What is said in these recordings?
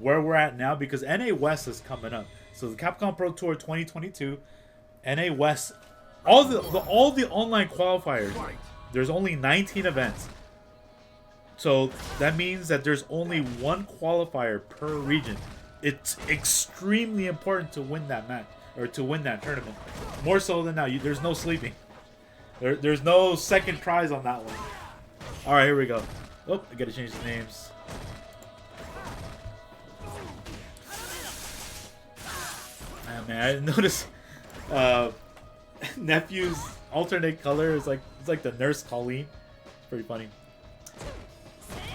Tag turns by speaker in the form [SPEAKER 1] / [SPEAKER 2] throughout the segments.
[SPEAKER 1] where we're at now, because NA West is coming up. So the Capcom Pro Tour 2022, NA West, all the online qualifiers. There's only 19 events. So that means that there's only one qualifier per region. It's extremely important to win that match, or to win that tournament. More so than now. There's no sleeping. There's no second prize on that one. Alright, here we go. Oh, I gotta change the names. Ah, man, I noticed Nephew's alternate color is like, it's like the Nurse Colleen. It's pretty funny.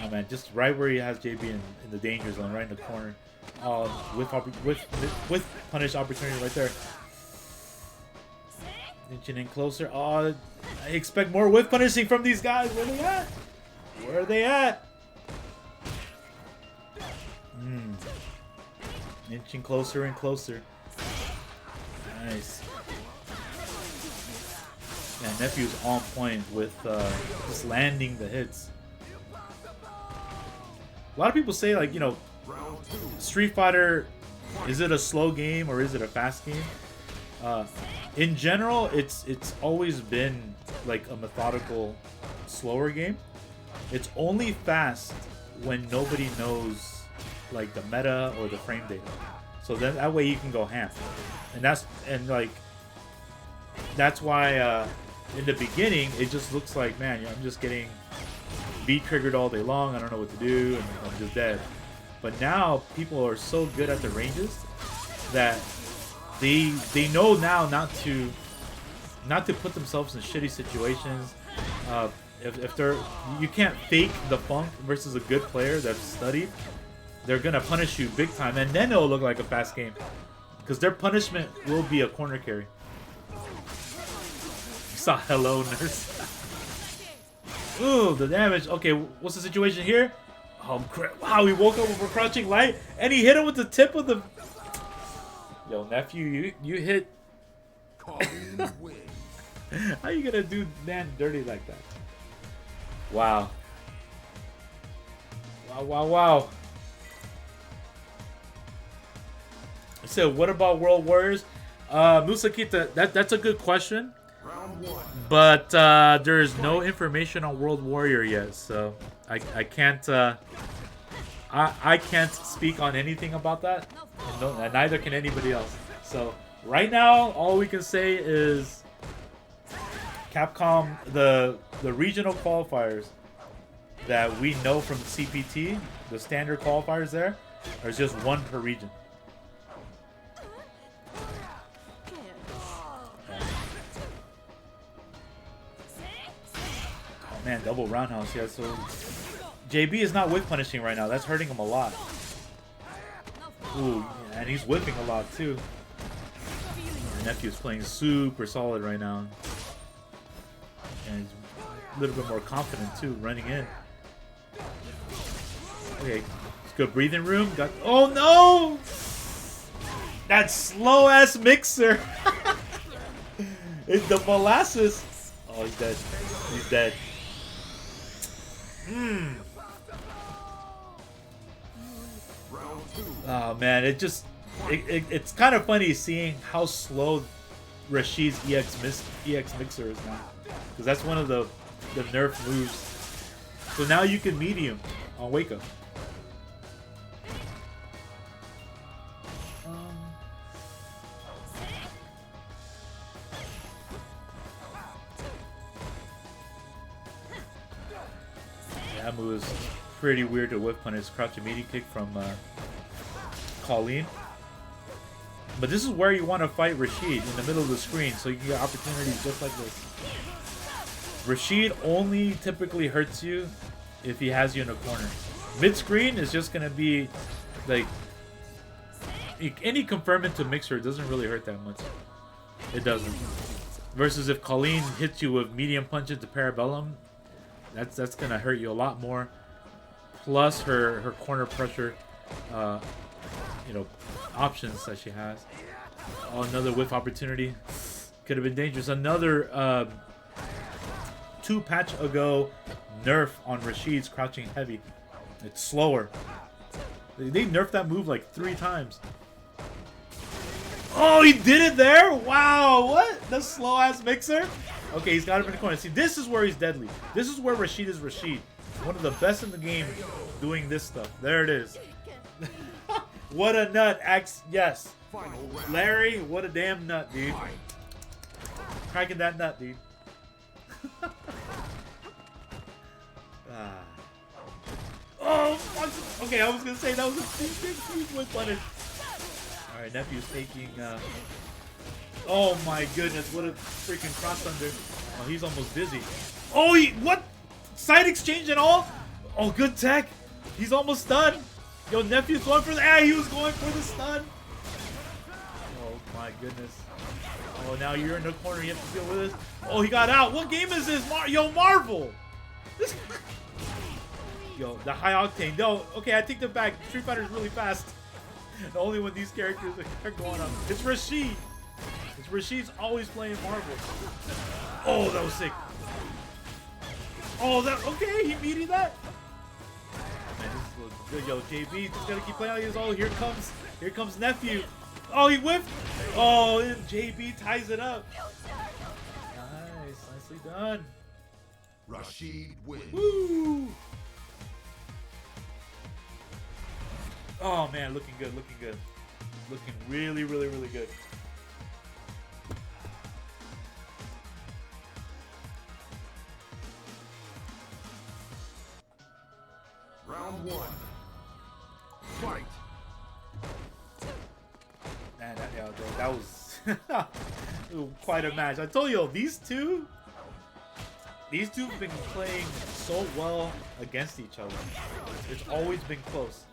[SPEAKER 1] Oh man, just right where he has JB in the danger zone, right in the corner. With punish opportunity right there. Inching in closer. Oh, I expect more whiff punishing from these guys. Where are they at? Where are they at? Inching closer and closer. Nice. Yeah, Nephew's on point with just landing the hits. A lot of people say, like, you know, Street Fighter, is it a slow game or is it a fast game? In general, it's always been like a methodical, slower game. It's only fast when nobody knows like the meta or the frame data. So then that way you can go ham. And that's why in the beginning it just looks like, man, I'm just getting beat triggered all day long. I don't know what to do, and I'm just dead. But now people are so good at the ranges that they know now not to put themselves in shitty situations. If they're, you can't fake the funk versus a good player that's studied. They're gonna punish you big time, and then it'll look like a fast game because their punishment will be a corner carry. You saw hello nurse. Ooh, the damage. Okay, what's the situation here? Oh crap! Wow, he woke up with a crouching light, and he hit him with the tip of the. Yo, nephew, you hit. How you gonna do man dirty like that? Wow. Wow. I said, what about World Warriors? Musakita, that's a good question. But there's no information on World Warrior yet, so I can't I can't speak on anything about that, and neither can anybody else. So right now, all we can say is Capcom, the regional qualifiers that we know from CPT, the standard qualifiers there, there's just one per region. Man, double roundhouse, yeah, so JB is not whip punishing right now. That's hurting him a lot. Ooh, and he's whipping a lot too. Your nephew's playing super solid right now. And he's a little bit more confident too, running in. Okay, it's good breathing room. Got, oh no! That slow ass mixer! It's the molasses. Oh, he's dead. He's dead. Oh man, it's kind of funny seeing how slow Rashid's EX mixer is now, because that's one of the nerf moves. So now you can medium on wake up. That move is pretty weird to whip punish. Crouch immediate kick from Colleen. But this is where you want to fight Rashid, in the middle of the screen, so you can get opportunities just like this. Rashid only typically hurts you if he has you in a corner. Mid-screen is just going to be like... Any confirmment to mixer doesn't really hurt that much. It doesn't. Versus if Colleen hits you with medium punches to Parabellum, that's gonna hurt you a lot more. Plus her corner pressure, options that she has. Oh, another whiff opportunity. Could have been dangerous. Another 2 patch ago nerf on Rashid's crouching heavy. It's slower. They nerfed that move like 3 times. Oh, he did it there? Wow, what? The slow-ass mixer? Okay, he's got him in the corner. See, this is where he's deadly. This is where Rashid is Rashid. One of the best in the game doing this stuff. There it is. What a nut. Yes. Larry, what a damn nut, dude. Cracking that nut, dude. Oh, fuck. Okay, I was going to say that was a big whip punish. Alright, Nephew's taking... Oh my goodness, what a freaking cross thunder. Oh, he's almost dizzy. Oh, what? Side exchange and all? Oh, good tech. He's almost done. Yo, Nephew's going for the... Ah, he was going for the stun. Oh my goodness. Oh, now you're in the corner. You have to deal with this. Oh, he got out. What game is this? Yo, Marvel. Yo, the high octane. No, okay, I take that back. Street Fighter is really fast. Only when these characters are going up. It's Rashid. Rashid's always playing Marvel. Oh, that was sick. Oh, that okay. He beating that. Man, this looks good. Yo, JB just gotta keep playing. Oh, here comes Nephew. Oh, he whiffed. Oh, and JB ties it up. Nice, nicely done.
[SPEAKER 2] Rashid wins.
[SPEAKER 1] Woo! Oh man, looking good, looking good. Looking really, really, really good.
[SPEAKER 2] Round 1. Fight.
[SPEAKER 1] Man, that was quite a match. I told you, these two have been playing so well against each other. It's always been close.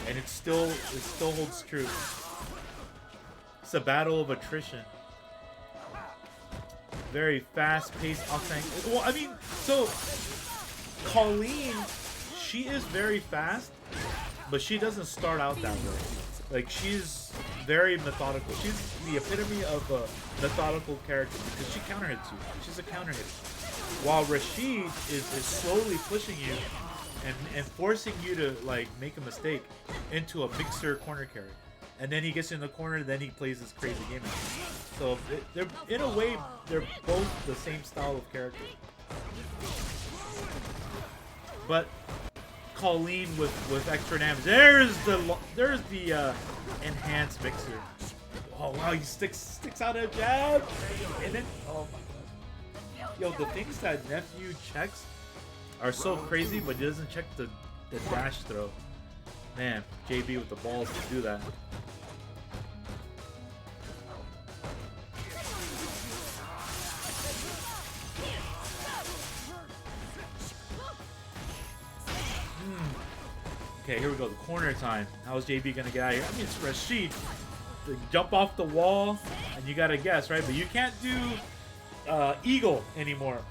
[SPEAKER 1] And it still holds true. It's a battle of attrition. Very fast-paced, octane. Well, I mean, so Colleen, she is very fast, but she doesn't start out that way. Like, she's very methodical. She's the epitome of a methodical character because she counter hits you. She's a counter hitter. While Rashid is slowly pushing you and forcing you to like make a mistake into a mixer corner carry, and then he gets in the corner, then he plays this crazy game. So they're in a way they're both the same style of character, but Colleen with extra damage. There's the enhanced mixer. Oh wow, he sticks out a jab, and then oh my god, yo, the things that Nephew checks are so crazy, but he doesn't check the dash throw. Man, JB with the balls to do that. Okay, here we go. The corner time. How is JB gonna get out of here? I mean, it's Rashid. To jump off the wall, and you gotta guess, right? But you can't do Eagle anymore.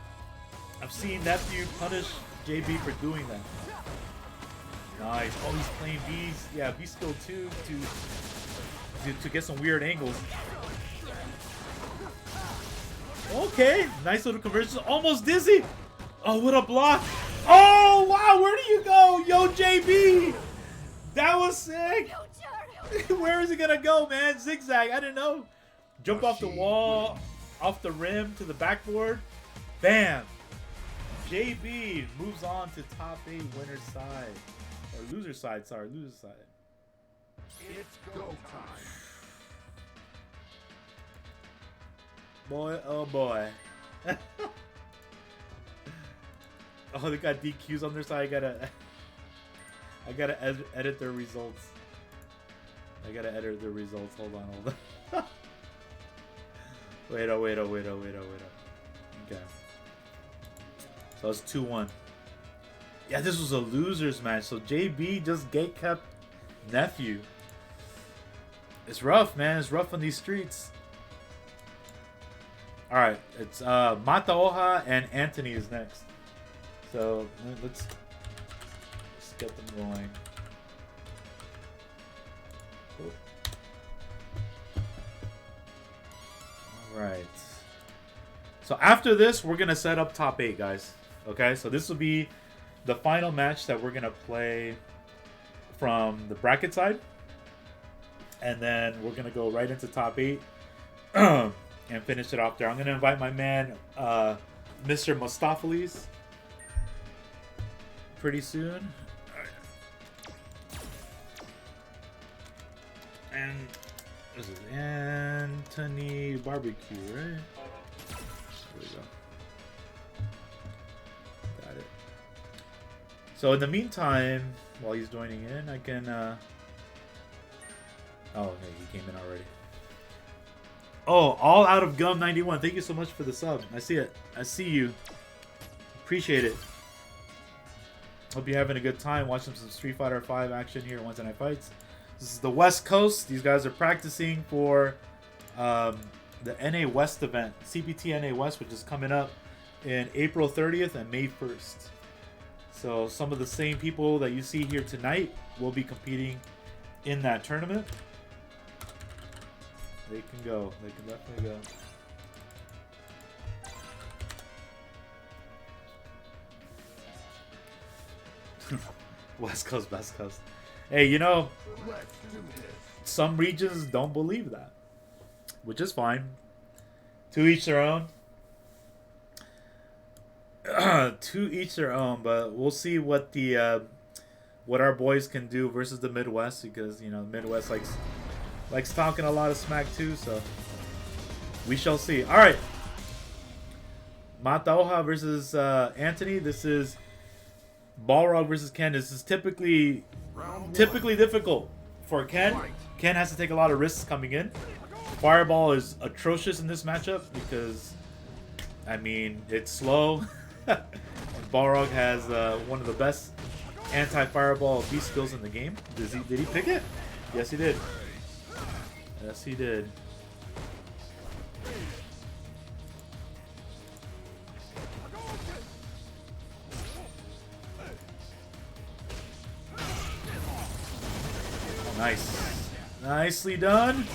[SPEAKER 1] I've seen Nephew punish JB for doing that. Nice. Oh, he's playing B's. Yeah, B skill 2 to get some weird angles. Okay, nice little conversion. Almost dizzy. Oh, what a block. Oh, wow, where do you go? Yo, JB. That was sick. Where is he gonna go, man? Zigzag. I didn't know. Jump off the wall, off the rim to the backboard. Bam. JB moves on to top 8 winner's side. Or loser's side, sorry, loser's side.
[SPEAKER 2] It's go time.
[SPEAKER 1] Boy, oh boy. Oh, they got DQs on their side. I gotta edit their results. I gotta edit their results. Hold on. wait. Okay. So it's 2-1. Yeah, this was a loser's match. So JB just gatekept Nephew. It's rough, man. It's rough on these streets. Alright, it's Mataoha and Antony is next. So let's get them going. Alright. So after this, we're going to set up top 8, guys. Okay, so this will be the final match that we're going to play from the bracket side. And then we're going to go right into top 8 and finish it off there. I'm going to invite my man, Mr. Mustopheles, pretty soon. And this is Antony Barbecue, right? There we go. Got it. So in the meantime, while he's joining in, I can... Oh, okay, he came in already. Oh, all out of gum 91. Thank you so much for the sub. I see it. I see you. Appreciate it. Hope you're having a good time watching some Street Fighter 5 action here at Wednesday Night Fights. This is the West Coast. These guys are practicing for the NA West event, CPT NA West, which is coming up in April 30th and May 1st. So some of the same people that you see here tonight will be competing in that tournament. They can go. They can definitely go. West Coast, West Coast. Hey, you know, some regions don't believe that, which is fine. To each their own. To each their own, but we'll see what the what our boys can do versus the Midwest, because you know the Midwest likes talking a lot of smack too, so we shall see. All right, Mataoha versus Antony. This is Balrog versus Candace. This is typically difficult for Ken. Ken has to take a lot of risks coming in. Fireball is atrocious in this matchup because, I mean, it's slow. And Balrog has one of the best anti-fireball beast skills in the game. Did he pick it? Yes, he did. Yes, he did. Nice. Nicely done.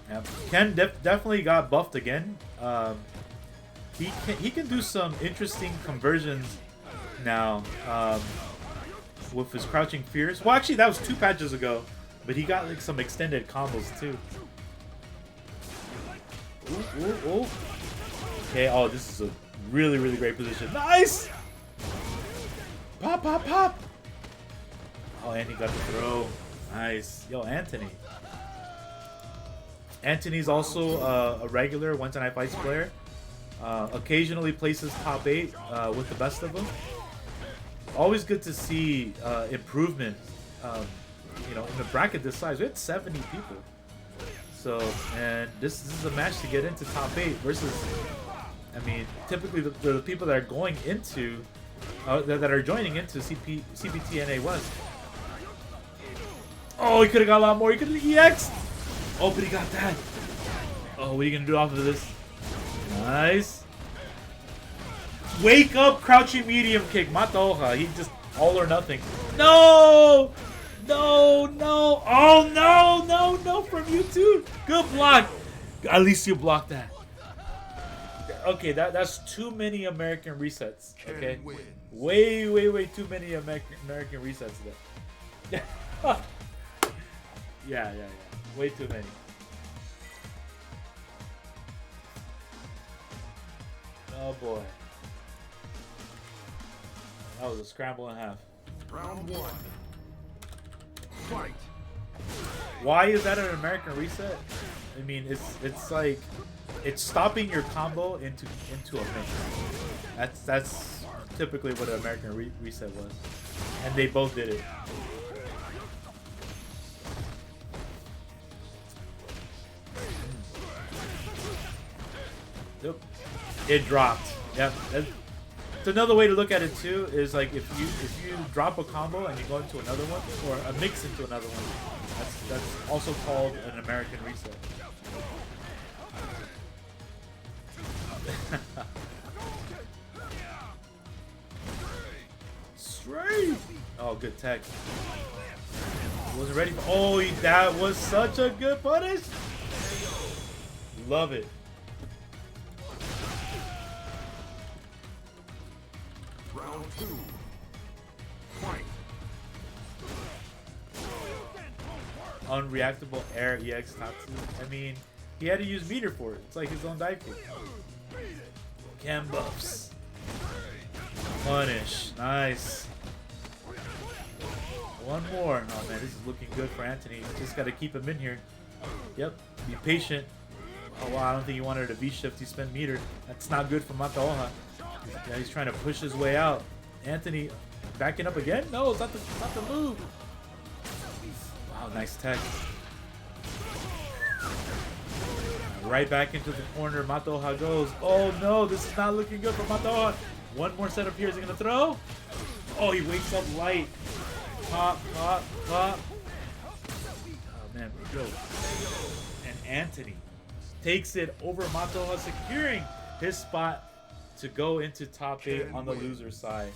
[SPEAKER 1] Yeah, Ken definitely got buffed again. He can do some interesting conversions now with his crouching fears. Well, actually, that was 2 patches ago, but he got like some extended combos too. Ooh, ooh, ooh. Okay, oh, this is a really, really great position. Nice! Pop, pop, pop! Oh, and he got the throw. Nice. Yo, Antony. Antony's also a regular Wednesday Night Fights player. Occasionally places top 8 with the best of them. Always good to see improvement. You know, in a bracket this size, we had 70 people. So, and this is a match to get into top 8 versus, I mean, typically the people that are going into, that are joining into CPT NA West. Oh, he could have got a lot more. He could have EX'd. Oh, but he got that. Oh, what are you going to do off of this? Nice. Wake up, crouching medium kick. Mataoha. He just all or nothing. No! No, no. Oh, no, no, no from you too. Good block. At least you blocked that. Okay, that's too many American resets. Okay? Way, way, way too many American resets there. Yeah. Way too many. Oh boy. That was a scramble and a half.
[SPEAKER 2] Round 1. Fight.
[SPEAKER 1] Why is that an American reset? I mean, it's like it's stopping your combo into a mix. That's typically what an American reset was, and they both did it. Yep. It dropped. Yep. It's another way to look at it too. Is like if you drop a combo and you go into another one, or a mix into another one, that's also called an American reset. Straight. Oh, good tech. Wasn't ready for. Oh, that was such a good punish. Love it.
[SPEAKER 2] Round 2. Fight.
[SPEAKER 1] unreactable air EX Tatsu. I mean, he had to use meter for it. It's like his own dive kick. Cam buffs. Punish. Nice. One more. Oh man, this is looking good for Antony. Just gotta keep him in here. Yep. Be patient. Oh wow, I don't think he wanted a V-shift. He spent meter. That's not good for Mataoha. Yeah, he's trying to push his way out. Antony backing up again? No, it's not the move. Wow, nice tech. Right back into the corner. Mataoha goes. Oh no, this is not looking good for Mataoha. One more setup here. Is he gonna throw? Oh, he wakes up light. Pop, pop, pop. Oh man, yo. And Antony takes it over Mataoha, securing his spot to go into top 8 on the loser side.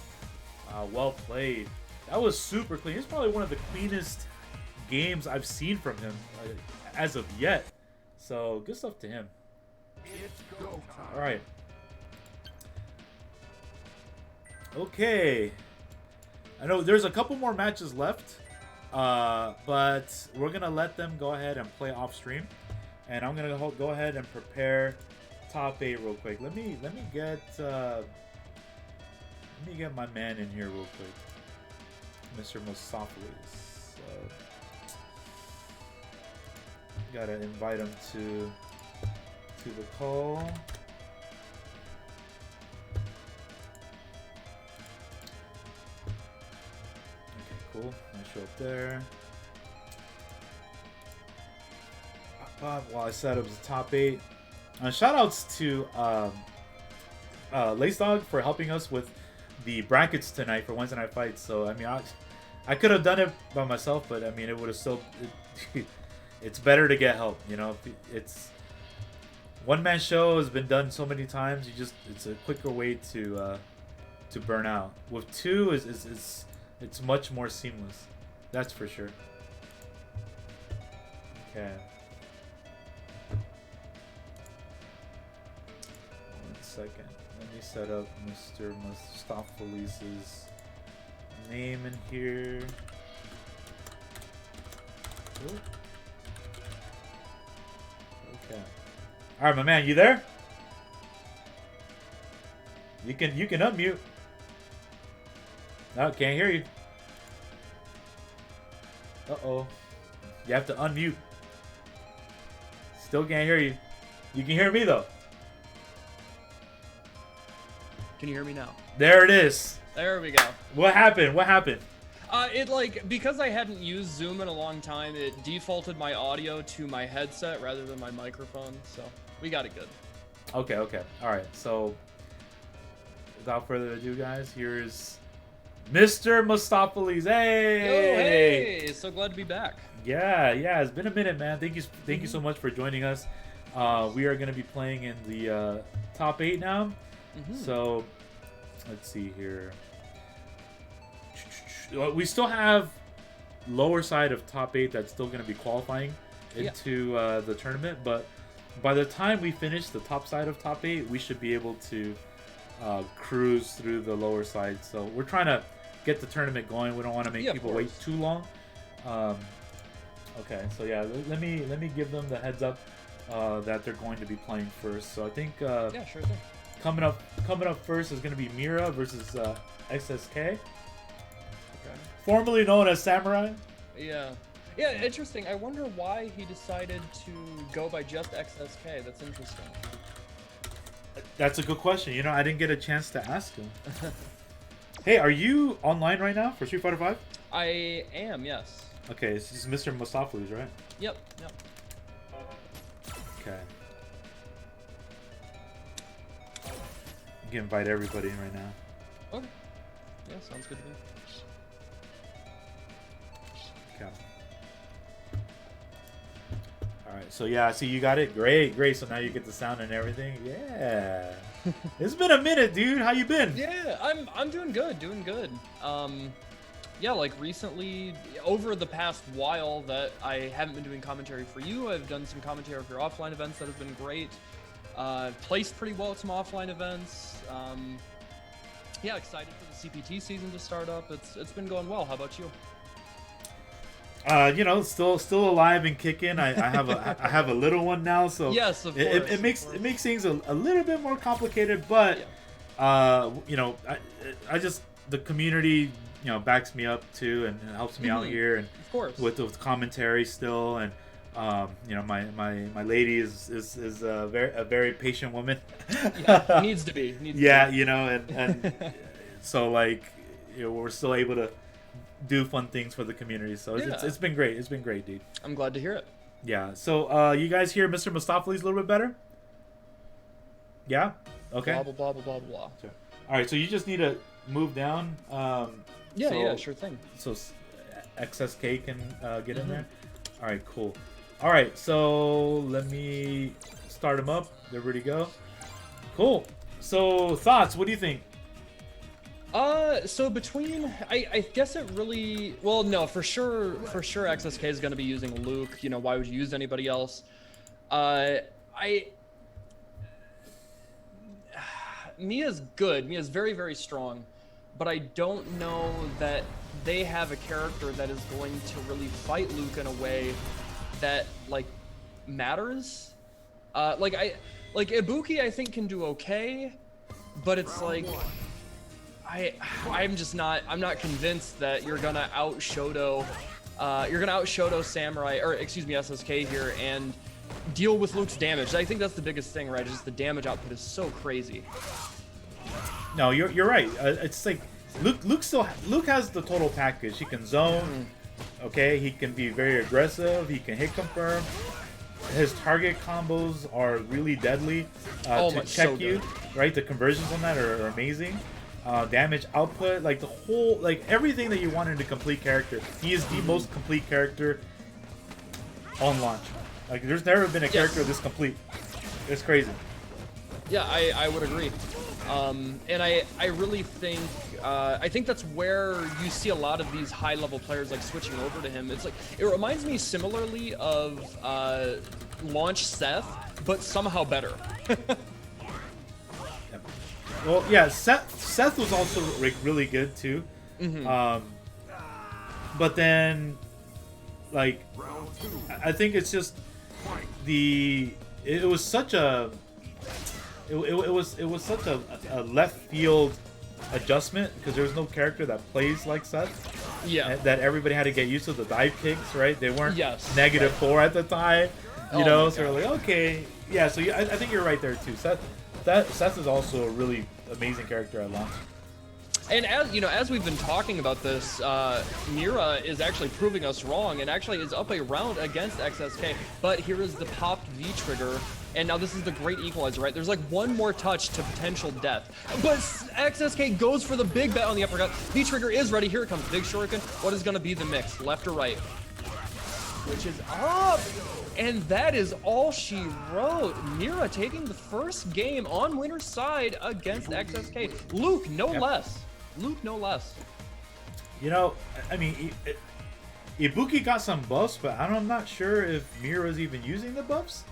[SPEAKER 1] Well played. That was super clean. It's probably one of the cleanest games I've seen from him as of yet. So good stuff to him. All right. Okay. I know there's a couple more matches left, but we're gonna let them go ahead and play off stream, and I'm gonna go ahead and prepare top 8 real quick. Let me get my man in here real quick, Mr. Mosopoulos. Gotta invite him to the call. Okay, cool. I show up there. While I set up the top 8. Shout outs to Lace Dog for helping us with the brackets tonight for Wednesday Night Fights. So I mean, I could have done it by myself, but I mean, it would have still. It's better to get help, you know. It's one-man show has been done so many times. It's a quicker way to burn out. With 2 it's much more seamless. That's for sure. Okay. One second. Let me set up Mr. Mustopheles' name in here. Ooh. Okay. All right, my man, you there? You can unmute. No, can't hear you. Uh-oh. You have to unmute. Still can't hear you. You can hear me though.
[SPEAKER 3] Can you hear me now?
[SPEAKER 1] There it is.
[SPEAKER 3] There we go.
[SPEAKER 1] What happened? What happened?
[SPEAKER 3] Because I hadn't used Zoom in a long time, it defaulted my audio to my headset rather than my microphone, so we got it good.
[SPEAKER 1] Okay. All right. So, without further ado, guys, here's Mr. Mustopheles. Hey!
[SPEAKER 3] Yo, hey! So glad to be back.
[SPEAKER 1] Yeah. It's been a minute, man. Thank you so much for joining us. We are going to be playing in the top 8 now. So, let's see here. We still have lower side of top 8 that's still going to be qualifying into the tournament, but by the time we finish the top side of top 8, we should be able to cruise through the lower side. So we're trying to get the tournament going. We don't want to make people wait too long. Okay, so yeah, let me give them the heads up that they're going to be playing first. So I think
[SPEAKER 3] yeah, sure thing.
[SPEAKER 1] Coming up first is going to be Mira versus XSK. Formerly known as Samurai.
[SPEAKER 3] Yeah, interesting. I wonder why he decided to go by just XSK. That's interesting.
[SPEAKER 1] That's a good question. You know, I didn't get a chance to ask him. Hey, are you online right now for Street Fighter 5?
[SPEAKER 3] I am, yes.
[SPEAKER 1] Okay, this is Mr. Mustopheles, right?
[SPEAKER 3] Yep.
[SPEAKER 1] Okay. You can invite everybody in right now.
[SPEAKER 3] Okay. Yeah, sounds good to me.
[SPEAKER 1] Okay. Alright, so yeah, see you got it? Great. So now you get the sound and everything? Yeah. It's been a minute, dude. How you been?
[SPEAKER 3] Yeah, I'm doing good. Yeah, like recently, over the past while that I haven't been doing commentary for you, I've done some commentary for offline events that have been great. Placed pretty well at some offline events. Yeah, excited for the CPT season to start up. It's been going well. How about you?
[SPEAKER 1] You know, still alive and kicking. I have a little one now, so
[SPEAKER 3] Yes, of
[SPEAKER 1] it makes things a little bit more complicated. But you know, I just the community, you know, backs me up too and helps me out here, and
[SPEAKER 3] of course
[SPEAKER 1] with commentary still, and you know, my lady is a very patient woman.
[SPEAKER 3] Yeah, needs to be.
[SPEAKER 1] You know, and so like, you know, we're still able to do fun things for the community, so it's been great. It's been great, dude.
[SPEAKER 3] I'm glad to hear it.
[SPEAKER 1] Yeah. So you guys hear Mr. Mustafali's a little bit better? Yeah. Okay.
[SPEAKER 3] Blah blah blah blah blah blah.
[SPEAKER 1] Sure. All right. So you just need to move down.
[SPEAKER 3] Yeah, sure thing.
[SPEAKER 1] So XSK can get in there. All right. Cool. All right. So let me start him up. They're ready to go. Cool. So thoughts? What do you think?
[SPEAKER 3] So between, I guess it really, well, no, for sure XSK is going to be using Luke. You know, why would you use anybody else? Mia's good. Mia's very, very strong, but I don't know that they have a character that is going to really fight Luke in a way that, like, matters. Like Ibuki, I think, can do okay, but it's like, I'm not convinced that you're gonna out Shoto Samurai, or excuse me, SSK here, and deal with Luke's damage. I think that's the biggest thing, right? Just the damage output is so crazy.
[SPEAKER 1] No, you're right. It's like Luke has the total package. He can zone. Okay, he can be very aggressive. He can hit confirm. His target combos are really deadly to check you. Right, the conversions on that are amazing. Damage output, like the whole, like everything that you want in a complete character. He is the most complete character on launch. Like, there's never been a character this complete. It's crazy.
[SPEAKER 3] Yeah, I would agree. And I really think I think that's where you see a lot of these high-level players like switching over to him. It's like, it reminds me similarly of launch Seth, but somehow better.
[SPEAKER 1] Well, yeah, Seth was also like really good too. But then, like, I think it's just it was such a left field adjustment, because there was no character that plays like Seth.
[SPEAKER 3] Yeah.
[SPEAKER 1] That everybody had to get used to the dive kicks, right? They weren't -4 at the time, you know. So we're like, okay, yeah. So I think you're right there too. Seth is also a really amazing character at launch.
[SPEAKER 3] And as you know, as we've been talking about this, Mira is actually proving us wrong, and actually is up a round against XSK. But here is the popped V trigger, and now this is the great equalizer, right? There's like one more touch to potential death, but XSK goes for the big bet on the uppercut. V trigger is ready. Here it comes, big shuriken. What is going to be the mix, left or right? Which is up. And that is all she wrote. Mira taking the first game on winner's side against XSK. Luke, no less. Luke, no less.
[SPEAKER 1] You know, I mean, Ibuki got some buffs, but I'm not sure if Mira's even using the buffs.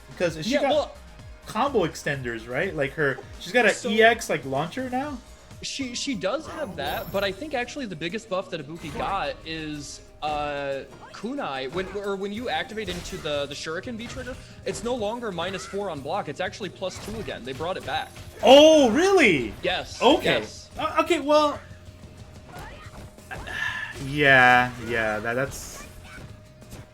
[SPEAKER 1] Because she got combo extenders, right? Like she's got an EX like launcher now.
[SPEAKER 3] She does have that, but I think actually the biggest buff that Ibuki got is kunai. When you activate into the shuriken V trigger, it's no longer -4 on block. It's actually +2 again. They brought it back.
[SPEAKER 1] Oh, really?
[SPEAKER 3] Yes.
[SPEAKER 1] Okay.
[SPEAKER 3] Yes.
[SPEAKER 1] Okay. Well. Yeah.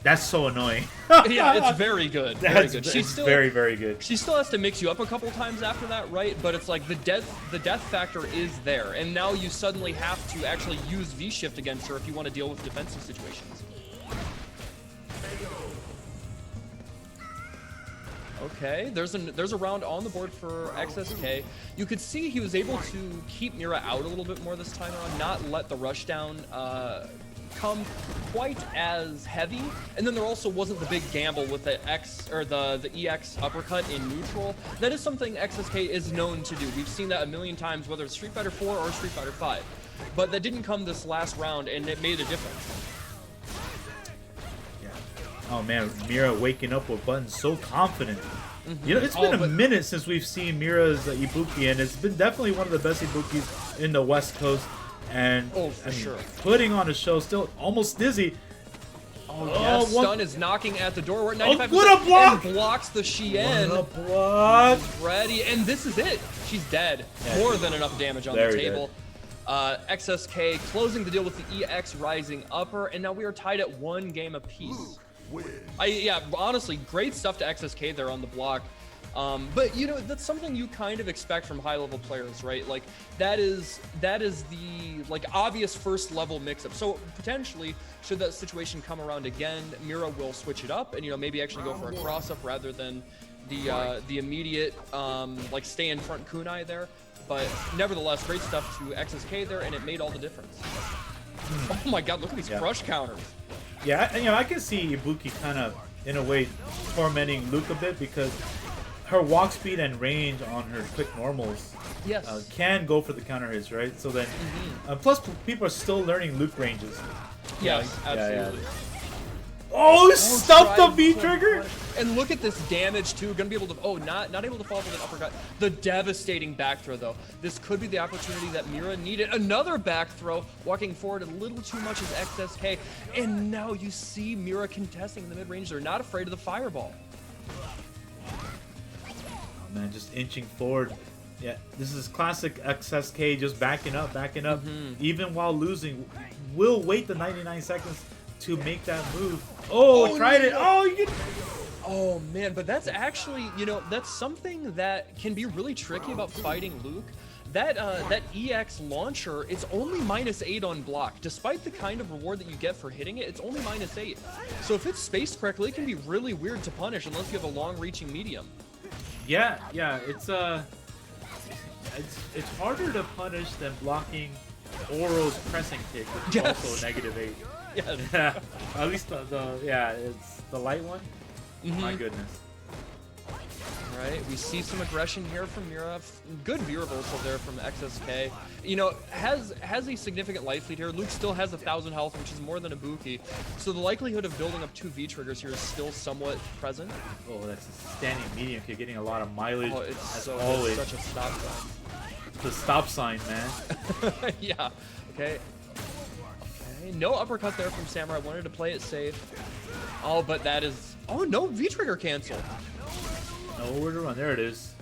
[SPEAKER 1] That's so annoying.
[SPEAKER 3] Yeah, it's very good. Very good.
[SPEAKER 1] She's still very good.
[SPEAKER 3] She still has to mix you up a couple times after that, right? But it's like the death factor is there, and now you suddenly have to actually use V-shift against her if you want to deal with defensive situations. Okay, there's a round on the board for XSK. You could see he was able to keep Mira out a little bit more this time around, not let the rush down come quite as heavy, and then there also wasn't the big gamble with the EX uppercut in neutral. That is something XSK is known to do. We've seen that a million times, whether it's Street Fighter 4 or Street Fighter 5, but that didn't come this last round, and it made a difference.
[SPEAKER 1] Oh man, Mira waking up with buttons so confident. You know, it's been a minute since we've seen Mira's Ibuki, and it's been definitely one of the best Ibukis in the West Coast. And
[SPEAKER 3] sure,
[SPEAKER 1] putting on a show, still almost dizzy.
[SPEAKER 3] Oh, yes, stun is knocking at the door. We're at 95%.
[SPEAKER 1] What a block!
[SPEAKER 3] And blocks the Xian.
[SPEAKER 1] What a block!
[SPEAKER 3] Ready, and this is it. She's dead.
[SPEAKER 1] Yeah,
[SPEAKER 3] More than enough damage on the table. XSK closing the deal with the EX rising upper, and now we are tied at 1 game apiece. Yeah, honestly, great stuff to XSK there on the block. But you know, that's something you kind of expect from high-level players, right? Like that is the like obvious first level mix-up. So potentially, should that situation come around again, Mira will switch it up and, you know, maybe actually go for a cross-up rather than the immediate like stay in front kunai there. But nevertheless, great stuff to XSK there, and it made all the difference. Oh my God, look at these crush counters.
[SPEAKER 1] Yeah, and, you know, I can see Ibuki kind of, in a way, tormenting Luke a bit because her walk speed and range on her quick normals can go for the counter hits, right? So then, plus people are still learning Luke ranges.
[SPEAKER 3] Yes, absolutely.
[SPEAKER 1] Yeah. Oh, stuffed the V trigger!
[SPEAKER 3] And look at this damage too. Gonna be able to, not able to fall for the uppercut. The devastating back throw though. This could be the opportunity that Mira needed. Another back throw, walking forward a little too much as XSK. And now you see Mira contesting in the mid-range. They're not afraid of the fireball.
[SPEAKER 1] Man, just inching forward. Yeah, this is classic XSK, just backing up. Even while losing, will wait the 99 seconds to make that move. Oh, tried it. Oh, you.
[SPEAKER 3] Oh man, but that's actually, you know, that's something that can be really tricky about fighting Luke. That EX launcher, it's only -8 on block. Despite the kind of reward that you get for hitting it, it's only -8. So if it's spaced correctly, it can be really weird to punish unless you have a long-reaching medium.
[SPEAKER 1] Yeah, it's harder to punish than blocking Oro's pressing kick, which is also -8.
[SPEAKER 3] Yes.
[SPEAKER 1] At least it's the light one. My goodness.
[SPEAKER 3] All right, we see some aggression here from Mira. Good view reversal there from XSK. You know, has a significant life lead here. Luke still has 1,000 health, which is more than Ibuki. So the likelihood of building up 2 V triggers here is still somewhat present.
[SPEAKER 1] Oh, that's a standing medium kick, getting a lot of mileage.
[SPEAKER 3] Oh, it's
[SPEAKER 1] as always.
[SPEAKER 3] Such a stop sign.
[SPEAKER 1] The stop sign, man.
[SPEAKER 3] Yeah. Okay. No uppercut there from Samurai. Wanted to play it safe. Oh, but that is... Oh, no V-trigger cancel.
[SPEAKER 1] Nowhere to run. There it is.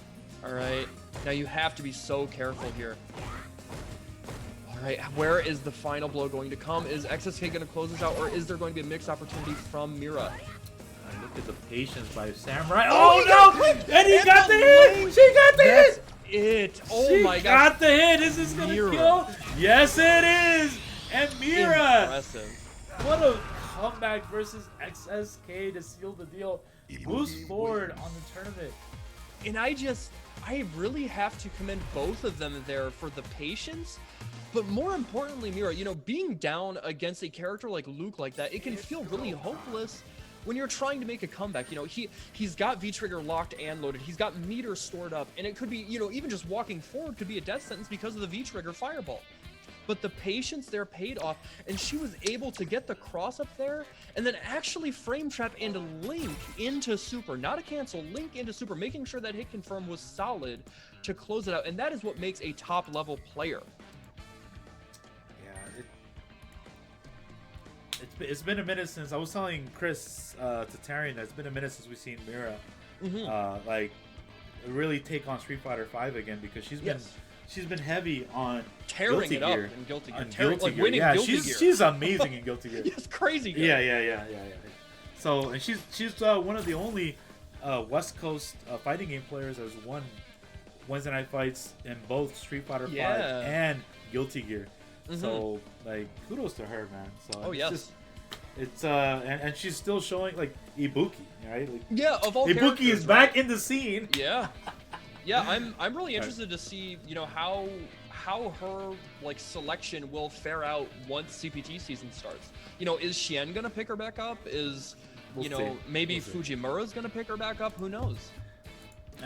[SPEAKER 3] All right. Now you have to be so careful here. All right. Where is the final blow going to come? Is XSK going to close this out, or is there going to be a mixed opportunity from Mira?
[SPEAKER 1] Look at the patience by Samurai. Oh, no! And he got the hit! She got the hit!
[SPEAKER 3] It. Oh my God.
[SPEAKER 1] She got the hit. Is this going to kill? Yes, it is! And Mira!
[SPEAKER 3] Impressive.
[SPEAKER 1] What a comeback versus XSK to seal the deal. Moves forward on the tournament.
[SPEAKER 3] And I really have to commend both of them there for the patience. But more importantly, Mira, you know, being down against a character like Luke like that, it can feel really hopeless when you're trying to make a comeback. You know, he's got V-trigger locked and loaded. He's got meter stored up. And it could be, you know, even just walking forward could be a death sentence because of the V-trigger fireball. But the patience there paid off, and she was able to get the cross up there and then actually frame trap and link into super. Not a cancel, link into super, making sure that hit confirm was solid to close it out. And that is what makes a top level player.
[SPEAKER 1] Yeah, it's been a minute since I was telling Chris Tatarian that it's been a minute since we've seen Mira like really take on Street Fighter V again, because she's been heavy on
[SPEAKER 3] tearing
[SPEAKER 1] Guilty
[SPEAKER 3] it up
[SPEAKER 1] Gear.
[SPEAKER 3] in Guilty Gear.
[SPEAKER 1] On Guilty Gear.
[SPEAKER 3] Winning
[SPEAKER 1] Yeah,
[SPEAKER 3] Guilty Gear.
[SPEAKER 1] she's amazing in Guilty Gear.
[SPEAKER 3] It's crazy good.
[SPEAKER 1] Yeah. So, and she's one of the only West Coast fighting game players that's won Wednesday Night Fights in both Street Fighter V and Guilty Gear. So, like, kudos to her, man. So it's and she's still showing, like, Ibuki, right? Like,
[SPEAKER 3] yeah, of all
[SPEAKER 1] Ibuki is back in the scene.
[SPEAKER 3] Yeah. Yeah, I'm really interested to see, you know, how her like selection will fare out once CPT season starts. You know, is Xian gonna pick her back up? Is maybe Fujimura's gonna pick her back up? Who knows?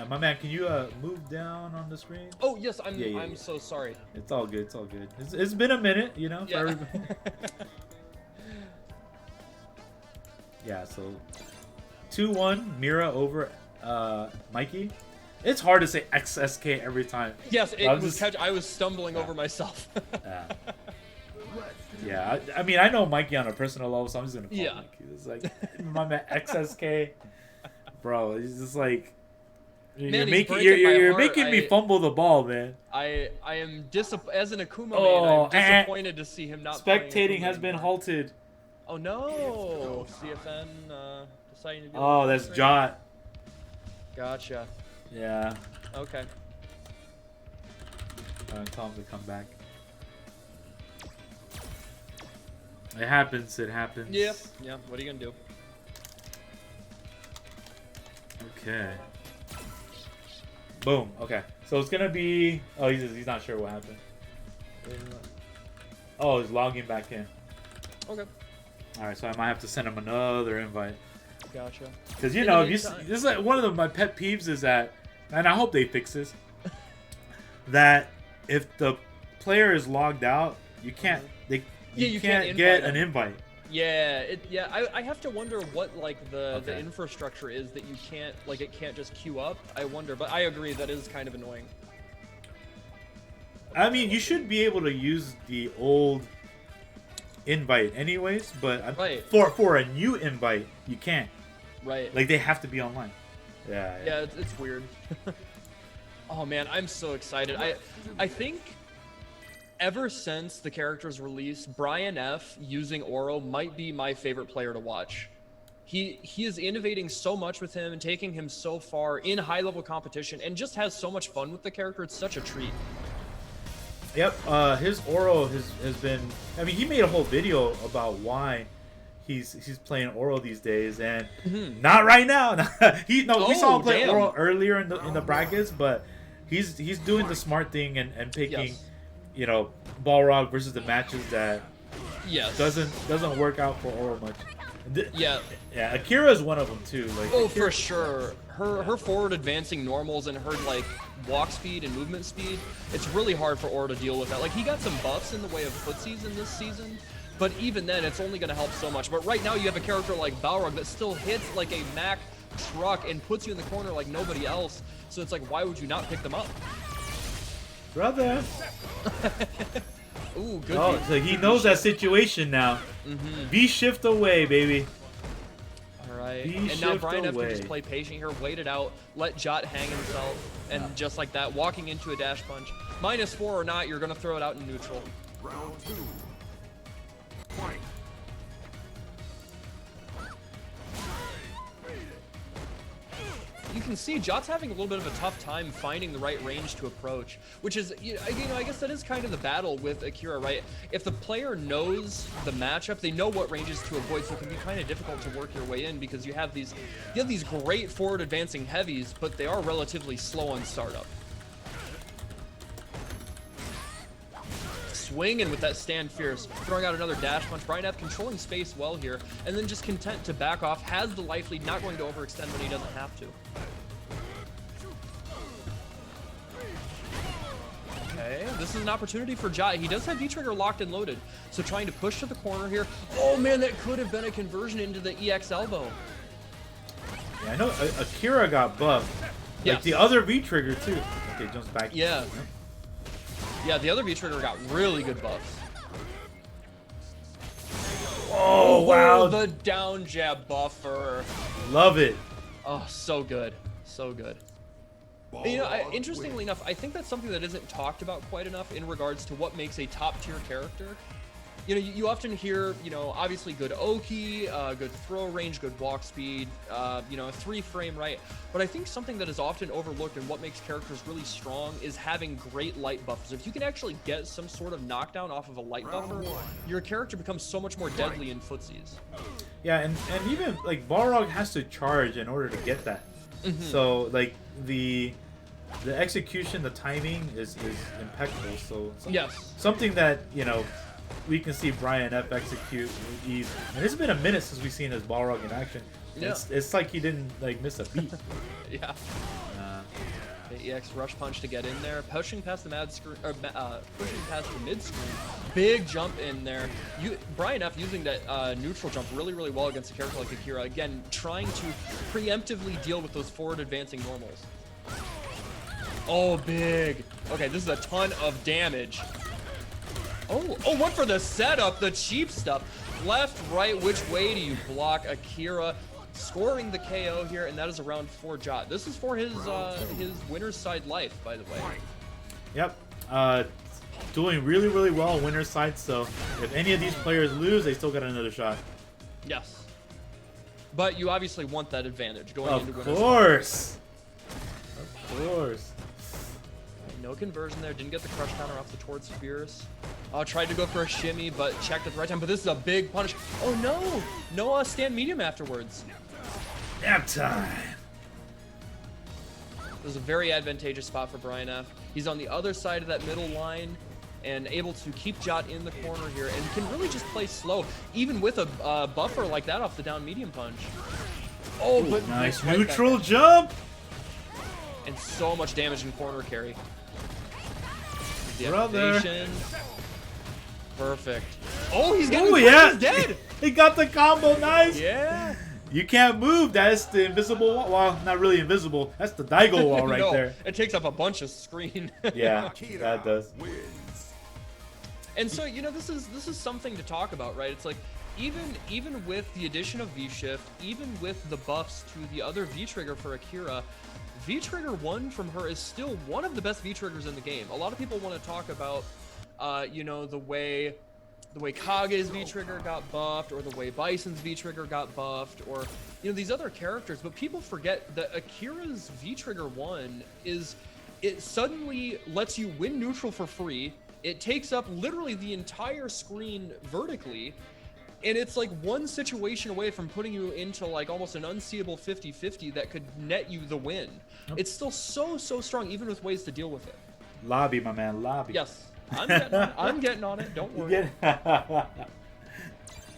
[SPEAKER 1] My man, can you move down on the screen?
[SPEAKER 3] Oh yes, I'm so sorry.
[SPEAKER 1] It's all good. It's all good. It's been a minute, you know. For everybody. Yeah. So 2-1 Mira over Mikey. It's hard to say XSK every time.
[SPEAKER 3] Yes, I was stumbling over myself.
[SPEAKER 1] Yeah, I mean, I know Mikey on a personal level, so I'm just gonna call him
[SPEAKER 3] Yeah.
[SPEAKER 1] Mikey. It's like my man XSK, bro. He's just like
[SPEAKER 3] Man, he's breaking my
[SPEAKER 1] you're
[SPEAKER 3] heart.
[SPEAKER 1] making me fumble the ball, man.
[SPEAKER 3] I am as an Akuma
[SPEAKER 1] Oh,
[SPEAKER 3] main, I'm disappointed to see him not playing
[SPEAKER 1] Spectating
[SPEAKER 3] Akuma
[SPEAKER 1] has been
[SPEAKER 3] anymore.
[SPEAKER 1] halted.
[SPEAKER 3] Oh no! CFN deciding to do.
[SPEAKER 1] Oh, that's Jot.
[SPEAKER 3] Gotcha.
[SPEAKER 1] Yeah.
[SPEAKER 3] Okay.
[SPEAKER 1] Tell him to come back. It happens. It happens.
[SPEAKER 3] Yeah. Yeah. What are you gonna do?
[SPEAKER 1] Okay. Boom. Okay. So it's gonna be. Oh, he's not sure what happened. Oh, he's logging back in.
[SPEAKER 3] Okay.
[SPEAKER 1] All right. So I might have to send him another invite.
[SPEAKER 3] Gotcha.
[SPEAKER 1] Because you know, if you this is like one of my pet peeves is that, and I hope they fix this. That if the player is logged out, you can't you can't get an invite.
[SPEAKER 3] Yeah, I have to wonder what like the infrastructure is that you can't like it can't just queue up. I wonder, but I agree that is kind of annoying.
[SPEAKER 1] I mean, you should be able to use the old invite anyways, but for a new invite, you can't.
[SPEAKER 3] Right.
[SPEAKER 1] Like they have to be online. Yeah.
[SPEAKER 3] Yeah, it's weird. Oh man, I'm so excited. I think ever since the character's release, Brian F using Oro might be my favorite player to watch. He is innovating so much with him and taking him so far in high level competition and just has so much fun with the character. It's such a treat.
[SPEAKER 1] Yep, his Oro has been. I mean, he made a whole video about why he's playing Oro these days, and not right now. We saw him play Oro earlier in the brackets, but he's doing the smart thing and picking, you know, Balrog versus the matches that doesn't work out for Oro much. Yeah, Akira is one of them too. Like,
[SPEAKER 3] Akira, for sure. Her forward advancing normals and her like walk speed and movement speed, it's really hard for Oro to deal with that. Like he got some buffs in the way of footsies in this season, but even then it's only going to help so much. But right now you have a character like Balrog that still hits like a Mac truck and puts you in the corner like nobody else. So it's like, why would you not pick them up?
[SPEAKER 1] Brother.
[SPEAKER 3] Ooh, good.
[SPEAKER 1] Oh, so he knows that situation now. V-shift away, baby.
[SPEAKER 3] Alright. And now Brian F can just play patient here, wait it out, let Jot hang himself, and just like that, walking into a dash punch. -4 or not, you're going to throw it out in neutral.
[SPEAKER 2] Round 2. Fight.
[SPEAKER 3] You can see Jot's having a little bit of a tough time finding the right range to approach, which is, you know, I guess that is kind of the battle with Akira, right? If the player knows the matchup, they know what ranges to avoid, so it can be kind of difficult to work your way in because you have these great forward advancing heavies, but they are relatively slow on startup. Swinging with that stand fierce, throwing out another dash punch. Brian F controlling space well here, and then just content to back off, has the life lead, not going to overextend when he doesn't have to. Okay, this is an opportunity for Jot. He does have V-Trigger locked and loaded, so trying to push to the corner here. Oh man, that could have been a conversion into the EX elbow.
[SPEAKER 1] Yeah, I know Akira got buffed. Like the other V-Trigger too. Okay, jumps back.
[SPEAKER 3] Yeah. Yeah, the other V-Trigger got really good buffs.
[SPEAKER 1] Oh, wow.
[SPEAKER 3] The down jab buffer.
[SPEAKER 1] Love it.
[SPEAKER 3] Oh, so good. So good. You know, interestingly enough, I think that's something that isn't talked about quite enough in regards to what makes a top-tier character. You know, you often hear, you know, obviously good Oki, good throw range, good walk speed, you know, 3-frame, right? But I think something that is often overlooked and what makes characters really strong is having great light buffers. If you can actually get some sort of knockdown off of a light buffer, your character becomes so much more deadly in footsies.
[SPEAKER 1] Yeah, and even, like, Balrog has to charge in order to get that. So, like, the execution, the timing is impeccable. So, something that, you know, we can see Brian F execute with ease. And it's been a minute since we've seen his Balrog in action. Yeah. It's like he didn't like miss a beat.
[SPEAKER 3] Yeah. The EX rush punch to get in there, pushing past the pushing past the mid screen. Big jump in there. Brian F using that neutral jump really, really well against a character like Akira. Again, trying to preemptively deal with those forward advancing normals. Oh, big. Okay, this is a ton of damage. Oh, what for the setup, the cheap stuff. Left, right, which way do you block? Akira scoring the KO here, and that is around 4 Jot. This is for his winner's side life, by the way.
[SPEAKER 1] Yep. Doing really, really well on winner's side, so if any of these players lose, they still got another shot.
[SPEAKER 3] Yes. But you obviously want that advantage going into winner's side.
[SPEAKER 1] Of course. Of course.
[SPEAKER 3] No conversion there. Didn't get the crush counter off the towards Fierce. Tried to go for a shimmy, but checked at the right time. But this is a big punish. Oh no! No stand medium afterwards.
[SPEAKER 1] Nap time.
[SPEAKER 3] This is a very advantageous spot for Brian F. He's on the other side of that middle line and able to keep Jot in the corner here and can really just play slow, even with a buffer like that off the down medium punch. Oh,
[SPEAKER 1] Ooh,
[SPEAKER 3] but
[SPEAKER 1] nice
[SPEAKER 3] right
[SPEAKER 1] neutral jump.
[SPEAKER 3] And so much damage in corner carry. The
[SPEAKER 1] Brother.
[SPEAKER 3] activation. Perfect. Oh, he's getting He's dead.
[SPEAKER 1] He got the combo. Nice.
[SPEAKER 3] Yeah.
[SPEAKER 1] You can't move. That's the invisible wall. Well, not really invisible. That's the Daigo wall right
[SPEAKER 3] No,
[SPEAKER 1] there.
[SPEAKER 3] It takes up a bunch of screen.
[SPEAKER 1] Yeah, that does.
[SPEAKER 2] Wins.
[SPEAKER 3] And so, you know, this is something to talk about, right? It's like even with the addition of V-Shift, even with the buffs to the other V-Trigger for Akira, V-Trigger 1 from her is still one of the best V-Triggers in the game. A lot of people want to talk about, you know, the way Kage's V-Trigger got buffed, or the way Bison's V-Trigger got buffed, or, you know, these other characters, but people forget that Akira's V-Trigger 1 it suddenly lets you win neutral for free. It takes up literally the entire screen vertically, and it's like one situation away from putting you into like almost an unseeable 50-50 that could net you the win. Yep. It's still so strong, even with ways to deal with it.
[SPEAKER 1] Lobby, my man, lobby.
[SPEAKER 3] Yes, I'm getting on it. Don't worry.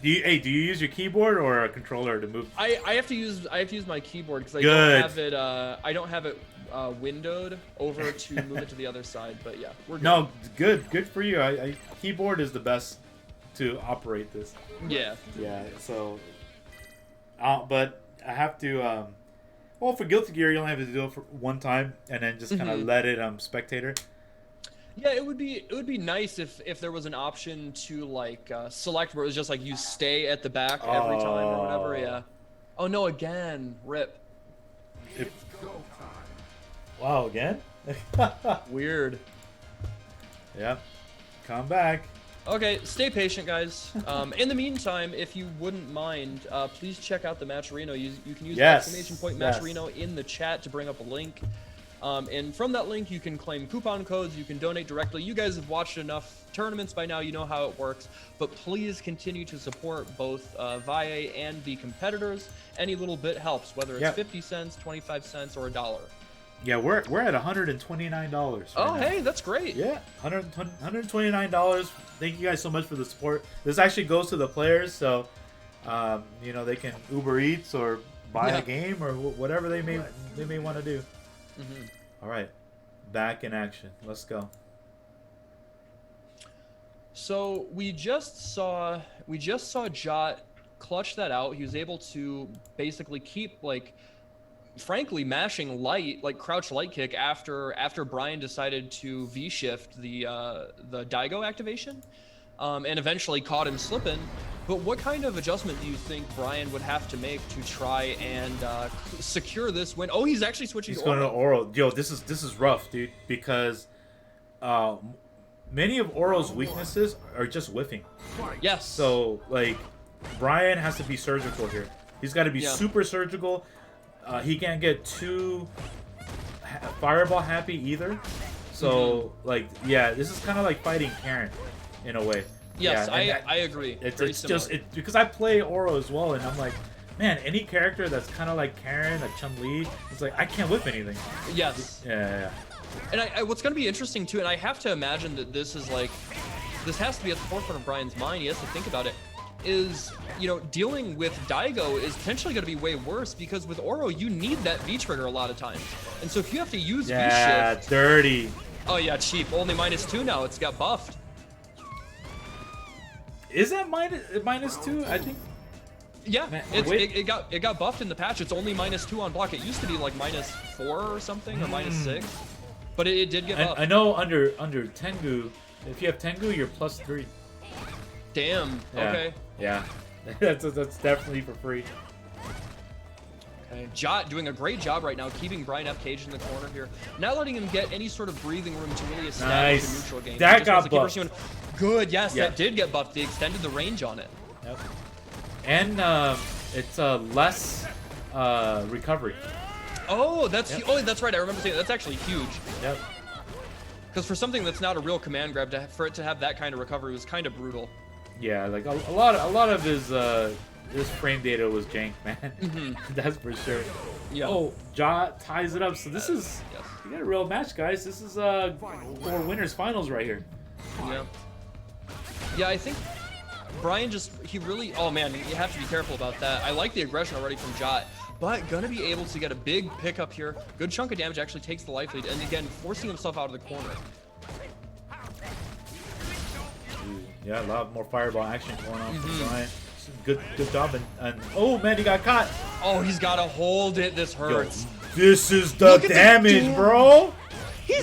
[SPEAKER 1] Do you use your keyboard or a controller to move?
[SPEAKER 3] I have to use my keyboard because I don't have it windowed over to move it to the other side. But yeah, we're good.
[SPEAKER 1] No, good for you. Keyboard is the best to operate this.
[SPEAKER 3] Yeah.
[SPEAKER 1] Yeah. So, but I have to. Well, for Guilty Gear, you only have to do it for one time and then just kind of let it spectator.
[SPEAKER 3] Yeah, it would be nice if there was an option to like select where it was just like you stay at the back every time or whatever. Yeah. Oh no! Again, rip.
[SPEAKER 1] Wow, again?
[SPEAKER 3] Weird.
[SPEAKER 1] Yep. Come back.
[SPEAKER 3] Okay, stay patient, guys. In the meantime, if you wouldn't mind, please check out the Matcherino. You can use exclamation point Matcherino in the chat to bring up a link. And from that link, you can claim coupon codes. You can donate directly. You guys have watched enough tournaments by now. You know how it works. But please continue to support both VIA and the competitors. Any little bit helps, whether it's 50 cents, 25 cents, or $1.
[SPEAKER 1] Yeah, we're at $129 right
[SPEAKER 3] oh,
[SPEAKER 1] now.
[SPEAKER 3] Hey, that's great.
[SPEAKER 1] Yeah, $129. Thank you guys so much for the support. This actually goes to the players, so you know, they can Uber Eats or buy a game or whatever they may want to do. All right, back in action. Let's go. So
[SPEAKER 3] we just saw Jot clutch that out. He was able to basically keep frankly mashing light, like crouch light kick after Brian decided to V-shift the Daigo activation, and eventually caught him slipping. But what kind of adjustment do you think Brian would have to make to try and secure this win? Oh, he's actually switching to Oro.
[SPEAKER 1] He's going to Oro. Yo, this is rough, dude, because many of Oro's weaknesses are just whiffing.
[SPEAKER 3] Yes.
[SPEAKER 1] So, like, Brian has to be surgical here. He's got to be super surgical. He can't get too fireball happy either. So, like, yeah, this is kind of like fighting Karen in a way.
[SPEAKER 3] Yes, I agree.
[SPEAKER 1] It's just because I play Oro as well, and I'm like, man, any character that's kind of like Karen, like Chun-Li, it's like I can't whip anything.
[SPEAKER 3] Yes.
[SPEAKER 1] Yeah.
[SPEAKER 3] And what's going to be interesting too, and I have to imagine that this has to be at the forefront of Brian's mind. He has to think about it. Is, you know, dealing with Daigo is potentially going to be way worse because with Oro you need that V trigger a lot of times, and so if you have to use V-shift,
[SPEAKER 1] dirty.
[SPEAKER 3] Oh yeah, cheap. Only -2 now. It's got buffed.
[SPEAKER 1] Is that -2? I think.
[SPEAKER 3] Yeah,
[SPEAKER 1] Man,
[SPEAKER 3] it got buffed in the patch. It's only -2 on block. It used to be like -4 or something, or -6, but it did get buffed.
[SPEAKER 1] I know under Tengu, If you have Tengu, you're +3.
[SPEAKER 3] Damn.
[SPEAKER 1] Yeah.
[SPEAKER 3] Okay.
[SPEAKER 1] Yeah. that's definitely for free.
[SPEAKER 3] Okay. Jot doing a great job right now, keeping Brian F. Cage in the corner here, not letting him get any sort of breathing room to really establish a neutral game.
[SPEAKER 1] That
[SPEAKER 3] He just
[SPEAKER 1] got
[SPEAKER 3] wants to keep
[SPEAKER 1] buffed.
[SPEAKER 3] pursuing. Good. Yes,
[SPEAKER 1] Yeah.
[SPEAKER 3] that did get buffed. They extended the range on it.
[SPEAKER 1] Yep. And it's less recovery.
[SPEAKER 3] Oh, that's
[SPEAKER 1] Yep.
[SPEAKER 3] oh, that's right. I remember saying that. That's actually huge.
[SPEAKER 1] Yep.
[SPEAKER 3] Because for something that's not a real command grab, for it to have that kind of recovery was kind of brutal.
[SPEAKER 1] Yeah, like a lot of his frame data was jank, man. That's for sure.
[SPEAKER 3] Yeah.
[SPEAKER 1] Oh, Ja ties it up. So this is
[SPEAKER 3] Yes.
[SPEAKER 1] you got a real match, guys. This is for winners finals right here.
[SPEAKER 3] Yeah. Yeah, I think Brian he really, oh man, you have to be careful about that. I like the aggression already from Jot, but gonna be able to get a big pickup here. Good chunk of damage, actually takes the life lead, and again, forcing himself out of the corner.
[SPEAKER 1] Yeah, a lot more fireball action going on from Brian. Good job, and oh man, he got caught.
[SPEAKER 3] Oh, he's gotta hold it, this
[SPEAKER 1] Yo,
[SPEAKER 3] hurts.
[SPEAKER 1] this is the
[SPEAKER 3] Look at the
[SPEAKER 1] damage,
[SPEAKER 3] damage.
[SPEAKER 1] bro.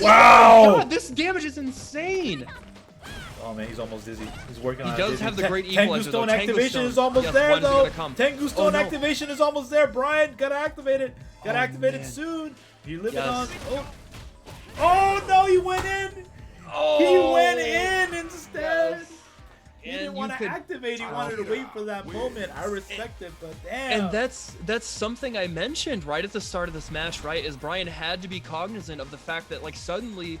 [SPEAKER 3] Wow!
[SPEAKER 1] Wow.
[SPEAKER 3] God, this damage is insane.
[SPEAKER 1] Oh man, he's almost dizzy. He's working on it.
[SPEAKER 3] He does have the great equalizer, though.
[SPEAKER 1] Stone activation
[SPEAKER 3] Tengu
[SPEAKER 1] is almost
[SPEAKER 3] Stone.
[SPEAKER 1] there,
[SPEAKER 3] Yes,
[SPEAKER 1] though.
[SPEAKER 3] one's gonna come.
[SPEAKER 1] Tengu Stone
[SPEAKER 3] Oh, no.
[SPEAKER 1] activation is almost there. Brian, gotta activate it. Gotta activate it
[SPEAKER 3] man.
[SPEAKER 1] soon. You live it
[SPEAKER 3] Yes.
[SPEAKER 1] on. Oh no, he went in.
[SPEAKER 3] Oh,
[SPEAKER 1] He went in instead.
[SPEAKER 3] Yes.
[SPEAKER 1] He
[SPEAKER 3] And
[SPEAKER 1] didn't
[SPEAKER 3] you
[SPEAKER 1] want to
[SPEAKER 3] could-
[SPEAKER 1] activate. He wanted to wait for that moment. I respect it, but damn.
[SPEAKER 3] And that's something I mentioned right at the start of this match, right? Is Brian had to be cognizant of the fact that like suddenly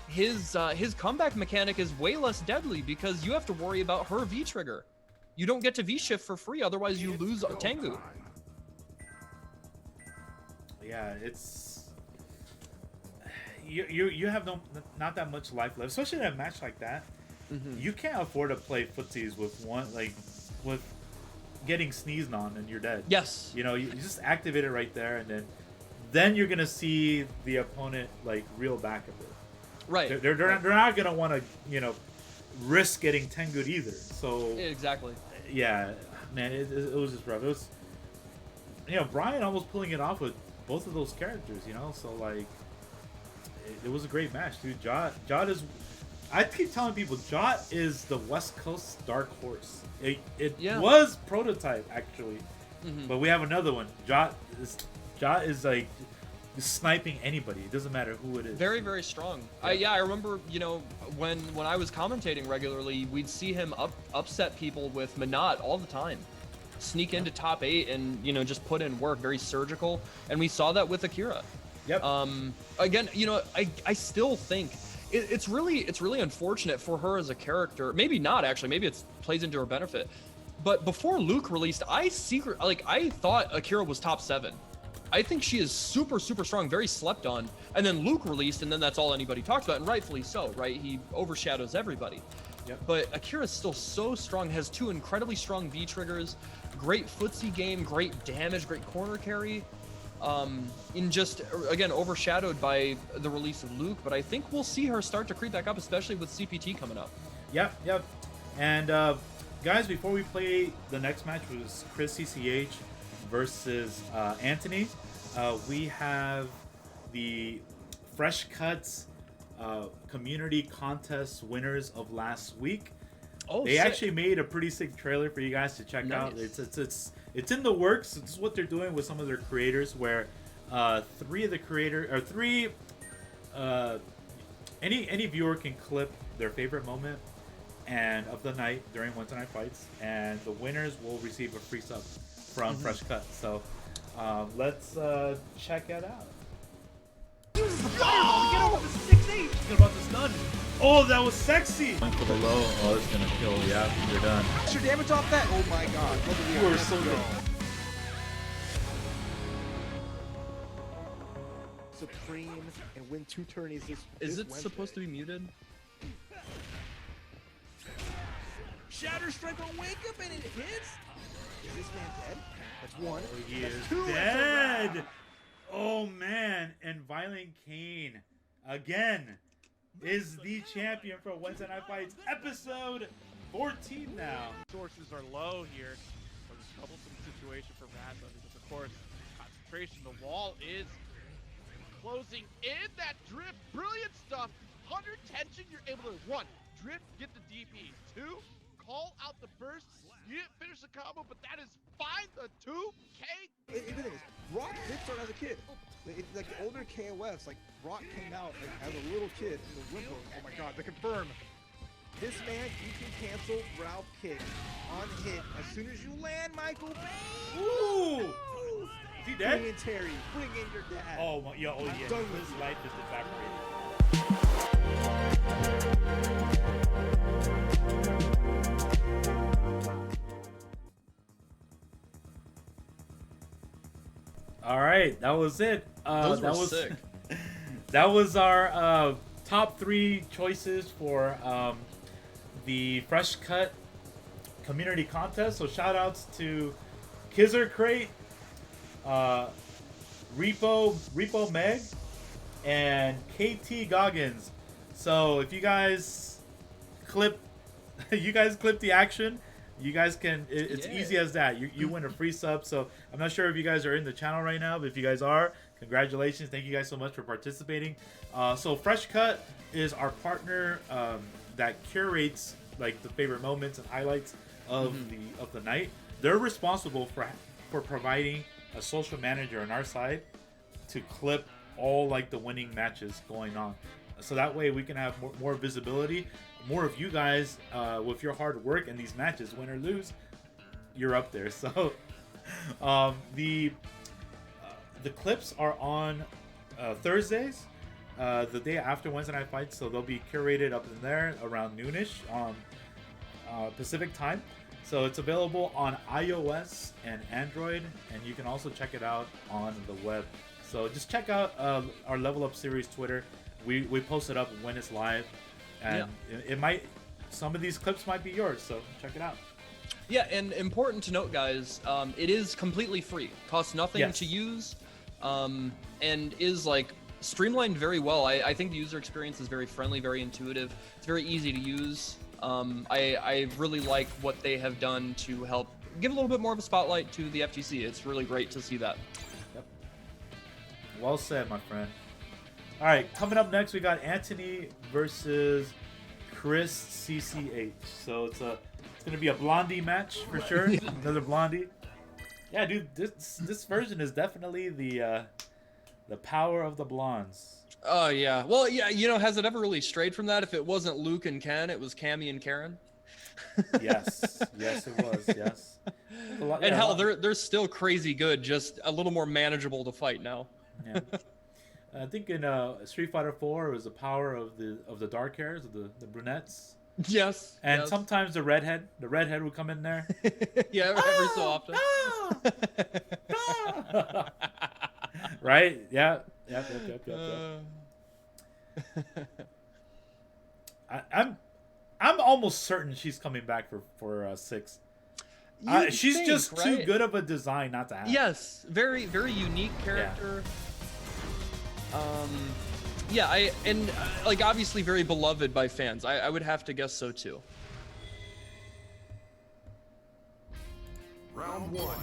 [SPEAKER 3] his comeback mechanic is way less deadly because you have to worry about her V trigger. You don't get to V shift for free, otherwise you lose Tengu.
[SPEAKER 1] Yeah, it's you have not that much life left, especially in a match like that. You can't afford to play footsies with getting sneezed on and you're dead.
[SPEAKER 3] Yes.
[SPEAKER 1] You know, you just activate it right there, and then you're gonna see the opponent like reel back a bit.
[SPEAKER 3] Right.
[SPEAKER 1] They're not gonna want to risk getting Tengu'd either. So
[SPEAKER 3] Exactly.
[SPEAKER 1] yeah, man, it was just rough. It was Brian almost pulling it off with both of those characters. So like it was a great match, dude. Jot is. I keep telling people, Jot is the West Coast dark horse. It was prototype actually, but we have another one. Jot is like sniping anybody. It doesn't matter who it is.
[SPEAKER 3] Very, very strong. I remember, when I was commentating regularly, we'd see him upset people with Minot all the time. Sneak into top 8 and, just put in work, very surgical. And we saw that with Akira.
[SPEAKER 1] Yep.
[SPEAKER 3] Again, I still think it's really unfortunate for her as a character. Maybe not actually. Maybe it plays into her benefit. But before Luke released, I thought Akira was top 7. I think she is super, super strong, very slept on. And then Luke released, and then that's all anybody talks about, and rightfully so, right? He overshadows everybody.
[SPEAKER 1] Yep.
[SPEAKER 3] But Akira's still so strong, has 2 incredibly strong V triggers, great footsie game, great damage, great corner carry. In just, again, overshadowed by the release of Luke, but I think we'll see her start to creep back up, especially with CPT coming up.
[SPEAKER 1] Yep. And guys, before we play the next match, which is Chris Cch versus Antony, we have the Fresh Cuts community contest winners of last week.
[SPEAKER 3] Oh,
[SPEAKER 1] they
[SPEAKER 3] sick.
[SPEAKER 1] actually made a pretty sick trailer for you guys to check out. It's in the works. This is what they're doing with some of their creators, where any viewer can clip their favorite moment and of the night during Weds Night Fights, and the winners will receive a free sub from Fresh Cut. So let's check it out. Get about this done. Oh, that was sexy. Going for the low. Oh, it's gonna kill. Yeah, you're done.
[SPEAKER 4] Extra damage off that? Oh my god.
[SPEAKER 1] You were so good.
[SPEAKER 4] Supreme and win 2 tourneys this
[SPEAKER 3] Is it
[SPEAKER 4] Wednesday.
[SPEAKER 3] supposed to be muted?
[SPEAKER 4] Shatter Strike will wake up and it hits? Is this man dead? That's 1.
[SPEAKER 1] He
[SPEAKER 4] That's
[SPEAKER 1] is
[SPEAKER 4] 2.
[SPEAKER 1] dead. Oh man, and Violent Kane again is the champion for Weds Night Fights episode 14 now.
[SPEAKER 5] Sources are low here. But it's a troublesome situation for Raza because, of course, concentration. The wall is closing in. That drift, brilliant stuff. 100 tension, you're able to, 1, drift, get the DP. 2, call out the burst. You didn't finish the combo, but that is fine. The 2K.
[SPEAKER 4] Even the thing is, Brock did start as a kid. Like the older KOFs, like Brock came out like, as a little kid in the Whimper. Oh my god, the confirm. This man, you can cancel Ralph kick on hit as soon as you land, Michael Bay.
[SPEAKER 1] Ooh! Is he dead?
[SPEAKER 4] Bring in Terry. Bring in your dad.
[SPEAKER 1] Oh, my, yeah, oh yeah.
[SPEAKER 4] done with
[SPEAKER 1] His
[SPEAKER 4] you.
[SPEAKER 1] life is evaporated. All right, that was it.
[SPEAKER 3] Those
[SPEAKER 1] that
[SPEAKER 3] were
[SPEAKER 1] was
[SPEAKER 3] sick.
[SPEAKER 1] that was our top 3 choices for the Fresh Cut community contest. So shout outs to Kizzer Crate, Repo Meg, and KT Goggins. So if you guys clip the action, you guys can, it's
[SPEAKER 3] Yeah.
[SPEAKER 1] easy as that. You win a free sub. So I'm not sure if you guys are in the channel right now, but if you guys are, congratulations. Thank you guys so much for participating. So Fresh Cut is our partner that curates like the favorite moments and highlights of the night. They're responsible for providing a social manager on our side to clip all like the winning matches going on. So that way we can have more visibility. More of you guys with your hard work in these matches, win or lose, you're up there. So the clips are on Thursdays, the day after Wednesday Night Fights, so they'll be curated up in there around noonish on Pacific time. So it's available on iOS and Android, and you can also check it out on the web. So just check out our Level Up Series Twitter. We post it up when it's live, and it might, some of these clips might be yours, so check it out.
[SPEAKER 3] Yeah, and important to note, guys, it is completely free. Costs nothing
[SPEAKER 1] Yes.
[SPEAKER 3] to use, and is like streamlined very well. I think the user experience is very friendly, very intuitive. It's very easy to use. I really like what they have done to help give a little bit more of a spotlight to the FGC. It's really great to see that.
[SPEAKER 1] Yep. Well said, my friend. All right, coming up next, we got Antony versus Chris Cch. So it's gonna be a blondie match for sure. Another blondie. Yeah, dude, this version is definitely the power of the blondes.
[SPEAKER 3] Oh yeah. Well, yeah. You know, has it ever really strayed from that? If it wasn't Luke and Ken, it was Cammy and Karen.
[SPEAKER 1] Yes, yes, it was. Yes.
[SPEAKER 3] And hell, they're still crazy good, just a little more manageable to fight now.
[SPEAKER 1] Yeah. I think in Street Fighter 4 it was the power of the dark hairs, of the brunettes.
[SPEAKER 3] Yes.
[SPEAKER 1] And
[SPEAKER 3] yes.
[SPEAKER 1] sometimes the redhead would come in there.
[SPEAKER 3] Yeah, every so often.
[SPEAKER 1] Right? Yeah. Yep. I'm almost certain she's coming back for 6. She's
[SPEAKER 3] think,
[SPEAKER 1] just too
[SPEAKER 3] right?
[SPEAKER 1] good of a design not to have.
[SPEAKER 3] Yes, very very unique character. Yeah, like obviously very beloved by fans. I would have to guess so too.
[SPEAKER 2] Round 1.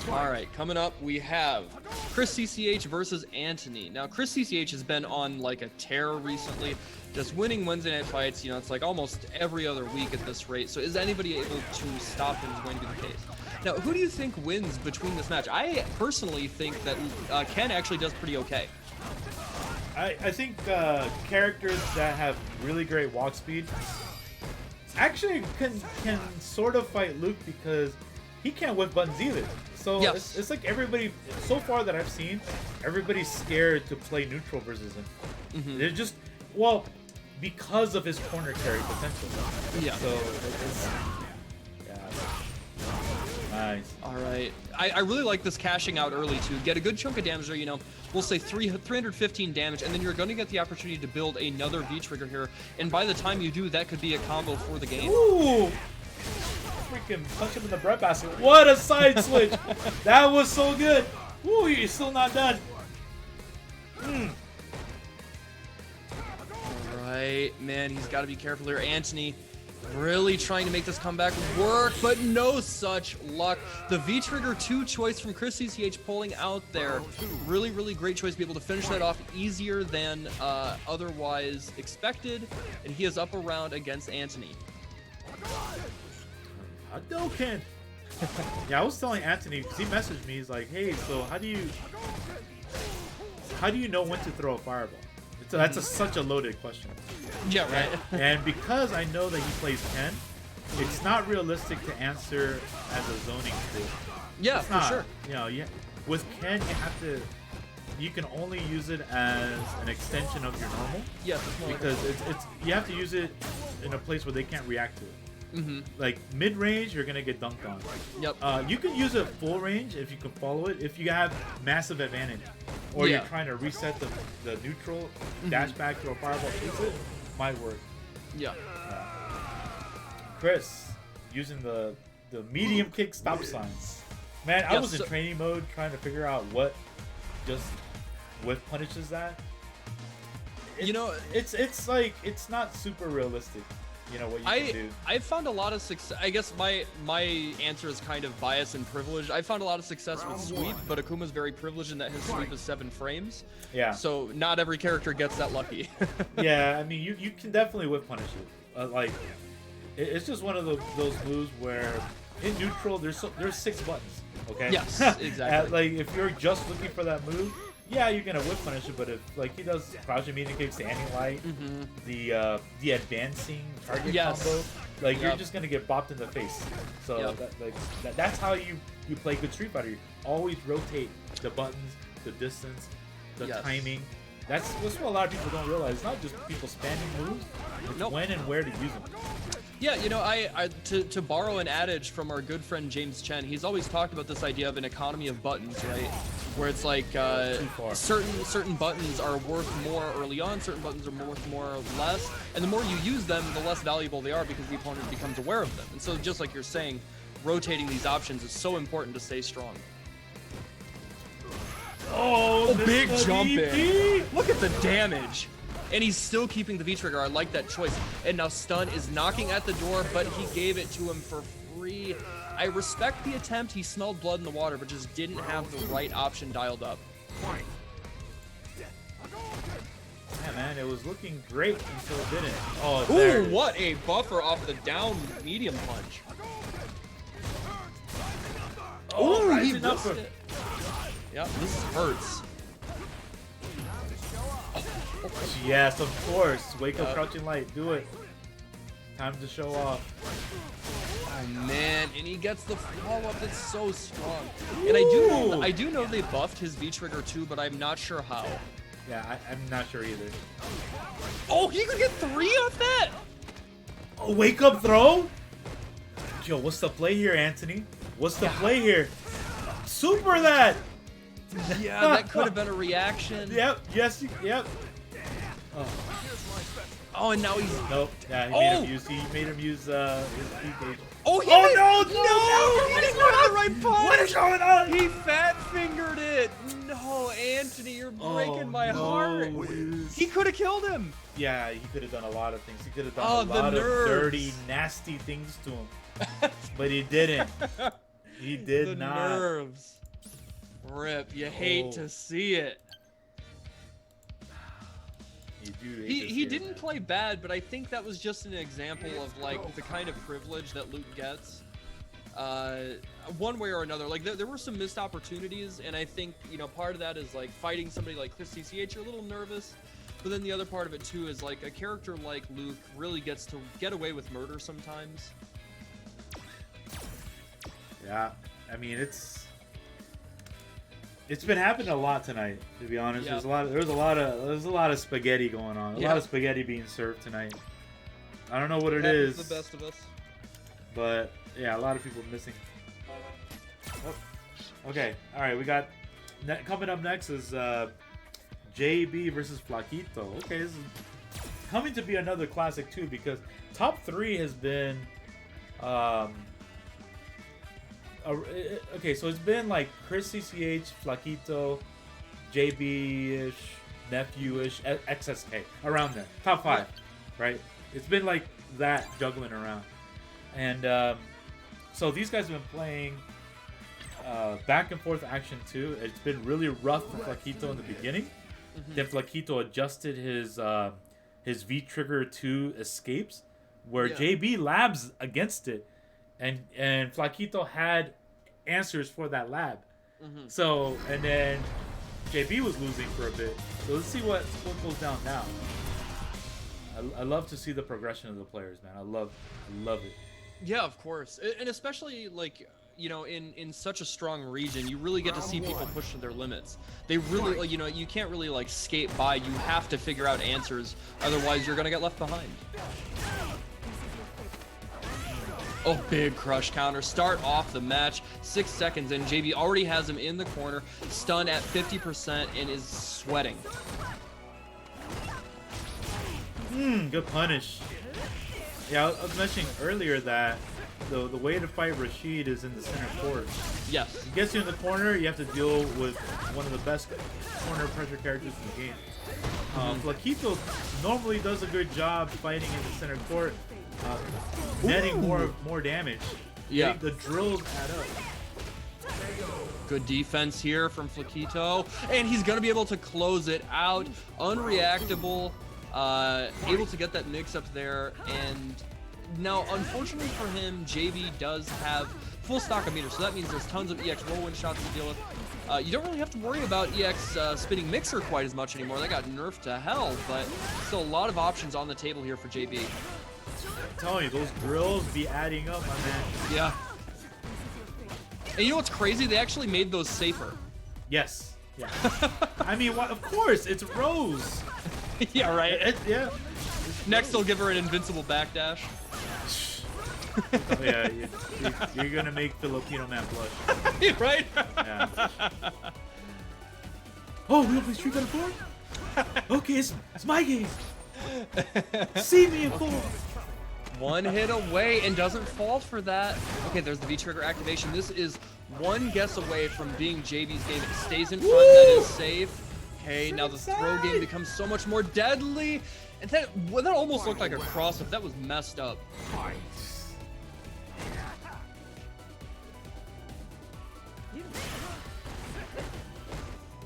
[SPEAKER 3] All right, coming up we have Chris Cch versus Antony. Now Chris Cch has been on like a tear recently, just winning Wednesday Night Fights. You know, it's like almost every other week at this rate. So is anybody able to stop him is going to be the case. Now, who do you think wins between this match? I personally think that Ken actually does pretty okay.
[SPEAKER 1] I think characters that have really great walk speed actually can sort of fight Luke because he can't whip buttons either. So
[SPEAKER 3] Yes.
[SPEAKER 1] it's like everybody, so far that I've seen, everybody's scared to play neutral versus him. They're just, well, because of his corner carry potential.
[SPEAKER 3] Yeah.
[SPEAKER 1] So it's, nice.
[SPEAKER 3] All right. I really like this cashing out early to get a good chunk of damage there. You know, we'll say 315 damage, and then you're going to get the opportunity to build another V-trigger here. And by the time you do, that could be a combo for the game.
[SPEAKER 1] Ooh! Freaking punch him in the breadbasket. What a side switch! That was so good. Ooh, you're still not done.
[SPEAKER 3] All right, man, he's got to be careful here. Antony Really trying to make this comeback work, but no such luck. The V-Trigger 2 choice from Chris Cch pulling out there. Really, really great choice to be able to finish that off easier than otherwise expected. And he is up around against Antony.
[SPEAKER 1] Hadouken! Yeah, I was telling Antony, because he messaged me, he's like, hey, so how do you know when to throw a fireball? That's such a loaded question.
[SPEAKER 3] Yeah, right.
[SPEAKER 1] And because I know that he plays Ken, it's not realistic to answer as a zoning tool.
[SPEAKER 3] Yeah,
[SPEAKER 1] it's
[SPEAKER 3] for
[SPEAKER 1] not.
[SPEAKER 3] sure.
[SPEAKER 1] You know, with Ken, you can only use it as an extension of your normal.
[SPEAKER 3] Yes,
[SPEAKER 1] because you have to use it in a place where they can't react to it.
[SPEAKER 3] Mm-hmm.
[SPEAKER 1] Like mid-range, you're gonna get dunked on.
[SPEAKER 3] Yep.
[SPEAKER 1] You can use it full range if you can follow it. If you have massive advantage, or you're trying to reset the neutral, dash back, throw a fireball, shoot it, might work.
[SPEAKER 3] Yeah.
[SPEAKER 1] Chris using the medium kick stop signs. Man, I was in training mode trying to figure out what just whiff punishes that. It's like it's not super realistic. You know what you can do.
[SPEAKER 3] I found a lot of success. I guess my answer is kind of biased and privileged. I found a lot of success with sweep, but Akuma's very privileged in that his sweep is 7 frames.
[SPEAKER 1] Yeah.
[SPEAKER 3] So not every character gets that lucky.
[SPEAKER 1] Yeah, I mean you can definitely whip punish it. It's just one of those moves where in neutral there's 6 buttons. Okay.
[SPEAKER 3] Yes, exactly.
[SPEAKER 1] Like if you're just looking for that move, yeah, you're gonna whip punish it, but if like he does crouching medium kicks, standing light, the advancing target combo, like you're just gonna get bopped in the face. So that's how you play good Street Fighter. You always rotate the buttons, the distance, the timing. That's what a lot of people don't realize. It's not just people spamming moves. It's when and where to use them.
[SPEAKER 3] Yeah, you know, to borrow an adage from our good friend James Chen, he's always talked about this idea of an economy of buttons, right? Where it's like certain buttons are worth more early on, certain buttons are worth more or less, and the more you use them, the less valuable they are because the opponent becomes aware of them. And so just like you're saying, rotating these options is so important to stay strong.
[SPEAKER 1] Oh,
[SPEAKER 3] big jump in. Look at the damage. And he's still keeping the V-Trigger. I like that choice. And now Stun is knocking at the door, but he gave it to him for free. I respect the attempt. He smelled blood in the water, but just didn't have the right option dialed up.
[SPEAKER 1] Yeah, man, it was looking great until it didn't. Oh,
[SPEAKER 3] ooh, what a buffer off the down medium punch.
[SPEAKER 1] Oh,
[SPEAKER 3] he missed it. Yep, this hurts.
[SPEAKER 1] Yes, of course. Wake up, crouching light. Do it. Time to show off.
[SPEAKER 3] Oh man, and he gets the follow-up. That's so strong. And I do know they buffed his V-Trigger too, but I'm not sure how.
[SPEAKER 1] Yeah, I'm not sure either.
[SPEAKER 3] Oh, he could get 3 off that.
[SPEAKER 1] Oh, wake up throw. Yo, what's the play here, Antony? What's the play here? Super that.
[SPEAKER 3] Yeah, that could have been a reaction.
[SPEAKER 1] Yep. Yes. Yep.
[SPEAKER 3] Oh, and now he's
[SPEAKER 1] nope. Yeah, he made him use his speed gauge.
[SPEAKER 3] Oh,
[SPEAKER 1] no!
[SPEAKER 3] He didn't go to the right punch.
[SPEAKER 1] What is going on?
[SPEAKER 3] He fat fingered it. No, Antony, you're breaking my heart. He could have killed him.
[SPEAKER 1] Yeah, he could have done a lot of things. He could have done a lot of dirty, nasty things to him, but he didn't. He did not.
[SPEAKER 3] The nerves. Rip, you hate to see it. He didn't play bad, but I think that was just an example of like the kind of privilege that Luke gets. One way or another, like there were some missed opportunities, and I think, you know, part of that is like fighting somebody like Chris Cch, you're a little nervous, but then the other part of it too is like a character like Luke really gets to get away with murder sometimes.
[SPEAKER 1] Yeah, I mean it's been happening a lot tonight, to be honest.
[SPEAKER 3] Yeah.
[SPEAKER 1] There's a lot of spaghetti going on. A lot of spaghetti being served tonight. I don't know what it is.
[SPEAKER 3] The best of us.
[SPEAKER 1] But yeah, a lot of people missing. Oh. Okay, all right. We got coming up next is JB versus Flaquito. Okay, this is coming to be another classic too, because top 3 has been. Okay, so it's been like Chris Cch, Flaquito, JB-ish, Nephew-ish, XSK, around there. Top 5, right? It's been like that juggling around. And so these guys have been playing back and forth action too. It's been really rough for Flaquito in the beginning. Then Flaquito adjusted his V trigger to escapes, where JB labs against it, and Flaquito had answers for that lab. So, and then JB was losing for a bit. So let's see what goes down now. I love to see the progression of the players, man. I love it.
[SPEAKER 3] Yeah, of course, and especially like, you know, in such a strong region, you really get to see people push to their limits. They really, like, you know, you can't really like skate by. You have to figure out answers, otherwise you're gonna get left behind. Oh, big crush counter. Start off the match. 6 seconds in. JB already has him in the corner, stunned at 50% and is sweating.
[SPEAKER 1] Good punish. Yeah, I was mentioning earlier that the way to fight Rashid is in the center court.
[SPEAKER 3] Yes.
[SPEAKER 1] He gets you in the corner, you have to deal with one of the best corner pressure characters in the game. Flaquito normally does a good job fighting in the center court, netting more damage.
[SPEAKER 3] Yeah.
[SPEAKER 1] The drills add up.
[SPEAKER 3] Good defense here from Flaquito, and he's gonna be able to close it out. Unreactable, able to get that mix up there, and now unfortunately for him, JB does have full stock of meters, so that means there's tons of EX whirlwind shots to deal with. You don't really have to worry about EX spinning mixer quite as much anymore. That got nerfed to hell, but still a lot of options on the table here for JB.
[SPEAKER 1] I'm telling you, those drills be adding up, my man.
[SPEAKER 3] Yeah. And you know what's crazy? They actually made those safer.
[SPEAKER 1] Yes. Yeah. I mean, of course, it's Rose.
[SPEAKER 3] Yeah, right.
[SPEAKER 1] Yeah.
[SPEAKER 3] Next, they'll give her an invincible backdash.
[SPEAKER 1] Oh, yeah, you're gonna make Filipino man blush.
[SPEAKER 3] Right?
[SPEAKER 1] Yeah. Oh, we don't play Street Fighter 4? Okay, it's my game. See me in 4.
[SPEAKER 3] One hit away and doesn't fall for that. Okay, there's the V-trigger activation. This is one guess away from being JB's game. It stays in front, that is safe. Okay, now the throw game becomes so much more deadly. And that almost looked like a cross-up. That was messed up.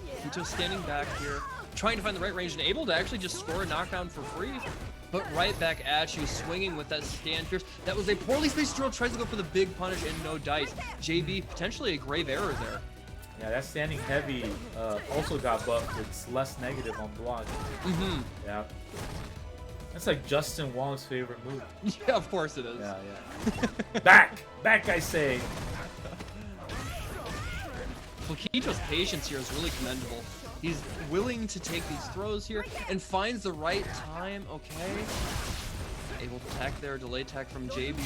[SPEAKER 3] Flaquito standing back here, trying to find the right range and able to actually just score a knockdown for free. But right back at you, swinging with that stand pierce. That was a poorly spaced drill, tries to go for the big punish and no dice. JB, potentially a grave error there.
[SPEAKER 1] Yeah, that standing heavy also got buffed. It's less negative on block. Yeah. That's like Justin Wong's favorite move.
[SPEAKER 3] Yeah, of course it is.
[SPEAKER 1] Yeah, yeah. Back, I say.
[SPEAKER 3] Flaquito's patience here is really commendable. He's willing to take these throws here and finds the right time. Okay. Able to tech there, delay tech from JB.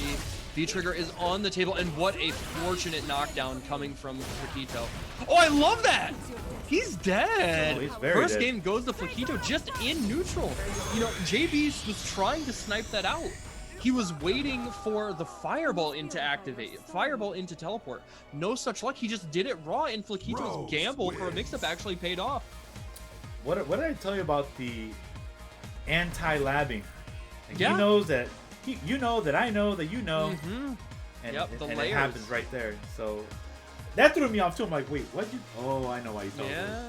[SPEAKER 3] V-trigger is on the table, and what a fortunate knockdown coming from Flaquito. Oh, I love that! He's dead.
[SPEAKER 1] Oh, he's very
[SPEAKER 3] First
[SPEAKER 1] dead.
[SPEAKER 3] game goes to Flaquito just in neutral. You know, JB was trying to snipe that out. He was waiting for the fireball into activate, fireball into teleport. No such luck. He just did it raw, and Flaquito's gamble for a mix-up actually paid off.
[SPEAKER 1] What did I tell you about the anti-labbing? Like,
[SPEAKER 3] Yeah.
[SPEAKER 1] He knows that. You know that I know that you know. And,
[SPEAKER 3] Yep, the
[SPEAKER 1] and it
[SPEAKER 3] layers.
[SPEAKER 1] happens right there. So that threw me off too. I'm like, wait, what? Oh, I know why you told me.
[SPEAKER 3] Yeah.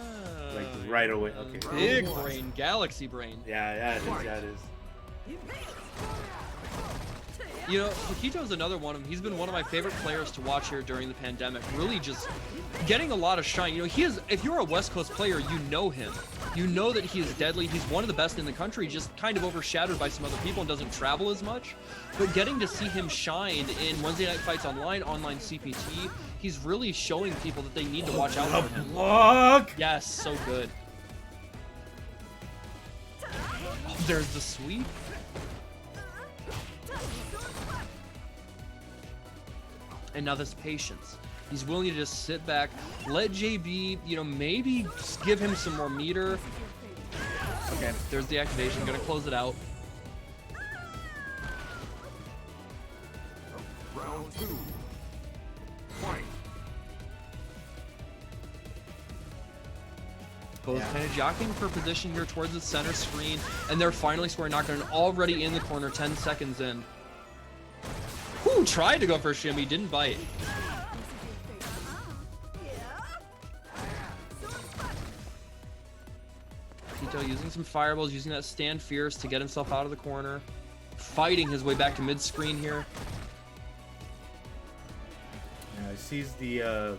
[SPEAKER 1] Like right away. Okay.
[SPEAKER 3] Big brain, galaxy brain.
[SPEAKER 1] Yeah, it is. Yeah, it is.
[SPEAKER 3] You know, Flaquito's another one of them. He's been one of my favorite players to watch here during the pandemic. Really just getting a lot of shine. You know, he is, if you're a West Coast player, you know him. You know that he is deadly. He's one of the best in the country, just kind of overshadowed by some other people and doesn't travel as much. But getting to see him shine in Wednesday Night Fights online CPT, he's really showing people that they need to watch out for him.
[SPEAKER 1] Block!
[SPEAKER 3] Yes, so good. Oh, there's the sweep. And now this patience. He's willing to just sit back, let JB, you know, maybe just give him some more meter. Okay, there's the activation, gonna close it out.
[SPEAKER 2] Round 2. Fight.
[SPEAKER 3] Both kind of jockeying for position here towards the center screen, and they're finally scoring knockdown already in the corner, 10 seconds in. Whew, tried to go for a shimmy, didn't bite. Flaquito using some fireballs, using that stand fierce to get himself out of the corner. Fighting his way back to mid-screen here.
[SPEAKER 1] Yeah, he sees the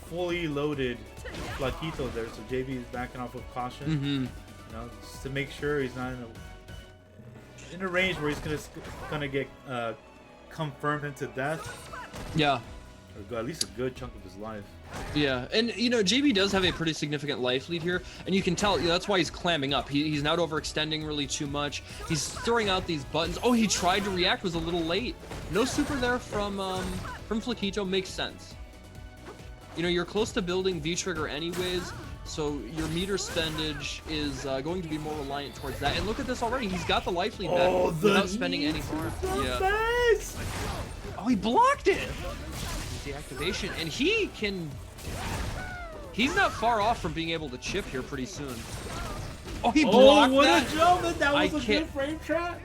[SPEAKER 1] fully loaded Flaquito there, so JB is backing off with caution. You know, just to make sure he's not in a range where he's gonna get confirmed into death.
[SPEAKER 3] Yeah.
[SPEAKER 1] Or at least a good chunk of his life.
[SPEAKER 3] Yeah, and you know, JB does have a pretty significant life lead here, and you can tell, you know, that's why he's clamming up. He's not overextending really too much. He's throwing out these buttons. Oh, he tried to react, was a little late. No super there from Flaquito, makes sense. You know, you're close to building V-trigger anyways, so your meter spendage is going to be more reliant towards that. And look at this already, he's got the life lead back without spending any harm. Yeah. Oh, he blocked it! The activation, and he's not far off from being able to chip here pretty soon. Oh, he blocked that.
[SPEAKER 1] A jump! That was a good frame trap.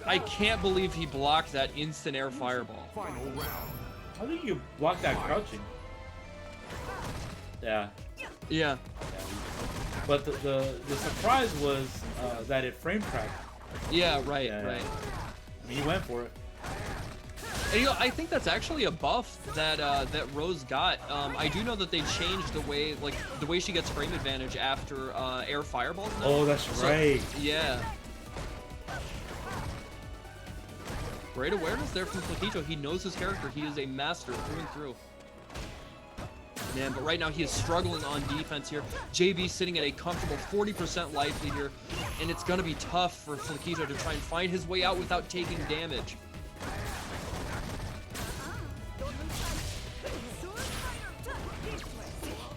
[SPEAKER 3] I can't believe he blocked that instant air fireball.
[SPEAKER 2] Final round.
[SPEAKER 1] I think you blocked that crouching. Yeah.
[SPEAKER 3] Yeah.
[SPEAKER 1] But the surprise was that it frame trapped.
[SPEAKER 3] Yeah, right, right.
[SPEAKER 1] I mean, he went for it.
[SPEAKER 3] And, you know, I think that's actually a buff that that Rose got. I do know that they changed the way she gets frame advantage after air fireballs now.
[SPEAKER 1] Oh, that's right.
[SPEAKER 3] Yeah. Great awareness there from Flaquito. He knows his character. He is a master through and through. Man, but right now he is struggling on defense here. JB sitting at a comfortable 40% life lead here, and it's going to be tough for Flaquito to try and find his way out without taking damage.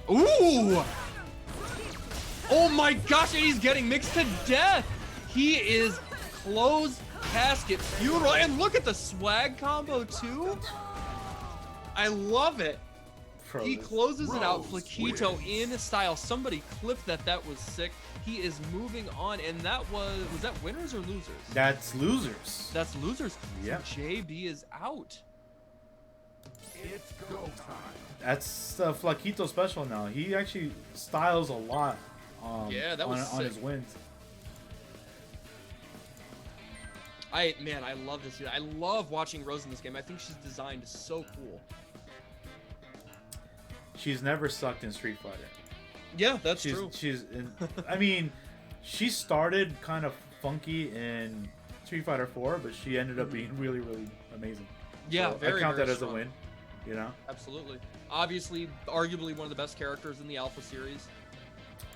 [SPEAKER 3] Ooh! Oh my gosh, and he's getting mixed to death! He is closed casket funeral, and look at the swag combo too! I love it! He closes it out, Flaquito in style. Somebody clipped that, that was sick. He is moving on, and that was that winners or losers?
[SPEAKER 1] That's losers.
[SPEAKER 3] That's losers.
[SPEAKER 1] Yeah.
[SPEAKER 3] So JB is out.
[SPEAKER 2] It's go time.
[SPEAKER 1] That's Flaquito special now. He actually styles a lot
[SPEAKER 3] yeah, that was
[SPEAKER 1] on his wins.
[SPEAKER 3] Man, I love this. I love watching Rose in this game. I think she's designed so cool.
[SPEAKER 1] She's never sucked in Street Fighter.
[SPEAKER 3] Yeah, that's true.
[SPEAKER 1] I mean, she started kind of funky in Street Fighter 4, but she ended up being really, really amazing.
[SPEAKER 3] Yeah,
[SPEAKER 1] so
[SPEAKER 3] very,
[SPEAKER 1] I count
[SPEAKER 3] very
[SPEAKER 1] that as
[SPEAKER 3] strong.
[SPEAKER 1] a win. You know?
[SPEAKER 3] Absolutely. Obviously, arguably one of the best characters in the Alpha series.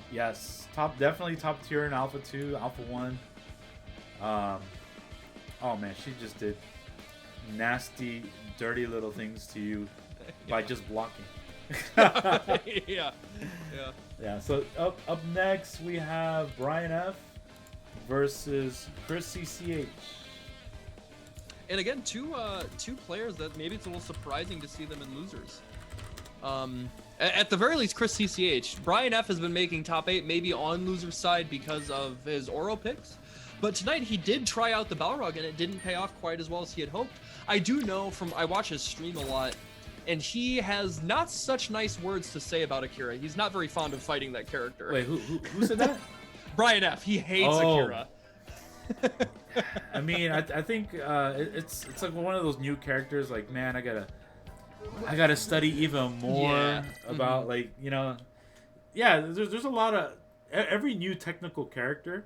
[SPEAKER 1] Yes, definitely top tier in Alpha 2, Alpha 1. Oh man, she just did nasty, dirty little things to you by just blocking.
[SPEAKER 3] Yeah.
[SPEAKER 1] Yeah. So up next we have Brian F versus Chris Cch.
[SPEAKER 3] And again, two players that maybe it's a little surprising to see them in losers. At the very least, Chris Cch. Brian F has been making top 8, maybe on loser side because of his Oro picks. But tonight he did try out the Balrog and it didn't pay off quite as well as he had hoped. I do know I watch his stream a lot, and he has not such nice words to say about Akira. He's not very fond of fighting that character.
[SPEAKER 1] Wait, who said that?
[SPEAKER 3] Brian F. He hates Akira.
[SPEAKER 1] I mean, I think it's like one of those new characters. Like, man, I gotta study even more about like, you know, yeah. There's a lot of every new technical character.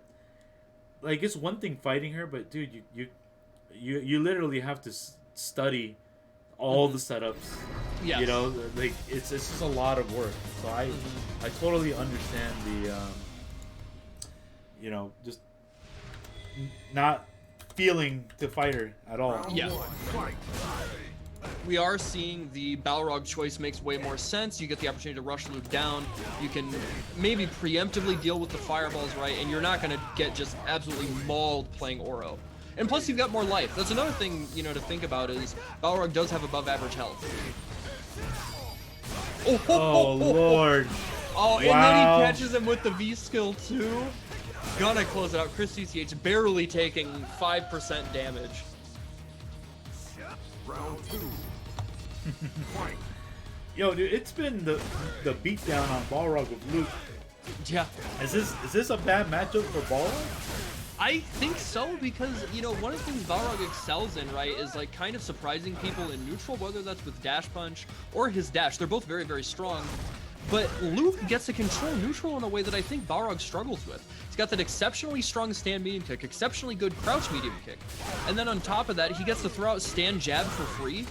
[SPEAKER 1] Like, it's one thing fighting her, but dude, you literally have to study all the setups.
[SPEAKER 3] Yes.
[SPEAKER 1] You know, like it's just a lot of work. So I totally understand the you know, just not feeling to fight her at all.
[SPEAKER 3] Yeah. We are seeing the Balrog choice makes way more sense. You get the opportunity to rush Luke down. You can maybe preemptively deal with the fireballs, right? And you're not going to get just absolutely mauled playing Oro. And plus, you've got more life. That's another thing, you know, to think about is Balrog does have above average health.
[SPEAKER 1] Oh, Lord.
[SPEAKER 3] Oh, and then
[SPEAKER 1] Wow.
[SPEAKER 3] he catches him with the V skill too. Gonna close it out. Chris Cch barely taking 5% damage.
[SPEAKER 2] Round 2. Fight.
[SPEAKER 1] Yo, dude, it's been the beatdown on Balrog with Luke.
[SPEAKER 3] Yeah.
[SPEAKER 1] Is this a bad matchup for Balrog?
[SPEAKER 3] I think so, because, you know, one of the things Balrog excels in, right, is like kind of surprising people in neutral, whether that's with dash punch or his dash. They're both very, very strong. But Luke gets to control neutral in a way that I think Balrog struggles with. He's got that exceptionally strong stand medium kick, exceptionally good crouch medium kick. And then on top of that, he gets to throw out stand jab for free.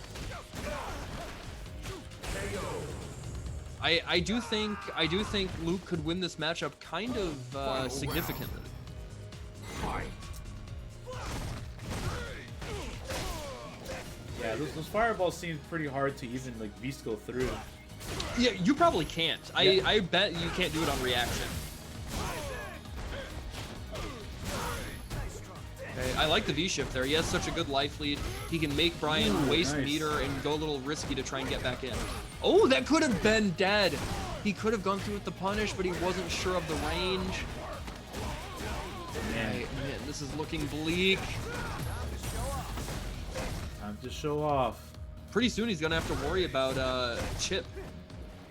[SPEAKER 3] I do think Luke could win this matchup kind of significantly.
[SPEAKER 2] Fight.
[SPEAKER 1] Yeah, those fireballs seem pretty hard to even like beast go through.
[SPEAKER 3] Yeah, you probably can't.
[SPEAKER 1] Yeah.
[SPEAKER 3] I bet you can't do it on reaction. Okay, I like the V-shift there. He has such a good life lead. He can make Brian waste
[SPEAKER 1] nice.
[SPEAKER 3] meter and go a little risky to try and get back in. Oh, that could have been dead. He could have gone through with the punish, but he wasn't sure of the range.
[SPEAKER 1] Man,
[SPEAKER 3] Man, this is looking bleak.
[SPEAKER 1] time to show off.
[SPEAKER 3] Pretty soon he's gonna have to worry about Chip.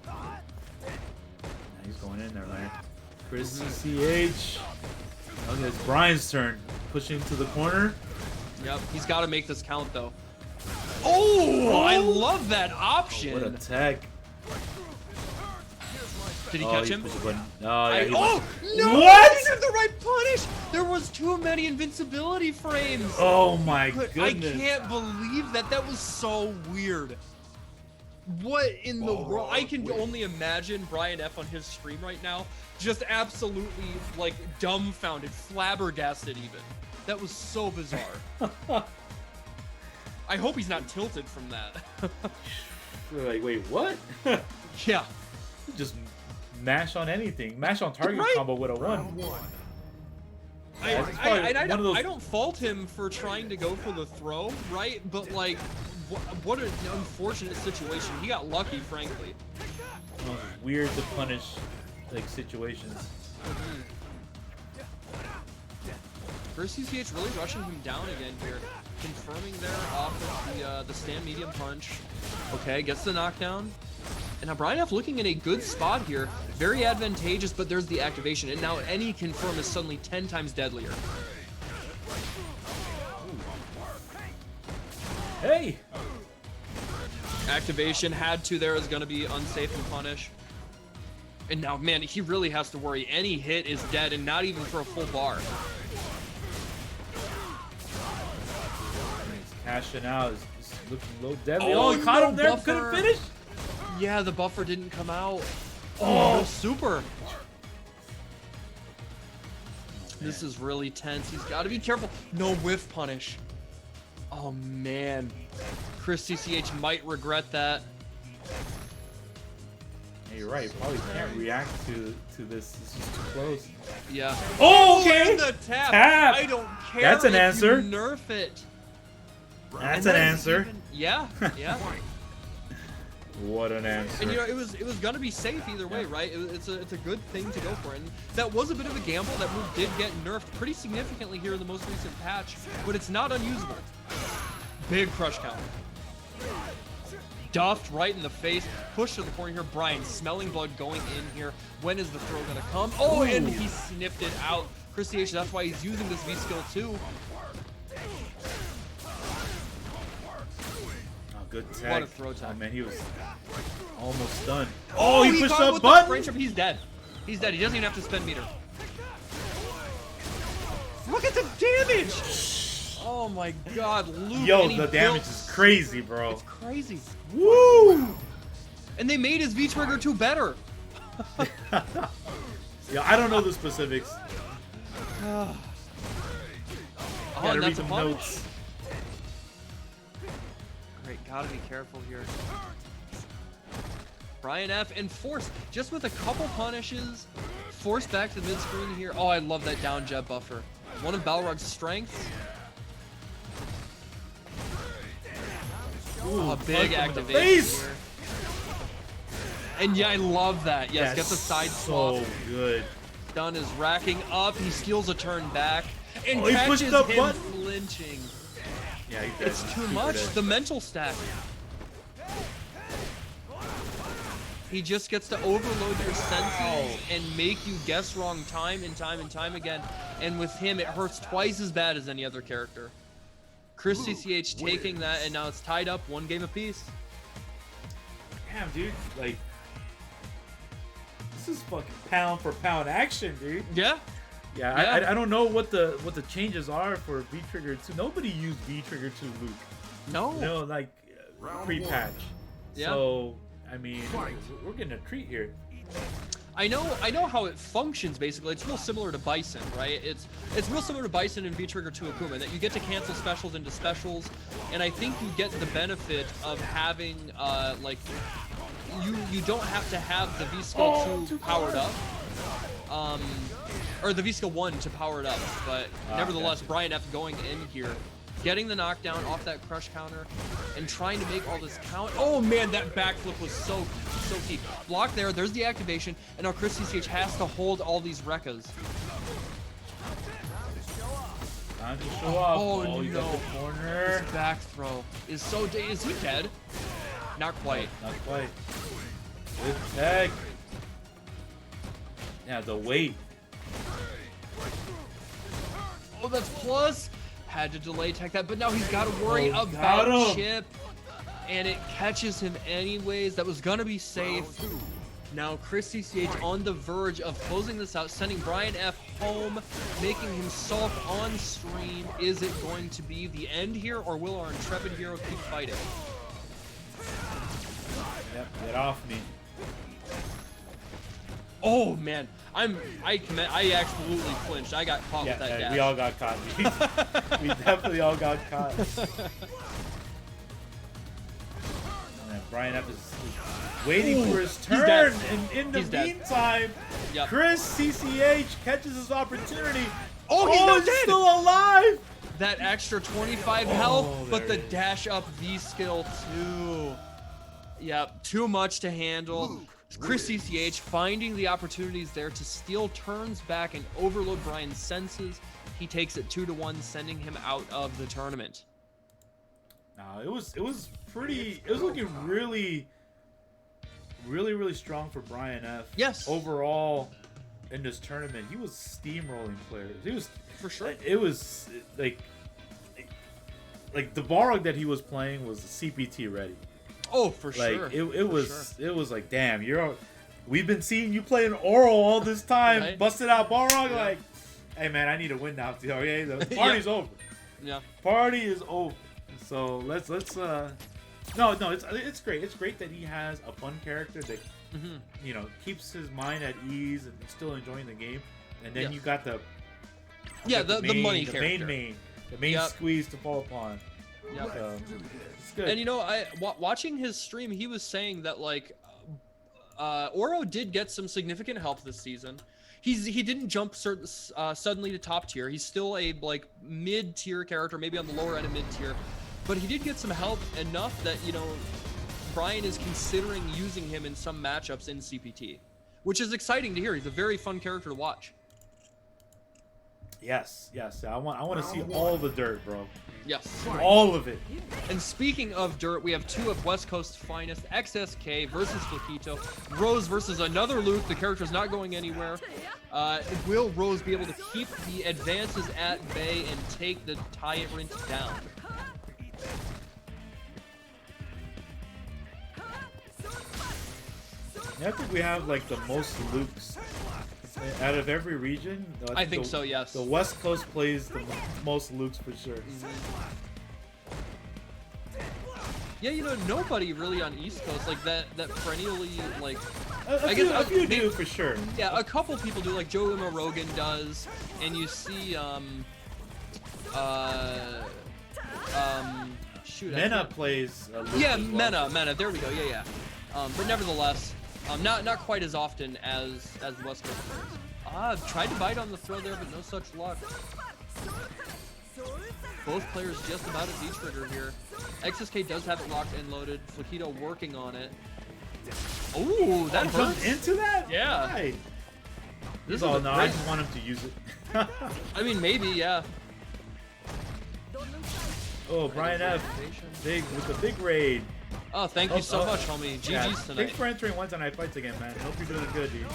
[SPEAKER 1] Yeah, he's going in there, man. Chris Cch. Okay, it's Brian's turn. Pushing to the corner.
[SPEAKER 3] Yep, he's got to make this count though. Oh, I love that option.
[SPEAKER 1] What a tech.
[SPEAKER 3] Did he
[SPEAKER 1] Oh,
[SPEAKER 3] catch
[SPEAKER 1] he
[SPEAKER 3] him?
[SPEAKER 1] pushed the button. Oh, yeah, he
[SPEAKER 3] Oh
[SPEAKER 1] went-
[SPEAKER 3] no!
[SPEAKER 1] What?
[SPEAKER 3] He didn't have the right punish. There was too many invincibility frames.
[SPEAKER 1] Oh my
[SPEAKER 3] But
[SPEAKER 1] goodness.
[SPEAKER 3] I can't believe that. That was so weird. What in the world? I can only imagine Brian F on his stream right now, just absolutely like dumbfounded, flabbergasted even. That was so bizarre. I hope he's not tilted from that.
[SPEAKER 1] We're like, wait, what?
[SPEAKER 3] Yeah.
[SPEAKER 1] Just mash on anything. Mash on target
[SPEAKER 3] Right?
[SPEAKER 1] combo would have won.
[SPEAKER 2] Round 1.
[SPEAKER 3] I don't fault him for trying to go for the throw, right? But like, what an unfortunate situation. He got lucky, frankly.
[SPEAKER 1] Those weird to punish like situations.
[SPEAKER 3] Chris Cch really rushing him down again here, confirming there off of the stand medium punch. Okay, gets the knockdown. And now Brian F looking in a good spot here. Very advantageous, but there's the activation. And now any confirm is suddenly 10 times deadlier.
[SPEAKER 1] Hey!
[SPEAKER 3] Activation had to there is going to be unsafe and punish. And now, man, he really has to worry. Any hit is dead, and not even for a full bar.
[SPEAKER 1] He's cashing out. He's looking low deadly.
[SPEAKER 3] Oh,
[SPEAKER 1] Oh, he caught
[SPEAKER 3] no
[SPEAKER 1] him there.
[SPEAKER 3] buffer.
[SPEAKER 1] Couldn't finish.
[SPEAKER 3] Yeah, the buffer didn't come out. Oh, no super. This is really tense. He's got to be careful. No whiff punish. Oh, man. Chris Cch might regret that.
[SPEAKER 1] Yeah, you're right. Probably can't react to this. It's just too close.
[SPEAKER 3] Yeah.
[SPEAKER 1] Oh, okay.
[SPEAKER 3] And the tap.
[SPEAKER 1] Tap.
[SPEAKER 3] I don't care.
[SPEAKER 1] That's an
[SPEAKER 3] if
[SPEAKER 1] answer.
[SPEAKER 3] You nerf it.
[SPEAKER 1] That's
[SPEAKER 3] And
[SPEAKER 1] an
[SPEAKER 3] then
[SPEAKER 1] answer.
[SPEAKER 3] even- yeah. Yeah.
[SPEAKER 1] What an answer.
[SPEAKER 3] And you know, it was gonna be safe either way, right? It's a good thing to go for, and that was a bit of a gamble. That move did get nerfed pretty significantly here in the most recent patch, but it's not unusable. Big crush counter. Duffed right in the face, pushed to the corner here. Brian smelling blood going in here. When is the throw gonna come? Oh, and he sniffed it out. Chris Cch, that's why he's using this V skill too.
[SPEAKER 1] Good tag.
[SPEAKER 3] What a throw tag.
[SPEAKER 1] Oh man, he was almost done.
[SPEAKER 3] Oh,
[SPEAKER 1] he pushed
[SPEAKER 3] caught
[SPEAKER 1] up
[SPEAKER 3] with
[SPEAKER 1] button.
[SPEAKER 3] the friendship. He's dead. He's dead. He doesn't even have to spend meter. Look at the damage! Oh my god, Luke.
[SPEAKER 1] Yo,
[SPEAKER 3] and he
[SPEAKER 1] the damage
[SPEAKER 3] built-
[SPEAKER 1] is crazy, bro.
[SPEAKER 3] It's crazy.
[SPEAKER 1] Woo!
[SPEAKER 3] And they made his V-trigger 2 better.
[SPEAKER 1] Yeah, I don't know the specifics.
[SPEAKER 3] Oh,
[SPEAKER 1] Gotta
[SPEAKER 3] and
[SPEAKER 1] read
[SPEAKER 3] that's a
[SPEAKER 1] the
[SPEAKER 3] punish.
[SPEAKER 1] notes.
[SPEAKER 3] Great, gotta be careful here. Brian F and force, just with a couple punishes, force back to the mid-screen here. Oh, I love that down jab buffer. One of Balrog's strengths.
[SPEAKER 1] Ooh,
[SPEAKER 3] A
[SPEAKER 1] punch
[SPEAKER 3] big
[SPEAKER 1] him in the
[SPEAKER 3] activation
[SPEAKER 1] face.
[SPEAKER 3] here. And yeah, I love that. Yes,
[SPEAKER 1] That's
[SPEAKER 3] gets a side
[SPEAKER 1] so
[SPEAKER 3] swap.
[SPEAKER 1] good.
[SPEAKER 3] Stun is racking up. He steals a turn back and
[SPEAKER 1] Oh, he pushed
[SPEAKER 3] catches
[SPEAKER 1] the
[SPEAKER 3] him
[SPEAKER 1] button.
[SPEAKER 3] flinching.
[SPEAKER 1] Yeah, he's dead.
[SPEAKER 3] It's
[SPEAKER 1] He's
[SPEAKER 3] too
[SPEAKER 1] super
[SPEAKER 3] much.
[SPEAKER 1] dead.
[SPEAKER 3] The mental stack. He just gets to overload your senses and make you guess wrong time and time and time again. And with him, it hurts twice as bad as any other character. Chris Cch taking that, and now it's tied up 1 game apiece.
[SPEAKER 1] Damn, dude. Like, this is fucking pound for pound action, dude.
[SPEAKER 3] Yeah.
[SPEAKER 1] Yeah,
[SPEAKER 3] Yeah.
[SPEAKER 1] I don't know what the changes are for V Trigger 2. Nobody used V Trigger 2 Luke.
[SPEAKER 3] No.
[SPEAKER 1] You know, like pre-patch.
[SPEAKER 3] Yeah.
[SPEAKER 1] So I mean, we're getting a treat here.
[SPEAKER 3] I know how it functions basically. It's real similar to Bison, right? It's real similar to Bison and V-Trigger 2 Akuma, that you get to cancel specials into specials, and I think you get the benefit of having like you don't have to have the V-Skill 2 powered up. Or the V-Skill 1 to power it up, but nevertheless,
[SPEAKER 1] gotcha.
[SPEAKER 3] Brian F going in here, getting the knockdown off that crush counter, and trying to make all this count. Oh man, that backflip was so key. Block there, there's the activation, and now Chris Cch has to hold all these Rekkas.
[SPEAKER 1] Time to show up.
[SPEAKER 3] Oh,
[SPEAKER 1] you got
[SPEAKER 3] no.
[SPEAKER 1] the corner.
[SPEAKER 3] His back throw is so is he dead? Not quite.
[SPEAKER 1] Not quite. Good tag. Yeah, the weight.
[SPEAKER 3] Oh, that's plus. Had to delay tech that, but now he's got to worry
[SPEAKER 1] Oh,
[SPEAKER 3] about
[SPEAKER 1] got him.
[SPEAKER 3] Chip. And it catches him anyways. That was going to be safe. Now Chris Cch on the verge of closing this out, sending Brian F home, making him sulk on stream. Is it going to be the end here, or will our intrepid hero keep fighting?
[SPEAKER 1] Yep, get off me.
[SPEAKER 3] Oh man, I absolutely flinched. I got caught with that dash.
[SPEAKER 1] We all got caught. We definitely all got caught. And Brian F is waiting for his turn,
[SPEAKER 3] dead.
[SPEAKER 1] and in the
[SPEAKER 3] He's dead.
[SPEAKER 1] meantime,
[SPEAKER 3] Yep.
[SPEAKER 1] Chris Cch catches his opportunity.
[SPEAKER 3] Oh, he's not dead!
[SPEAKER 1] still alive.
[SPEAKER 3] That extra 25 health, but
[SPEAKER 1] there
[SPEAKER 3] the
[SPEAKER 1] it is.
[SPEAKER 3] dash up V skill too. Yep, too much to handle. Chris Cch finding the opportunities there to steal turns back and overload Brian's senses. He takes it 2-1, sending him out of the tournament.
[SPEAKER 1] It was looking really strong for Brian F.
[SPEAKER 3] Yes.
[SPEAKER 1] Overall in this tournament, he was steamrolling players. He was
[SPEAKER 3] For sure.
[SPEAKER 1] It was like the Balrog that he was playing was CPT ready.
[SPEAKER 3] Oh, for
[SPEAKER 1] Like
[SPEAKER 3] sure.
[SPEAKER 1] it was like, damn, we've been seeing you playing Oral all this time,
[SPEAKER 3] Right.
[SPEAKER 1] busted out Balrog.
[SPEAKER 3] Yeah.
[SPEAKER 1] Like, hey man, I need to win now. Okay, the party's over.
[SPEAKER 3] Yeah.
[SPEAKER 1] Party is over. So let's no, it's great. It's great that he has a fun character that keeps his mind at ease and still enjoying the game. And then
[SPEAKER 3] Yeah.
[SPEAKER 1] you got the
[SPEAKER 3] money character.
[SPEAKER 1] the main
[SPEAKER 3] Yep.
[SPEAKER 1] squeeze to fall upon.
[SPEAKER 3] Yep.
[SPEAKER 1] So, it's good.
[SPEAKER 3] And watching his stream, he was saying that like Oro did get some significant help this season. He didn't jump suddenly to top tier. He's still a like mid-tier character, maybe on the lower end of mid-tier, but he did get some help enough that Brian is considering using him in some matchups in CPT, which is exciting to hear. He's a very fun character to watch.
[SPEAKER 1] Yes. I want to see all the dirt, bro.
[SPEAKER 3] Yes.
[SPEAKER 1] All of it.
[SPEAKER 3] And speaking of dirt, we have two of West Coast's finest, XSK versus Flaquito. Rose versus another Luke. The character's not going anywhere. Will Rose be able to keep the advances at bay and take the Tyrant down?
[SPEAKER 1] Yeah, I think we have like the most Lukes out of every region.
[SPEAKER 3] I think so, yes.
[SPEAKER 1] The West Coast plays the most Lukes for sure.
[SPEAKER 3] Yeah, nobody really on East Coast like that perennially like.
[SPEAKER 1] A few do for sure.
[SPEAKER 3] Yeah, a couple people do, like Joe Emma Rogan does, and you see shoot.
[SPEAKER 1] Mena plays. Luke
[SPEAKER 3] Yeah,
[SPEAKER 1] as well.
[SPEAKER 3] Mena. There we go. Yeah. But nevertheless, not quite as often as the West Coast players. Tried to bite on the throw there, but no such luck. Both players just about at V-Trigger here. XSK does have it locked and loaded. Flaquito working on it. Ooh, that
[SPEAKER 1] jumped
[SPEAKER 3] hurts.
[SPEAKER 1] into that?
[SPEAKER 3] Yeah.
[SPEAKER 1] Why?
[SPEAKER 3] This is
[SPEAKER 1] Oh
[SPEAKER 3] a
[SPEAKER 1] no, I
[SPEAKER 3] great-
[SPEAKER 1] just want him to use it.
[SPEAKER 3] I mean, maybe, yeah.
[SPEAKER 1] Oh, Brian F. Big with the big raid.
[SPEAKER 3] Oh, thank you so much, homie. GG's
[SPEAKER 1] Yeah,
[SPEAKER 3] tonight.
[SPEAKER 1] thanks for entering Wednesday Night Fights again, man. Hope you're doing good, dude.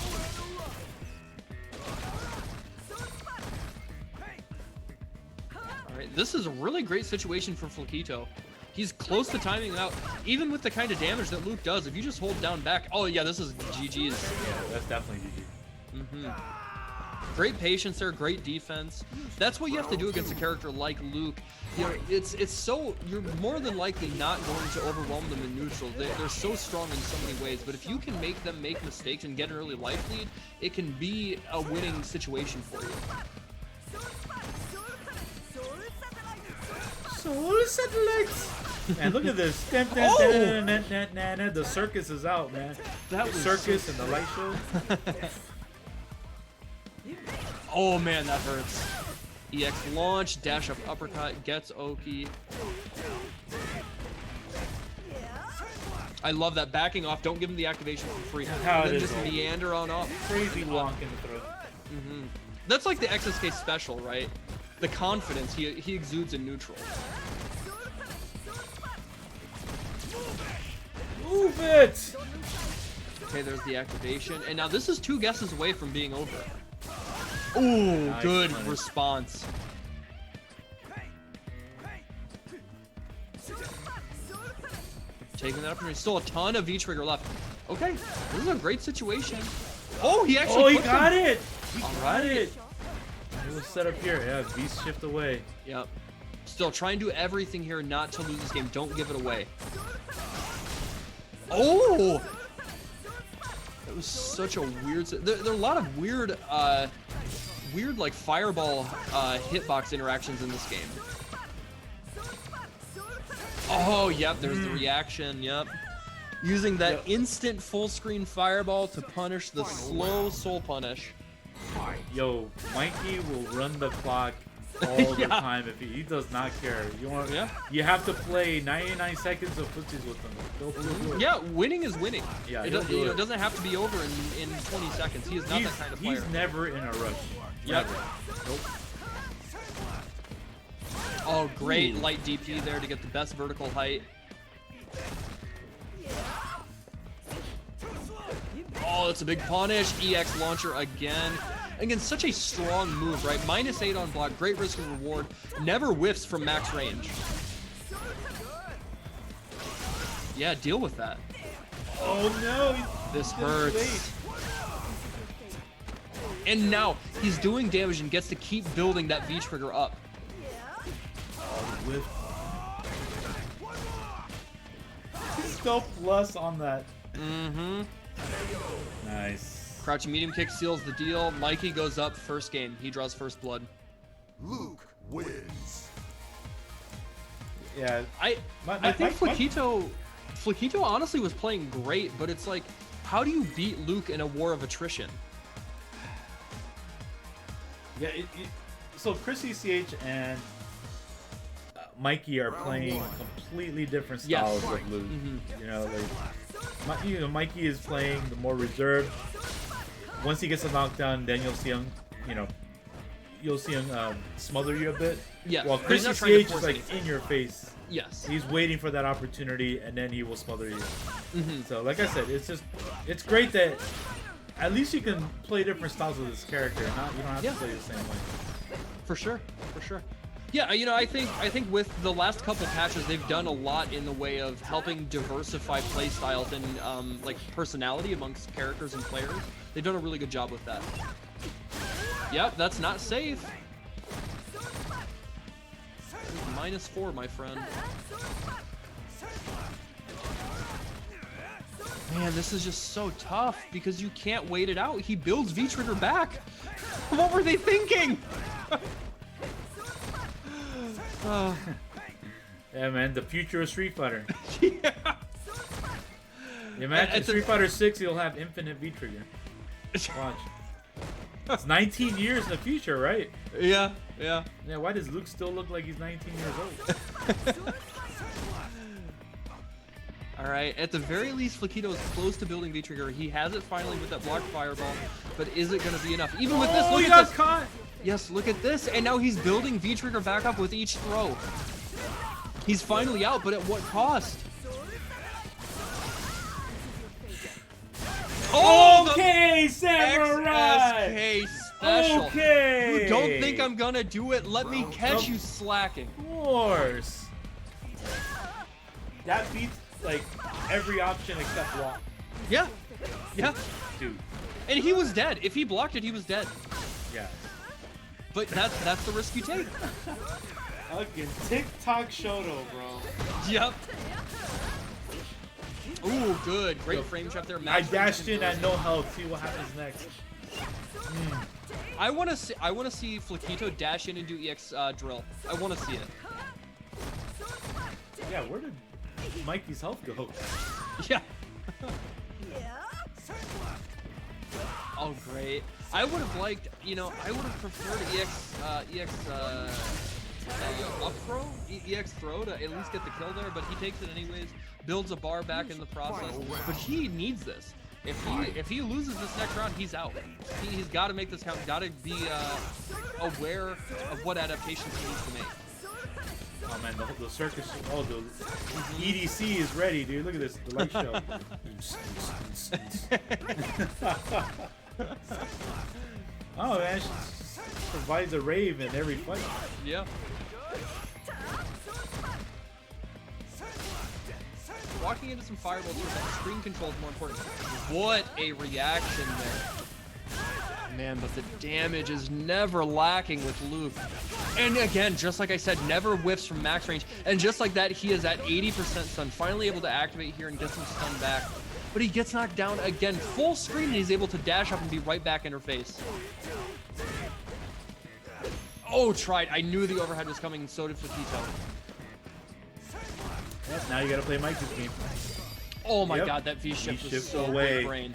[SPEAKER 3] All right, this is a really great situation for Flaquito. He's close to timing out, even with the kind of damage that Luke does. If you just hold down back, oh yeah, this is GG's.
[SPEAKER 1] Yeah, that's definitely GG.
[SPEAKER 3] Great patience there, great defense. That's what you have to do against a character like Luke. You know, it's so, you're more than likely not going to overwhelm them in neutral. They're so strong in so many ways, but if you can make them make mistakes and get an early life lead, it can be a winning situation for you.
[SPEAKER 1] Solar satellites. Man, look at this. The circus is out, man.
[SPEAKER 3] That
[SPEAKER 1] The
[SPEAKER 3] was
[SPEAKER 1] circus and the light show.
[SPEAKER 3] Oh man, that hurts. EX launch, dash up uppercut, gets Oki. I love that, backing off, don't give him the activation for free.
[SPEAKER 1] How
[SPEAKER 3] And
[SPEAKER 1] it
[SPEAKER 3] then
[SPEAKER 1] is,
[SPEAKER 3] just
[SPEAKER 1] though.
[SPEAKER 3] meander on up.
[SPEAKER 1] Crazy walk in the throat.
[SPEAKER 3] That's like the XSK special, right? The confidence he exudes in neutral.
[SPEAKER 1] Move it!
[SPEAKER 3] Okay, there's the activation. And now this is 2 guesses away from being over. Ooh,
[SPEAKER 1] Nice
[SPEAKER 3] good
[SPEAKER 1] punish.
[SPEAKER 3] response. Taking that opportunity. Still a ton of V-trigger left. Okay, this is a great situation. Oh, he actually
[SPEAKER 1] Oh, he
[SPEAKER 3] put
[SPEAKER 1] got
[SPEAKER 3] them-
[SPEAKER 1] it! He
[SPEAKER 3] All
[SPEAKER 1] got
[SPEAKER 3] right.
[SPEAKER 1] it! It was set up here. Yeah, beast shift away.
[SPEAKER 3] Yep. Still, try and do everything here not to lose this game. Don't give it away. Oh! It was such a weird... There are a lot of weird, weird like, fireball hitbox interactions in this game. Oh, yep, there's the reaction, yep. Using that instant full-screen fireball to punish the slow soul punish.
[SPEAKER 1] Yo, Mikey will run the clock all the
[SPEAKER 3] Yeah.
[SPEAKER 1] time if he does not care. You want?
[SPEAKER 3] Yeah.
[SPEAKER 1] You have to play 99 seconds of footsies with him. He'll do it.
[SPEAKER 3] Yeah, winning is winning.
[SPEAKER 1] Yeah,
[SPEAKER 3] it,
[SPEAKER 1] he'll
[SPEAKER 3] does,
[SPEAKER 1] do
[SPEAKER 3] it
[SPEAKER 1] it.
[SPEAKER 3] doesn't have to be over in 20 seconds. He is not that kind of player.
[SPEAKER 1] He's never in a rush.
[SPEAKER 3] Yep.
[SPEAKER 1] Never. Nope.
[SPEAKER 3] Oh, great light DP there to get the best vertical height. Oh, it's a big punish. EX launcher again. Again, such a strong move, right? -8 on block, great risk and reward. Never whiffs from max range. Yeah, deal with that.
[SPEAKER 1] Oh no!
[SPEAKER 3] This
[SPEAKER 1] He's
[SPEAKER 3] hurts.
[SPEAKER 1] late.
[SPEAKER 3] And now he's doing damage and gets to keep building that V trigger up.
[SPEAKER 1] With still plus on that.
[SPEAKER 3] Mm-hmm.
[SPEAKER 1] Nice.
[SPEAKER 3] Crouching medium kick seals the deal. Mikey goes up first game. He draws first blood.
[SPEAKER 2] Luke wins.
[SPEAKER 1] Yeah.
[SPEAKER 3] I think Flaquito honestly was playing great, but it's like, how do you beat Luke in a war of attrition?
[SPEAKER 1] Yeah. So Chris Cch and Mikey are playing completely different styles
[SPEAKER 3] Yes.
[SPEAKER 1] of Luke. You know, like Mikey is playing the more reserved. Once he gets a knockdown, then you'll see him. You'll see him smother you a bit.
[SPEAKER 3] Yeah,
[SPEAKER 1] While
[SPEAKER 3] but
[SPEAKER 1] Chris
[SPEAKER 3] he's not trying to
[SPEAKER 1] Cch is
[SPEAKER 3] force
[SPEAKER 1] like
[SPEAKER 3] anything.
[SPEAKER 1] in your face.
[SPEAKER 3] Yes.
[SPEAKER 1] He's waiting for that opportunity, and then he will smother you. So, like I said, it's great that at least you can play different styles of this character. You don't have to play the same way.
[SPEAKER 3] For sure, for sure. Yeah, you know, I think with the last couple patches, they've done a lot in the way of helping diversify play styles and like personality amongst characters and players. They've done a really good job with that. Yep, that's not safe. -4, my friend. Man, this is just so tough because you can't wait it out. He builds V-Trigger back. What were they thinking?
[SPEAKER 1] Yeah, man, the future of Street Fighter.
[SPEAKER 3] Yeah.
[SPEAKER 1] Imagine
[SPEAKER 3] It's a-
[SPEAKER 1] Street Fighter 6, you'll have infinite V-Trigger. Watch. It's 19 years in the future, right?
[SPEAKER 3] Yeah, yeah.
[SPEAKER 1] Yeah, why does Luke still look like he's 19 years old?
[SPEAKER 3] All All right, at the very least, Flaquito is close to building V-Trigger. He has it finally with that blocked fireball, but is it going to be enough? Even with this,
[SPEAKER 1] Oh,
[SPEAKER 3] look
[SPEAKER 1] he
[SPEAKER 3] at
[SPEAKER 1] got
[SPEAKER 3] this.
[SPEAKER 1] caught!
[SPEAKER 3] Yes, look at this, and now he's building V-Trigger back up with each throw. He's finally out, but at what cost? Oh,
[SPEAKER 1] Okay, Samurai!
[SPEAKER 3] XSK special.
[SPEAKER 1] Okay.
[SPEAKER 3] You don't think I'm gonna do it? Let me catch you slacking.
[SPEAKER 1] Of course. That beats like every option except block.
[SPEAKER 3] Yeah, yeah.
[SPEAKER 1] Dude.
[SPEAKER 3] And he was dead. If he blocked it, he was dead.
[SPEAKER 1] Yeah.
[SPEAKER 3] But that's the risk you take.
[SPEAKER 1] Fucking TikTok Shoto, bro.
[SPEAKER 3] Yep. Ooh, good. Great frame trap there.
[SPEAKER 1] I
[SPEAKER 3] Match
[SPEAKER 1] dashed in
[SPEAKER 3] conversion.
[SPEAKER 1] at no health. See what happens next.
[SPEAKER 3] I want to see Flaquito dash in and do EX drill. I want to see it.
[SPEAKER 1] Yeah, where did Mikey's health go?
[SPEAKER 3] Yeah. Oh, great. I would have liked, I would have preferred up throw, EX throw to at least get the kill there, but he takes it anyways, builds a bar back in the process. But he needs this. If he loses this next round, he's out. He's got to make this count. Got to be aware of what adaptations he needs to make.
[SPEAKER 1] Oh man, the circus, the EDC is ready, dude. Look at this, the light show. Oh man, she provides a rave in every fight.
[SPEAKER 3] Yeah. Walking into some fireballs here, but screen control is more important. What a reaction there. Man, but the damage is never lacking with Luke. And again, just like I said, never whiffs from max range. And just like that, he is at 80% stun. Finally able to activate here and get some stun back. But he gets knocked down again. Full screen, and he's able to dash up and be right back in her face. Oh, tried. I knew the overhead was coming, and so did Flaquito.
[SPEAKER 1] Yep, now you gotta play Mikey's game.
[SPEAKER 3] Oh my god, that V-shift was so
[SPEAKER 1] away.
[SPEAKER 3] big brain.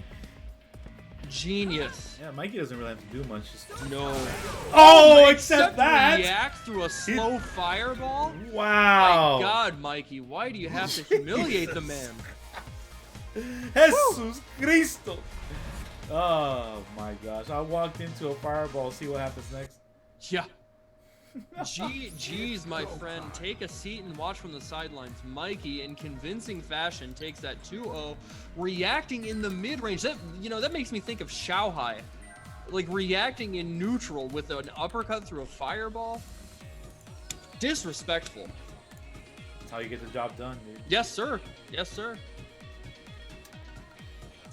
[SPEAKER 3] Genius.
[SPEAKER 1] Yeah, Mikey doesn't really have to do much. Just...
[SPEAKER 3] No.
[SPEAKER 1] Oh, except that!
[SPEAKER 3] React through a slow fireball?
[SPEAKER 1] Wow.
[SPEAKER 3] My god, Mikey, why do you have to humiliate the man?
[SPEAKER 1] Jesus Cristo! Oh my gosh, I walked into a fireball, see what happens next.
[SPEAKER 3] Yeah. Geez, my friend, take a seat and watch from the sidelines. Mikey, in convincing fashion, takes that 2-0, reacting in the mid-range. That makes me think of Xiaohai. Like, reacting in neutral with an uppercut through a fireball. Disrespectful.
[SPEAKER 1] That's how you get the job done, dude.
[SPEAKER 3] Yes, sir. Yes, sir.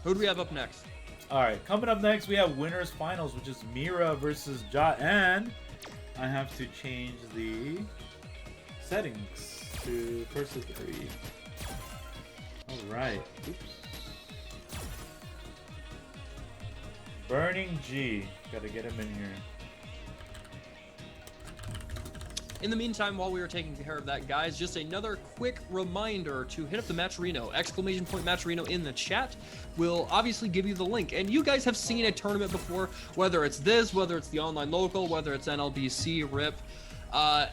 [SPEAKER 3] Who do we have up next?
[SPEAKER 1] Alright, coming up next, we have winners finals, which is Mira versus Ja, and I have to change the settings to first to 3. Alright. Oops. Burning G. Gotta get him in here.
[SPEAKER 3] In the meantime, while we were taking care of that, guys, just another quick reminder to hit up the Matcherino, !Matcherino in the chat. Will obviously give you the link. And you guys have seen a tournament before, whether it's this, whether it's the online local, whether it's NLBC, RIP.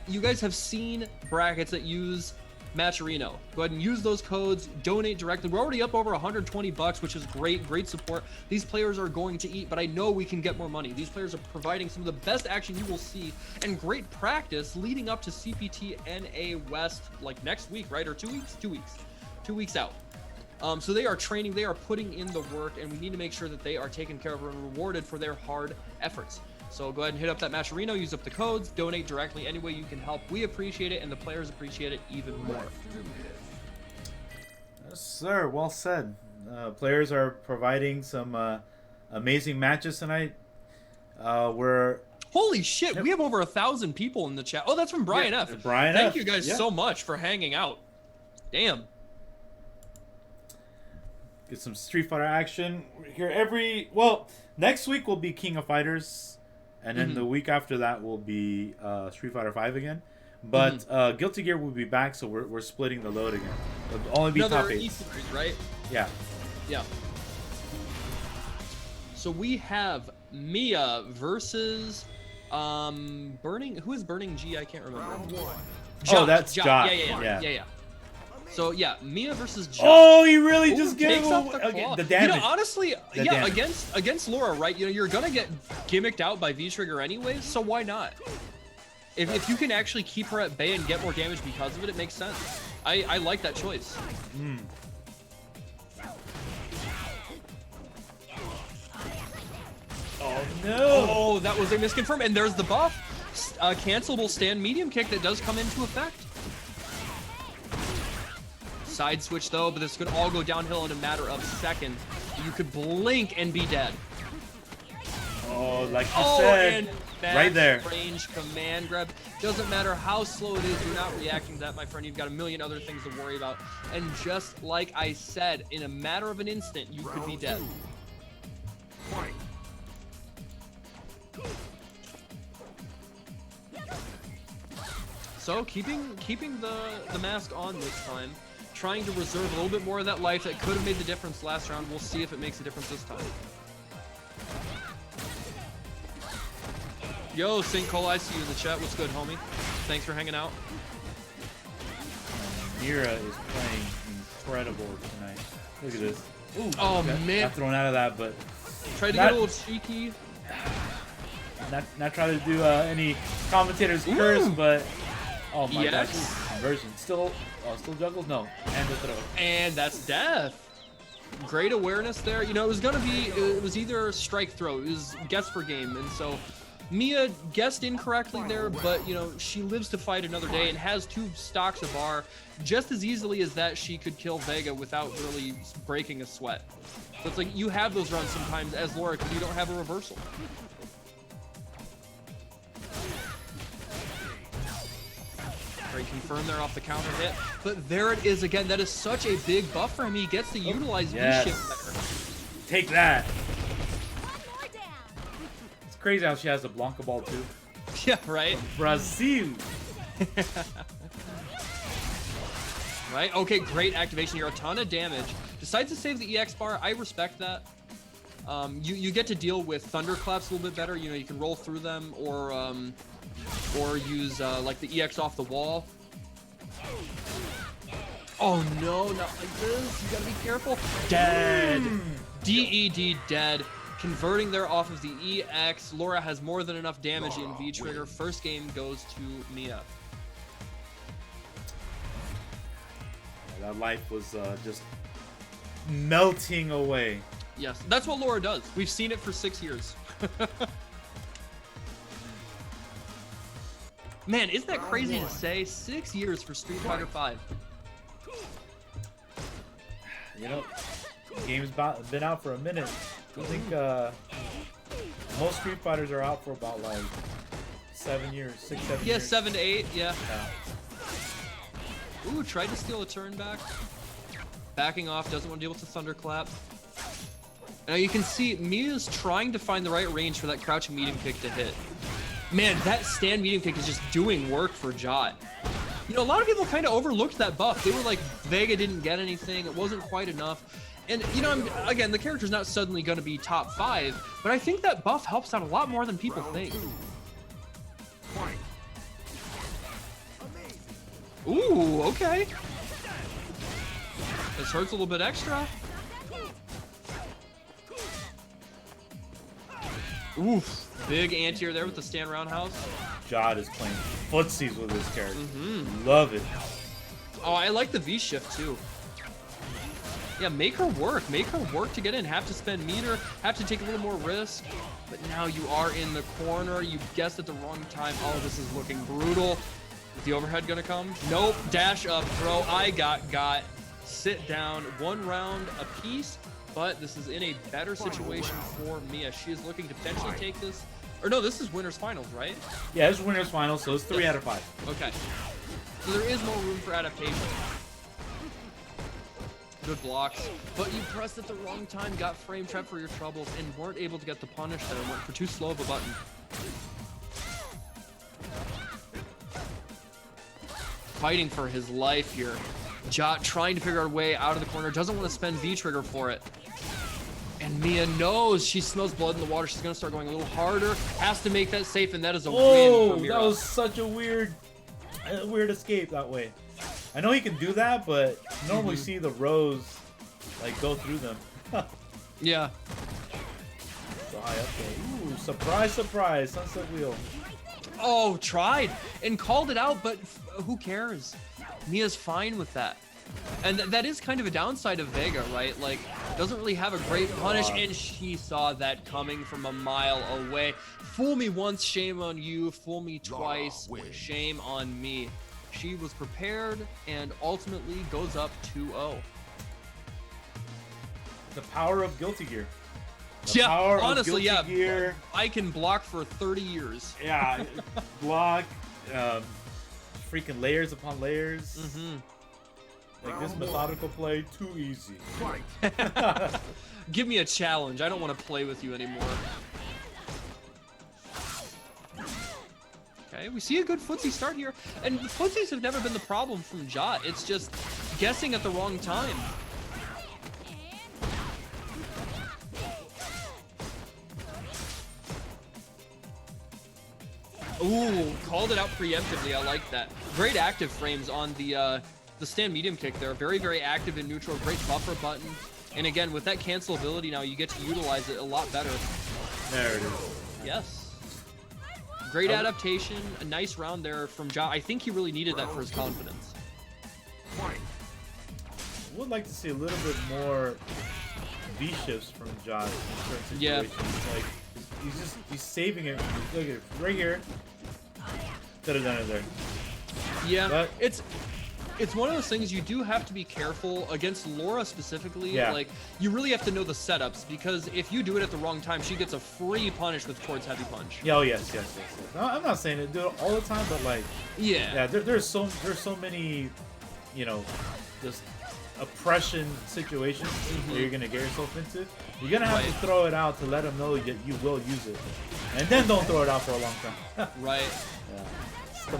[SPEAKER 3] You guys have seen brackets that use Matcherino. Go ahead and use those codes, donate directly. We're already up over 120 bucks, which is great support. These players are going to eat, but I know we can get more money. These players are providing some of the best action you will see and great practice leading up to CPT NA West, like next week, right? Or 2 weeks? 2 weeks. 2 weeks out. So they are training, they are putting in the work, and we need to make sure that they are taken care of and rewarded for their hard efforts. So go ahead and hit up that Matcherino, use up the codes, donate directly any way you can help. We appreciate it, and the players appreciate it even more.
[SPEAKER 1] Yes, sir. Well said. Players are providing some amazing matches tonight.
[SPEAKER 3] Holy shit, we have over 1,000 people in the chat. Oh, that's from Brian F.
[SPEAKER 1] Brian
[SPEAKER 3] Thank
[SPEAKER 1] F.
[SPEAKER 3] you guys
[SPEAKER 1] Yeah.
[SPEAKER 3] so much for hanging out. Damn.
[SPEAKER 1] Get some Street Fighter action here next week will be King of Fighters, and then the week after that will be Street Fighter 5 again. But Guilty Gear will be back, so we're splitting the load again. It'll only be
[SPEAKER 3] Another
[SPEAKER 1] top 8.
[SPEAKER 3] E3, right?
[SPEAKER 1] Yeah.
[SPEAKER 3] Yeah. So we have Mia versus Burning. Who is Burning G? I can't remember.
[SPEAKER 1] Oh, that's Ja.
[SPEAKER 3] Yeah. So yeah, Mia versus Jot.
[SPEAKER 1] Oh, he really just gave
[SPEAKER 3] takes
[SPEAKER 1] him
[SPEAKER 3] off the claw.
[SPEAKER 1] the damage.
[SPEAKER 3] You know, honestly,
[SPEAKER 1] The
[SPEAKER 3] yeah,
[SPEAKER 1] damage.
[SPEAKER 3] against Laura, right? You know, you're gonna get gimmicked out by V-Trigger anyways, so why not? If you can actually keep her at bay and get more damage because of it, it makes sense. I like that choice.
[SPEAKER 1] Oh no!
[SPEAKER 3] Oh, that was a misconfirm, and there's the buff. Cancelable stand medium kick that does come into effect. Side switch though, but this could all go downhill in a matter of seconds. You could blink and be dead.
[SPEAKER 1] Oh, like you said,
[SPEAKER 3] and
[SPEAKER 1] right there.
[SPEAKER 3] Range command grab. Doesn't matter how slow it is, you're not reacting to that, my friend. You've got a million other things to worry about. And just like I said, in a matter of an instant, you could be dead. So keeping the mask on this time, trying to reserve a little bit more of that life that could have made the difference last round. We'll see if it makes a difference this time. Yo, St. Cole, I see you in the chat. What's good, homie? Thanks for hanging out.
[SPEAKER 1] Mira is playing incredible tonight. Look at this. Ooh,
[SPEAKER 3] Oh, man.
[SPEAKER 1] Got thrown out of that, but
[SPEAKER 3] Tried to get a little cheeky.
[SPEAKER 1] not trying to do any commentator's curse, but oh my gosh,
[SPEAKER 3] Yes.
[SPEAKER 1] conversion still juggles, no, and the throw.
[SPEAKER 3] And that's death. Great awareness there. You know, it was either strike throw. It was guess for game, and so Mia guessed incorrectly there, but you know, she lives to fight another day and has 2 stocks of bar just as easily as that. She could kill Vega without really breaking a sweat. So it's like you have those runs sometimes as Laura because you don't have a reversal. Very confirmed there off the counter hit, but there it is again. That is such a big buff for him. He gets to utilize
[SPEAKER 1] Yes.
[SPEAKER 3] V-shift better.
[SPEAKER 1] Take that. It's crazy how she has the Blanca ball too.
[SPEAKER 3] Yeah, right.
[SPEAKER 1] Brazil.
[SPEAKER 3] Right. Okay, great activation here. A ton of damage. Decides to save the EX bar. I respect that. You get to deal with thunderclaps a little bit better. You know, you can roll through them or use like the EX off the wall. Oh no, not like this. You gotta be careful. Dead. DED dead. Converting there off of the EX. Laura has more than enough damage in V-Trigger. First game goes to Mia.
[SPEAKER 1] That life was just melting away.
[SPEAKER 3] Yes, that's what Laura does. We've seen it for 6 years. Man, isn't that crazy to say? 6 years for Street Fighter V.
[SPEAKER 1] You know, the game's been out for a minute. I think most Street Fighters are out for about like 7 years, 6, 7 years.
[SPEAKER 3] Yeah, 7 to 8, yeah.
[SPEAKER 1] Yeah.
[SPEAKER 3] Ooh, tried to steal a turn back. Backing off, doesn't want to deal with the thunderclap. Now you can see Mia's trying to find the right range for that crouching medium kick to hit. Man, that stand medium kick is just doing work for Jot. You know, a lot of people kind of overlooked that buff. They were like, Vega didn't get anything. It wasn't quite enough. And, you know, again, the character's not suddenly going to be top 5, but I think that buff helps out a lot more than people think. Ooh, okay. This hurts a little bit extra. Oof. Big anti-air there with the stand roundhouse.
[SPEAKER 1] Jot is playing footsies with this character. Love it.
[SPEAKER 3] Oh, I like the V-shift too. Yeah, make her work. Make her work to get in. Have to spend meter. Have to take a little more risk. But now you are in the corner. You guessed at the wrong time. Oh, this is looking brutal. Is the overhead gonna come? Nope. Dash up, throw. I got. Sit down. 1 round apiece. But this is in a better situation for Mia. She is looking to potentially take this. Or no, this is winners finals, right?
[SPEAKER 1] Yeah, this is winners finals, so it's 3 out of 5.
[SPEAKER 3] Okay. So there is more room for adaptation. Good blocks. But you pressed at the wrong time, got frame trapped for your troubles, and weren't able to get the punish there. Went for too slow of a button. Fighting for his life here. Jot trying to figure out a way out of the corner. Doesn't want to spend V-Trigger for it. And Mia knows. She smells blood in the water. She's going to start going a little harder. Has to make that safe, and that is a win for Mira.
[SPEAKER 1] That was such a weird escape that way. I know he can do that, but you normally see the rows like go through them.
[SPEAKER 3] Yeah.
[SPEAKER 1] So high up there. Ooh, surprise, surprise, sunset wheel.
[SPEAKER 3] Oh, tried and called it out, but who cares? Mia's fine with that. And that is kind of a downside of Vega, right? Like, doesn't really have a great punish, and she saw that coming from a mile away. Fool me once, shame on you. Fool me twice, shame on me. She was prepared and ultimately goes up 2-0.
[SPEAKER 1] The power of Guilty Gear.
[SPEAKER 3] Yeah,
[SPEAKER 1] Power
[SPEAKER 3] honestly,
[SPEAKER 1] of Guilty Gear.
[SPEAKER 3] I can block for 30 years.
[SPEAKER 1] Yeah, block, freaking layers upon layers. Like this methodical play, too easy.
[SPEAKER 3] Give me a challenge. I don't want to play with you anymore. Okay, we see a good footsie start here. And the footsies have never been the problem from Jot. It's just guessing at the wrong time. Ooh, called it out preemptively. I like that. Great active frames on the stand medium kick there. Very, very active in neutral. Great buffer button. And again, with that cancelability now, you get to utilize it a lot better.
[SPEAKER 1] There it is.
[SPEAKER 3] Yes. Great adaptation. A nice round there from Ja. I think he really needed that for his confidence.
[SPEAKER 1] Would like to see a little bit more V shifts from Josh in certain
[SPEAKER 3] Yeah.
[SPEAKER 1] situations. Like he's saving it. Look at it right here. Could have done it there.
[SPEAKER 3] Yeah,
[SPEAKER 1] But
[SPEAKER 3] it's one of those things you do have to be careful against Laura specifically.
[SPEAKER 1] Yeah.
[SPEAKER 3] Like, you really have to know the setups, because if you do it at the wrong time, she gets a free punish with towards heavy punch.
[SPEAKER 1] yeah, oh yes. No, I'm not saying it do it all the time, but like
[SPEAKER 3] Yeah.
[SPEAKER 1] there's so many, you know, just oppression situations that you're gonna get yourself into. You're gonna have to throw it out to let them know that you will use it, and then don't throw it out for a long time.
[SPEAKER 3] Right.
[SPEAKER 1] Yeah.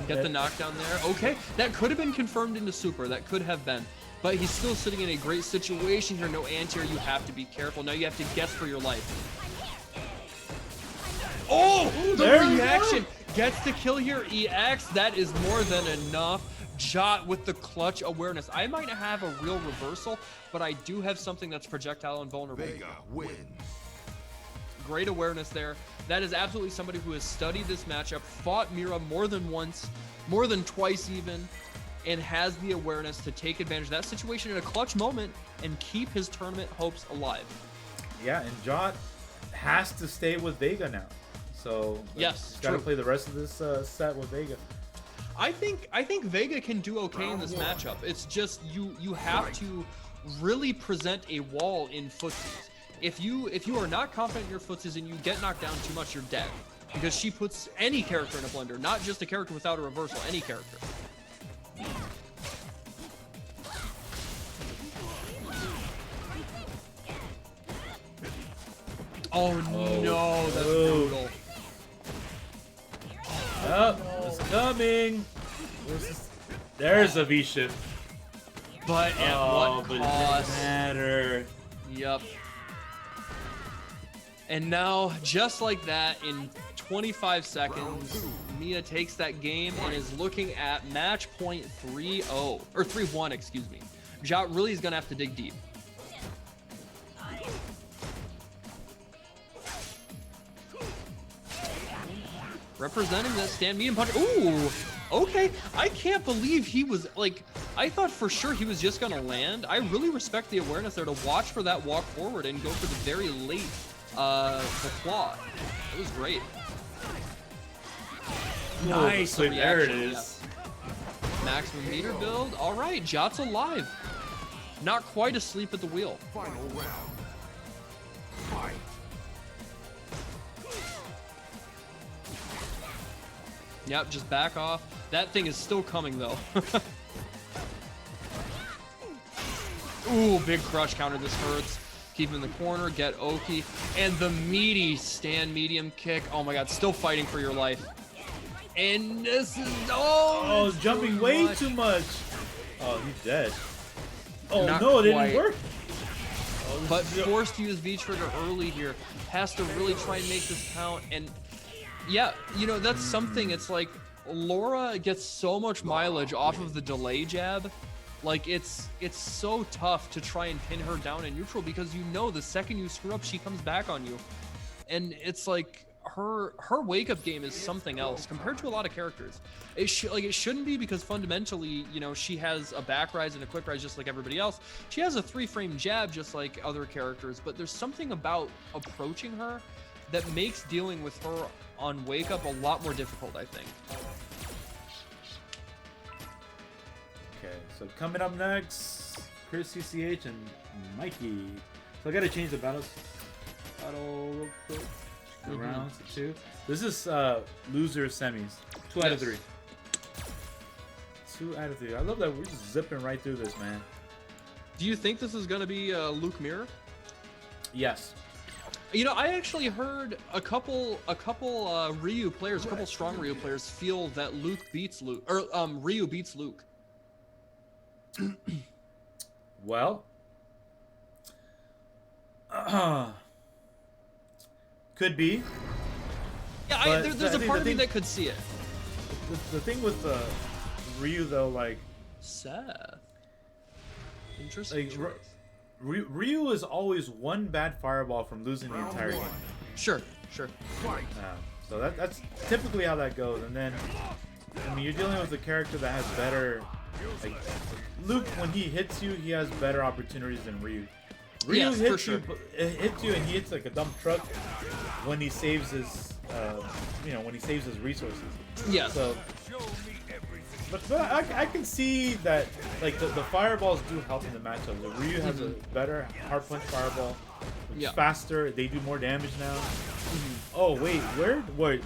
[SPEAKER 3] Get the knockdown there. Okay, that could have been confirmed into super. That could have been. But he's still sitting in a great situation here. No anti-air. You have to be careful. Now you have to guess for your life. Oh, the
[SPEAKER 1] there we
[SPEAKER 3] reaction. Gets the kill here. EX. That is more than enough. Jot with the clutch awareness. I might have a real reversal, but I do have something that's projectile invulnerable.
[SPEAKER 2] Vega wins.
[SPEAKER 3] Great awareness there. That is absolutely somebody who has studied this matchup, fought Mira more than once, more than twice even, and has the awareness to take advantage of that situation in a clutch moment and keep his tournament hopes alive.
[SPEAKER 1] Yeah, and Jot has to stay with Vega now. So
[SPEAKER 3] yes,
[SPEAKER 1] he's got to play the rest of this set with Vega.
[SPEAKER 3] I think Vega can do okay in this matchup. It's just you have to really present a wall in footsies. If you are not confident in your footsies and you get knocked down too much, you're dead. Because she puts any character in a blender, not just a character without a reversal, any character. Oh no, that's brutal.
[SPEAKER 1] Oh, it's coming. There's a V shift.
[SPEAKER 3] But at what
[SPEAKER 1] but it
[SPEAKER 3] cost?
[SPEAKER 1] doesn't matter.
[SPEAKER 3] Yep. And now, just like that, in 25 seconds, Mia takes that game and is looking at match point 3-0, or 3-1, excuse me. Jot really is gonna have to dig deep. Representing that stand medium punch. Ooh, okay. I can't believe he was, like, I thought for sure he was just gonna land. I really respect the awareness there to watch for that walk forward and go for the very late the claw. It was great. Nice.
[SPEAKER 1] Wait, there it
[SPEAKER 3] reaction,
[SPEAKER 1] is.
[SPEAKER 3] yeah. Maximum meter build. All right, Jot's alive. Not quite asleep at the wheel.
[SPEAKER 2] Final round. Fight.
[SPEAKER 3] Yep, just back off. That thing is still coming though. Ooh, big crush counter. This hurts. Keep him in the corner, get Oki, and the meaty stand medium kick. Oh my god, still fighting for your life. And this is,
[SPEAKER 1] Oh, jumping way too much. Oh, he's dead. Oh
[SPEAKER 3] Not
[SPEAKER 1] no, it
[SPEAKER 3] quite.
[SPEAKER 1] didn't work. Oh,
[SPEAKER 3] But forced to use V-trigger early here. Has to really try and make this count. And yeah, you know, that's something. It's like Laura gets so much mileage off of the delay jab. Like, it's so tough to try and pin her down in neutral because you know the second you screw up, she comes back on you. And it's like her wake-up game is something else compared to a lot of characters. It shouldn't be, because fundamentally, you know, she has a back rise and a quick rise just like everybody else. She has a 3-frame jab just like other characters, but there's something about approaching her that makes dealing with her on wake-up a lot more difficult, I think.
[SPEAKER 1] Okay, so coming up next, Chris Cch and Mikey. So I gotta change the battle real quick. The rounds to 2. This is loser semis. 2 out of 3. 2 out of 3. I love that we're just zipping right through this, man.
[SPEAKER 3] Do you think this is gonna be Luke Mirror?
[SPEAKER 1] Yes.
[SPEAKER 3] You know, I actually heard a couple Ryu players, a couple strong Ryu players feel that Luke beats Luke, or Ryu beats Luke.
[SPEAKER 1] Well, could be.
[SPEAKER 3] Yeah, there's a part of me that could see it.
[SPEAKER 1] The thing with Ryu though, like
[SPEAKER 3] Seth. Interesting.
[SPEAKER 1] Like, Ryu is always one bad fireball from losing the entire game.
[SPEAKER 3] Sure.
[SPEAKER 1] So that's typically how that goes. And then, I mean, you're dealing with a character that has better. Like, Luke, when he hits you, he has better opportunities than Ryu. Ryu hits you and he hits like a dumb truck when he saves his, when he saves his resources.
[SPEAKER 3] Yeah.
[SPEAKER 1] So, but I can see that, like, the fireballs do help in the matchup. Like, Ryu has a better hard punch fireball. It's faster. They do more damage now. Oh wait, wait.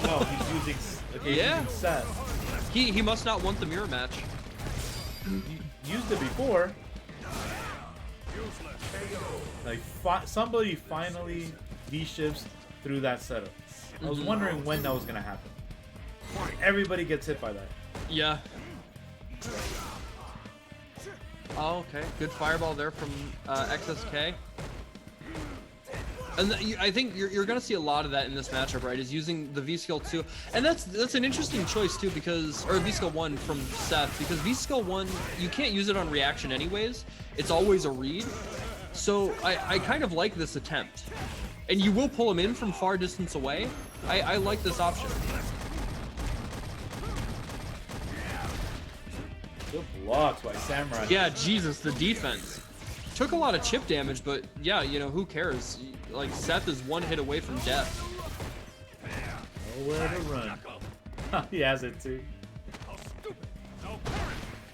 [SPEAKER 1] No, he's using. Okay, he's using Seth.
[SPEAKER 3] He must not want the mirror match.
[SPEAKER 1] He used it before. Like, somebody finally V-shifts through that setup. I was wondering when that was gonna happen. Everybody gets hit by that.
[SPEAKER 3] Yeah. Oh, okay. Good fireball there from XSK. And I think you're going to see a lot of that in this matchup, right? Is using the V-Skill 2. And that's an interesting choice, too, because... Or V-Skill 1 from Seth, because V-Skill 1, you can't use it on reaction anyways. It's always a read. So I kind of like this attempt. And you will pull him in from far distance away. I like this option.
[SPEAKER 1] Good blocks by Samurai.
[SPEAKER 3] Yeah, Jesus, the defense. Took a lot of chip damage, but yeah, you know, who cares? Like, Seth is one hit away from death.
[SPEAKER 1] Nowhere to run. He has it too.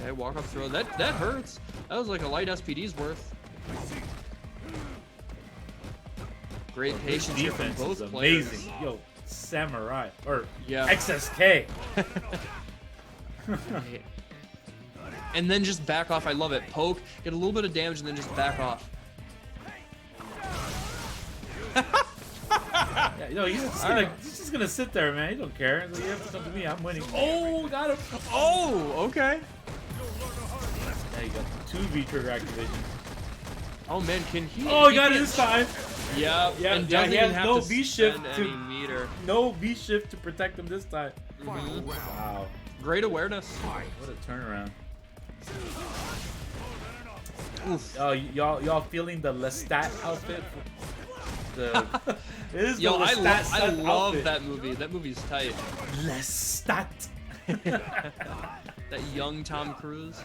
[SPEAKER 3] Okay, walk up throw. That hurts. That was like a light SPD's worth. Great patience here from both players.
[SPEAKER 1] Amazing. Yo, Samurai. Or
[SPEAKER 3] yeah.
[SPEAKER 1] XSK.
[SPEAKER 3] And then just back off. I love it. Poke, get a little bit of damage, and then just back off.
[SPEAKER 1] Yeah, no, he's just gonna sit there, man. He don't care. He's like, you have to come to me. I'm winning. Oh, got him.
[SPEAKER 3] Oh, okay.
[SPEAKER 1] Yeah, you got 2 V-trigger activation.
[SPEAKER 3] Oh man, can he?
[SPEAKER 1] Oh, he got it this time.
[SPEAKER 3] Yeah,
[SPEAKER 1] and
[SPEAKER 3] he
[SPEAKER 1] has
[SPEAKER 3] have
[SPEAKER 1] no
[SPEAKER 3] to
[SPEAKER 1] V-shift
[SPEAKER 3] any meter.
[SPEAKER 1] No V-shift to protect him this time. Wow.
[SPEAKER 3] Great awareness.
[SPEAKER 1] What a turnaround.
[SPEAKER 3] Oof.
[SPEAKER 1] Oh, y'all feeling the Lestat outfit? It is
[SPEAKER 3] Yo,
[SPEAKER 1] the Lestat
[SPEAKER 3] I love
[SPEAKER 1] outfit.
[SPEAKER 3] that movie. That movie's tight.
[SPEAKER 1] Lestat.
[SPEAKER 3] That young Tom Cruise.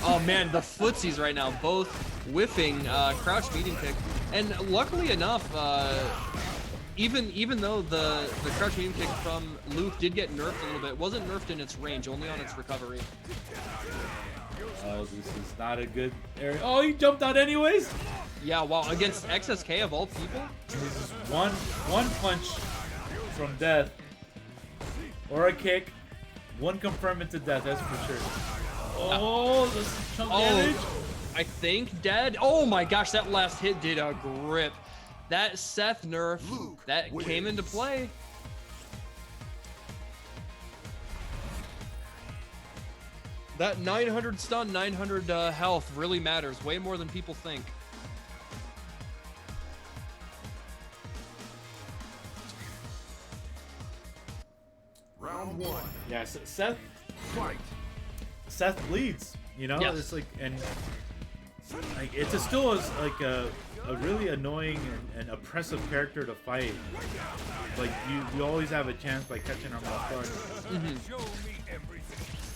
[SPEAKER 3] Oh man, the footsies right now, both whiffing crouch medium kick, and luckily enough, even though the crouch medium kick from Luke did get nerfed a little bit, it wasn't nerfed in its range, only on its recovery.
[SPEAKER 1] Oh, this is not a good area. Oh, he jumped out anyways.
[SPEAKER 3] Yeah, wow, against XSK of all people.
[SPEAKER 1] This is one punch from death, or a kick. One confirm it to death, that's for sure. Oh, this is chunk damage.
[SPEAKER 3] I think dead. Oh my gosh, that last hit did a grip. That Seth nerf, that came into play. That 900 stun, 900 health really matters. Way more than people think.
[SPEAKER 2] Round 1.
[SPEAKER 1] Yeah, Seth
[SPEAKER 2] Fight.
[SPEAKER 1] bleeds. You know,
[SPEAKER 3] Yes.
[SPEAKER 1] it's like, and like it's still like a really annoying and oppressive character to fight. Like you always have a chance by catching him off guard.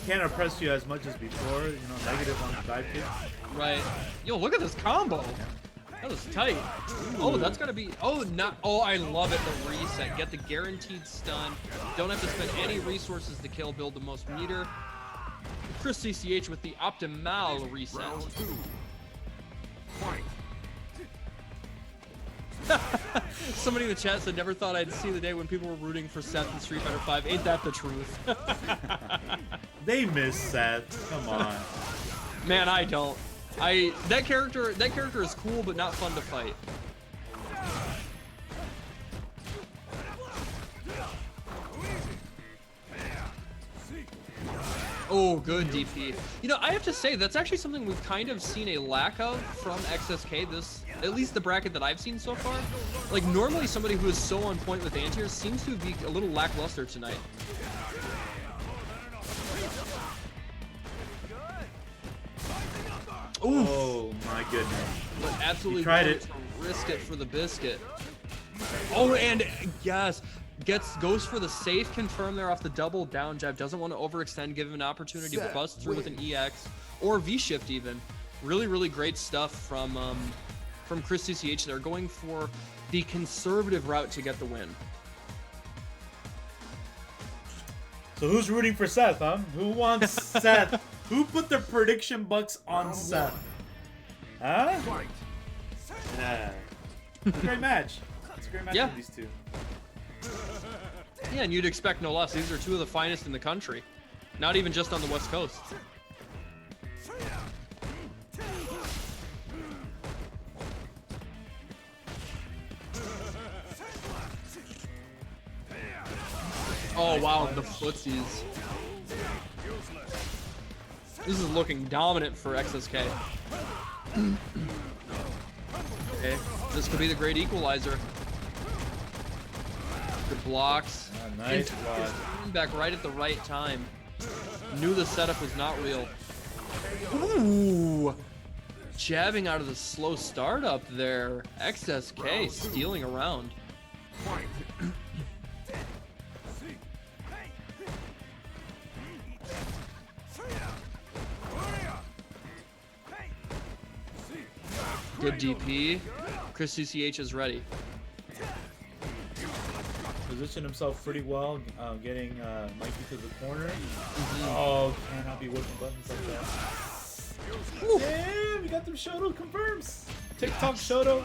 [SPEAKER 1] Can't oppress you as much as before. You know, negative on the dive kick.
[SPEAKER 3] Right. Yo, look at this combo. That was tight. Oh, that's gonna be. Oh, not. Oh, I love it. The reset. Get the guaranteed stun. Don't have to spend any resources to kill. Build the most meter. Chris Cch with the optimal reset.
[SPEAKER 2] Round 2. Fight.
[SPEAKER 3] Somebody in the chat said, never thought I'd see the day when people were rooting for Seth in Street Fighter 5. Ain't that the truth?
[SPEAKER 1] They miss Seth. Come on.
[SPEAKER 3] Man, I don't. That character is cool, but not fun to fight. Oh, good DP. You know, I have to say, that's actually something we've kind of seen a lack of from XSK, at least the bracket that I've seen so far. Like, normally somebody who is so on point with anti-airs seems to be a little lackluster tonight. Oof.
[SPEAKER 1] Oh my goodness.
[SPEAKER 3] But absolutely
[SPEAKER 1] He tried
[SPEAKER 3] wanted
[SPEAKER 1] it.
[SPEAKER 3] to risk it for the biscuit. Oh, and yes, goes for the safe confirm there off the double down jab. Doesn't want to overextend, give him an opportunity to bust through with an EX or V-shift even. Really, really great stuff from Chris Cch. They're going for the conservative route to get the win.
[SPEAKER 1] So who's rooting for Seth, huh? Who wants Seth? Who put the prediction bucks on Seth? Huh?
[SPEAKER 2] Fight.
[SPEAKER 1] Yeah. It's a great match. It's a great match
[SPEAKER 3] Yeah.
[SPEAKER 1] with these two.
[SPEAKER 3] Yeah, and you'd expect no less. These are two of the finest in the country. Not even just on the West Coast. Oh wow, the footsies. This is looking dominant for XSK. Okay, this could be the great equalizer. Good blocks.
[SPEAKER 1] Nice
[SPEAKER 3] And
[SPEAKER 1] block.
[SPEAKER 3] coming back right at the right time. Knew the setup was not real. Ooh! Jabbing out of the slow startup there. XSK stealing around.
[SPEAKER 2] Fight.
[SPEAKER 3] Good DP. Chris Cch is ready.
[SPEAKER 1] Positioned himself pretty well, getting Mikey to the corner. Oh, cannot be whipping buttons like that. Damn, we got them Shoto confirms. TikTok Shoto.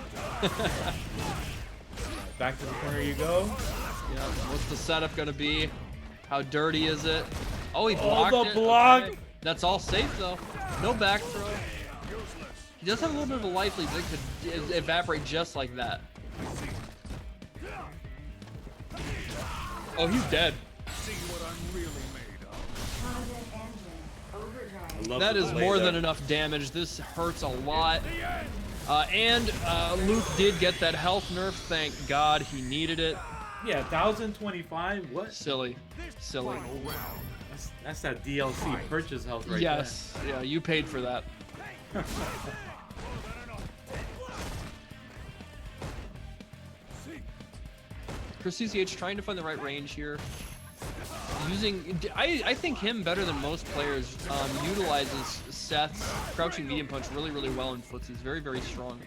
[SPEAKER 1] Back to the corner you go.
[SPEAKER 3] Yeah, what's the setup gonna be? How dirty is it? Oh, he blocked
[SPEAKER 1] the
[SPEAKER 3] it.
[SPEAKER 1] block.
[SPEAKER 3] Okay. That's all safe though. No back throw. He does have a little bit of a life lead that could evaporate just like that. Oh, he's dead.
[SPEAKER 1] I love
[SPEAKER 3] That
[SPEAKER 1] the
[SPEAKER 3] is
[SPEAKER 1] play
[SPEAKER 3] more
[SPEAKER 1] there.
[SPEAKER 3] than enough damage. This hurts a lot. And Luke did get that health nerf. Thank God, he needed it.
[SPEAKER 1] Yeah, 1025. What?
[SPEAKER 3] Silly. Silly.
[SPEAKER 1] That's that DLC purchase health right
[SPEAKER 3] Yes. Yeah, you paid for that.
[SPEAKER 1] there.
[SPEAKER 3] Chris Cch trying to find the right range here. I think him better than most players utilizes Seth's crouching medium punch really, really well in footsies. Very, very strong.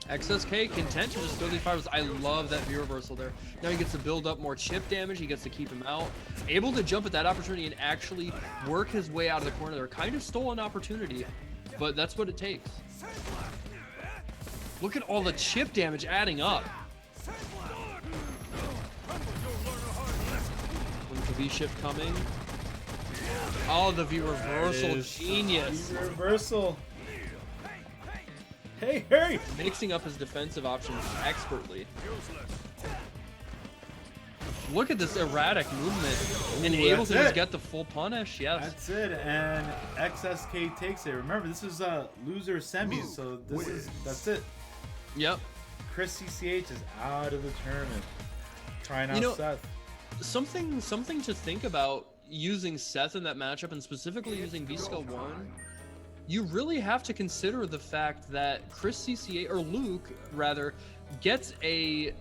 [SPEAKER 3] XSK content to just throw these fibers. I love that V reversal there. Now he gets to build up more chip damage. He gets to keep him out. Able to jump at that opportunity and actually work his way out of the corner there. Kind of stolen opportunity, but that's what it takes. Look at all the chip damage adding up. With the V shift coming. Oh, the V reversal, genius.
[SPEAKER 1] V reversal. Hey, hey!
[SPEAKER 3] Mixing up his defensive options expertly. Look at this erratic movement and
[SPEAKER 1] Ooh,
[SPEAKER 3] able to
[SPEAKER 1] that's
[SPEAKER 3] just
[SPEAKER 1] it.
[SPEAKER 3] get the full punish. Yes.
[SPEAKER 1] That's it, and XSK takes it. Remember, this is loser semis, so that's it.
[SPEAKER 3] Yep.
[SPEAKER 1] Chris Cch is out of the tournament. Trying out
[SPEAKER 3] You know,
[SPEAKER 1] Seth.
[SPEAKER 3] Something to think about using Seth in that matchup, and specifically using V-Skill 1. You really have to consider the fact that Chris Cch, or Luke rather, gets a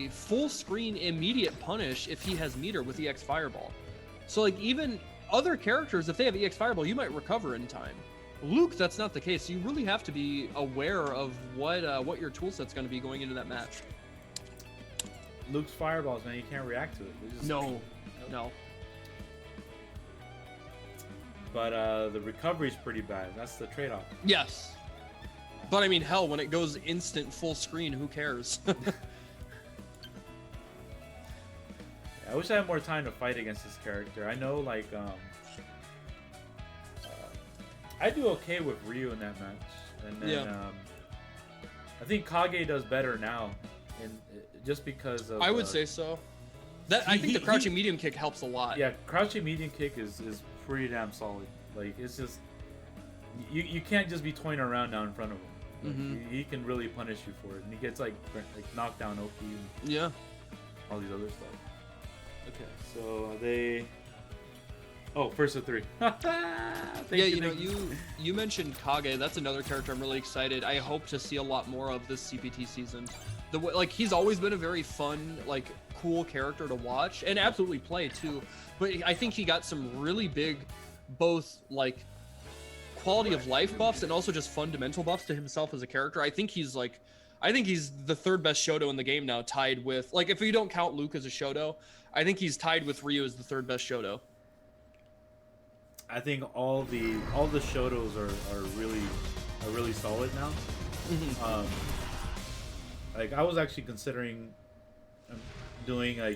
[SPEAKER 3] full screen immediate punish if he has meter with EX Fireball. So like even other characters, if they have EX Fireball, you might recover in time. Luke, that's not the case. So you really have to be aware of what your toolset's going to be going into that match.
[SPEAKER 1] Luke's fireballs, man, you can't react to it. They just-
[SPEAKER 3] No.
[SPEAKER 1] But the recovery's pretty bad. That's the trade-off.
[SPEAKER 3] Yes. But I mean, hell, when it goes instant full screen, who cares?
[SPEAKER 1] I wish I had more time to fight against this character. I know, like, I do okay with Ryu in that match, and then
[SPEAKER 3] Yeah.
[SPEAKER 1] I think Kage does better now, just because of.
[SPEAKER 3] I would say so. I think the crouching medium kick helps a lot.
[SPEAKER 1] Yeah, crouching medium kick is pretty damn solid. Like, it's just you can't just be toying around now in front of him. Like, he can really punish you for it, and he gets like knockdown OP and
[SPEAKER 3] Yeah.
[SPEAKER 1] all these other stuff. Okay, so they. Oh, first of three.
[SPEAKER 3] You mentioned Kage. That's another character I'm really excited. I hope to see a lot more of this CPT season. He's always been a very fun, cool character to watch and absolutely play too. But I think he got some really big, both quality of life buffs and also just fundamental buffs to himself as a character. I think he's the third best Shoto in the game now, tied with if you don't count Luke as a Shoto, I think he's tied with Ryu as the third best Shoto.
[SPEAKER 1] I think all the Shotos are really solid now. I was actually considering doing a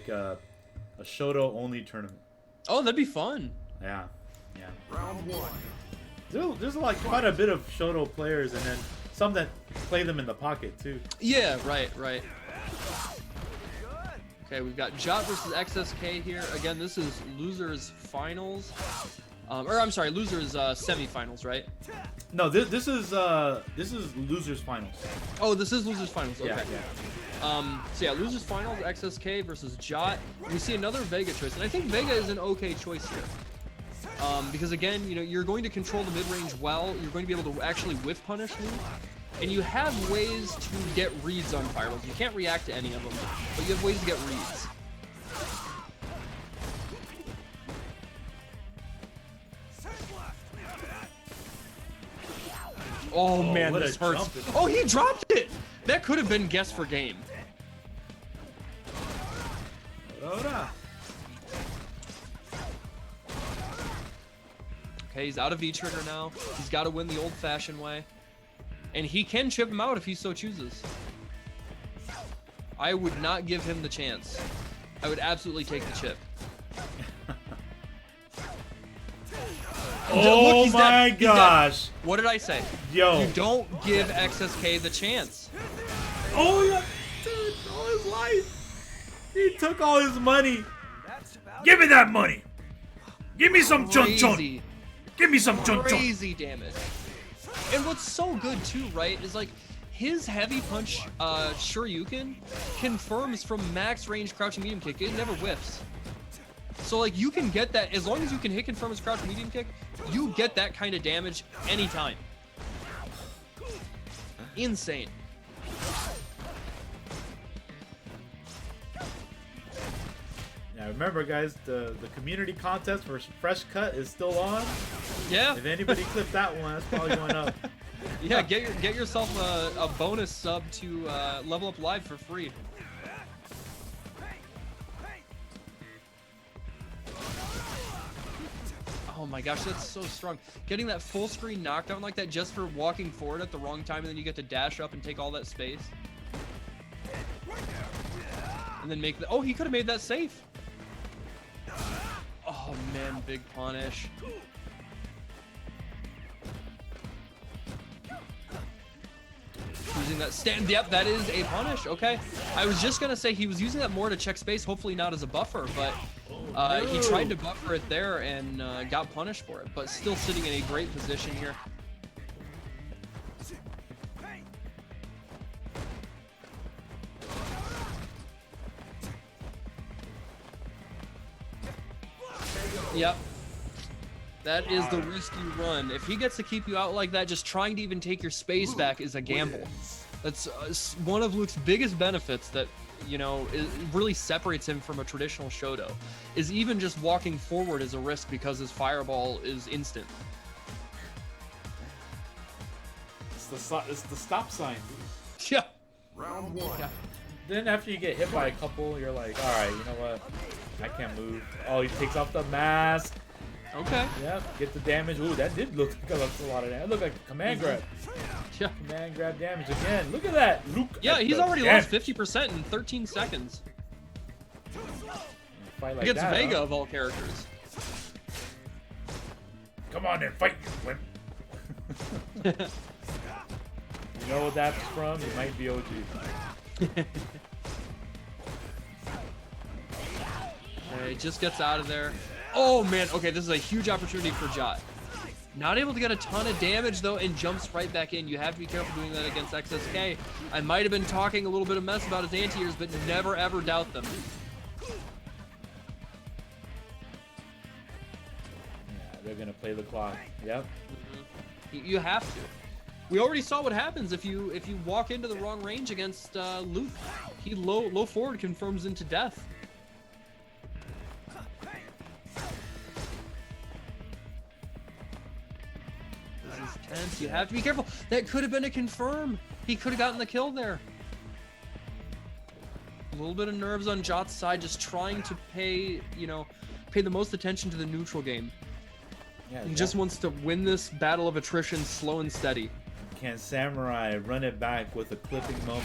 [SPEAKER 1] Shoto only tournament.
[SPEAKER 3] Oh, that'd be fun.
[SPEAKER 1] Yeah.
[SPEAKER 2] Round one.
[SPEAKER 1] There's quite a bit of Shoto players, and then some that play them in the pocket too.
[SPEAKER 3] Yeah, right. Okay, we've got Jot versus XSK here. Again, this is losers finals. Losers semifinals, right?
[SPEAKER 1] No, this is losers finals.
[SPEAKER 3] Oh, this is losers finals. Okay.
[SPEAKER 1] Yeah.
[SPEAKER 3] Losers finals, XSK versus Jot. We see another Vega choice, and I think Vega is an okay choice here. Because again, you're going to control the mid-range well. You're going to be able to actually whiff punish Luke, and you have ways to get reads on fireballs. You can't react to any of them, but you have ways to get reads. Oh man,
[SPEAKER 1] what
[SPEAKER 3] this
[SPEAKER 1] a
[SPEAKER 3] hurts.
[SPEAKER 1] jump.
[SPEAKER 3] Oh, he dropped it! That could have been guess for game. Okay, he's out of V-trigger now. He's got to win the old-fashioned way. And he can chip him out if he so chooses. I would not give him the chance. I would absolutely take the chip.
[SPEAKER 1] Oh
[SPEAKER 3] Look,
[SPEAKER 1] my
[SPEAKER 3] he's dead.
[SPEAKER 1] gosh!
[SPEAKER 3] What did I say?
[SPEAKER 1] Yo!
[SPEAKER 3] You don't give XSK the chance.
[SPEAKER 1] Oh yeah, dude! All his life, he took all his money. Give me that money. Give me some chun chun.
[SPEAKER 3] Crazy.
[SPEAKER 1] Give me some chun chun.
[SPEAKER 3] Crazy damage. And what's so good too, right, is his heavy punch Shoryuken confirms from max range crouching medium kick. It never whiffs. So you can get that as long as you can hit confirm his crouching medium kick. You get that kind of damage anytime. Insane.
[SPEAKER 1] Now remember, guys, the community contest for Fresh Cut is still on.
[SPEAKER 3] Yeah.
[SPEAKER 1] If anybody clipped that one, that's probably going up.
[SPEAKER 3] Yeah, get yourself a bonus sub to Level Up Live for free. Oh my gosh, that's so strong. Getting that full screen knockdown like that just for walking forward at the wrong time, and then you get to dash up and take all that space. And then make the... Oh, he could have made that safe. Oh man, big punish. using that stand. Yep, that is a punish. Okay. I was just gonna say he was using that more to check space, hopefully not as a buffer, but he tried to buffer it there and got punished for it, but still sitting in a great position here. Yep. That is the risk you run. If he gets to keep you out like that, just trying to even take your space back is a gamble. That's one of Luke's biggest benefits that, you know, it really separates him from a traditional Shoto, is even just walking forward is a risk because his fireball is instant.
[SPEAKER 1] It's the stop sign, dude.
[SPEAKER 3] Yeah.
[SPEAKER 2] Round one.
[SPEAKER 3] Yeah.
[SPEAKER 1] Then after you get hit by a couple, you're like, all right, you know what? I can't move. Oh, he takes off the mask.
[SPEAKER 3] Okay.
[SPEAKER 1] Yep, get the damage. Ooh, that did look like a lot of damage. It looked like a command grab.
[SPEAKER 3] Yeah.
[SPEAKER 1] Command grab damage again. Look at that. Luke.
[SPEAKER 3] Yeah, he's already
[SPEAKER 1] damage.
[SPEAKER 3] lost 50% in 13 seconds.
[SPEAKER 1] Fight like
[SPEAKER 3] Against
[SPEAKER 1] that,
[SPEAKER 3] Vega
[SPEAKER 1] huh?
[SPEAKER 3] of all characters.
[SPEAKER 1] Come on then, fight, you wimp. You know what that's from? It might be OG.
[SPEAKER 3] Okay, just gets out of there. Oh man, okay, this is a huge opportunity for Jot. Not able to get a ton of damage though, and jumps right back in. You have to be careful doing that against XSK. I might have been talking a little bit of mess about his anti-airs, but never ever doubt them.
[SPEAKER 1] Yeah, they're gonna play the clock. Yep.
[SPEAKER 3] You have to. We already saw what happens if you walk into the wrong range against Luke. He low forward confirms into death. This is tense. You have to be careful. That could have been a confirm. He could have gotten the kill there. A little bit of nerves on Jot's side, just trying to pay the most attention to the neutral game.
[SPEAKER 1] Yeah.
[SPEAKER 3] He just wants to win this battle of attrition slow and steady.
[SPEAKER 1] Can Samurai run it back with a clipping moment?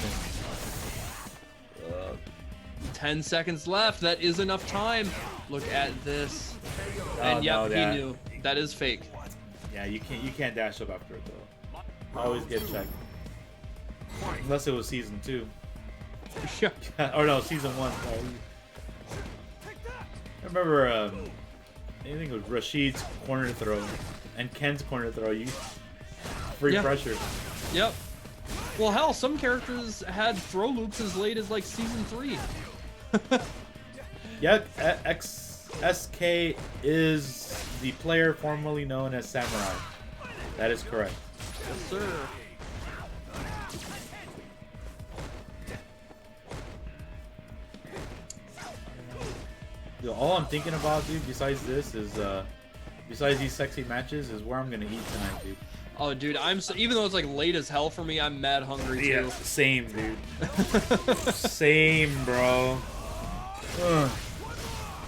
[SPEAKER 3] 10 seconds left. That is enough time. Look at this.
[SPEAKER 1] Oh,
[SPEAKER 3] And yep,
[SPEAKER 1] no,
[SPEAKER 3] he
[SPEAKER 1] that-
[SPEAKER 3] knew. That is fake.
[SPEAKER 1] Yeah, you can't dash up after it though. Always get checked. Unless it was season 2.
[SPEAKER 3] Yeah.
[SPEAKER 1] Or no, season 1. I remember I think it was Rashid's corner throw and Ken's corner throw. You free
[SPEAKER 3] Yeah.
[SPEAKER 1] pressure.
[SPEAKER 3] Yep. Well, hell, some characters had throw loops as late as like season 3.
[SPEAKER 1] Yep, SK is the player formerly known as Samurai. That is correct.
[SPEAKER 3] Yes, sir.
[SPEAKER 1] Dude, all I'm thinking about, dude, besides this is, besides these sexy matches, is where I'm gonna eat tonight, dude.
[SPEAKER 3] Oh, dude, even though it's like late as hell for me, I'm mad hungry too.
[SPEAKER 1] Yeah, same, dude. Same, bro. Ugh.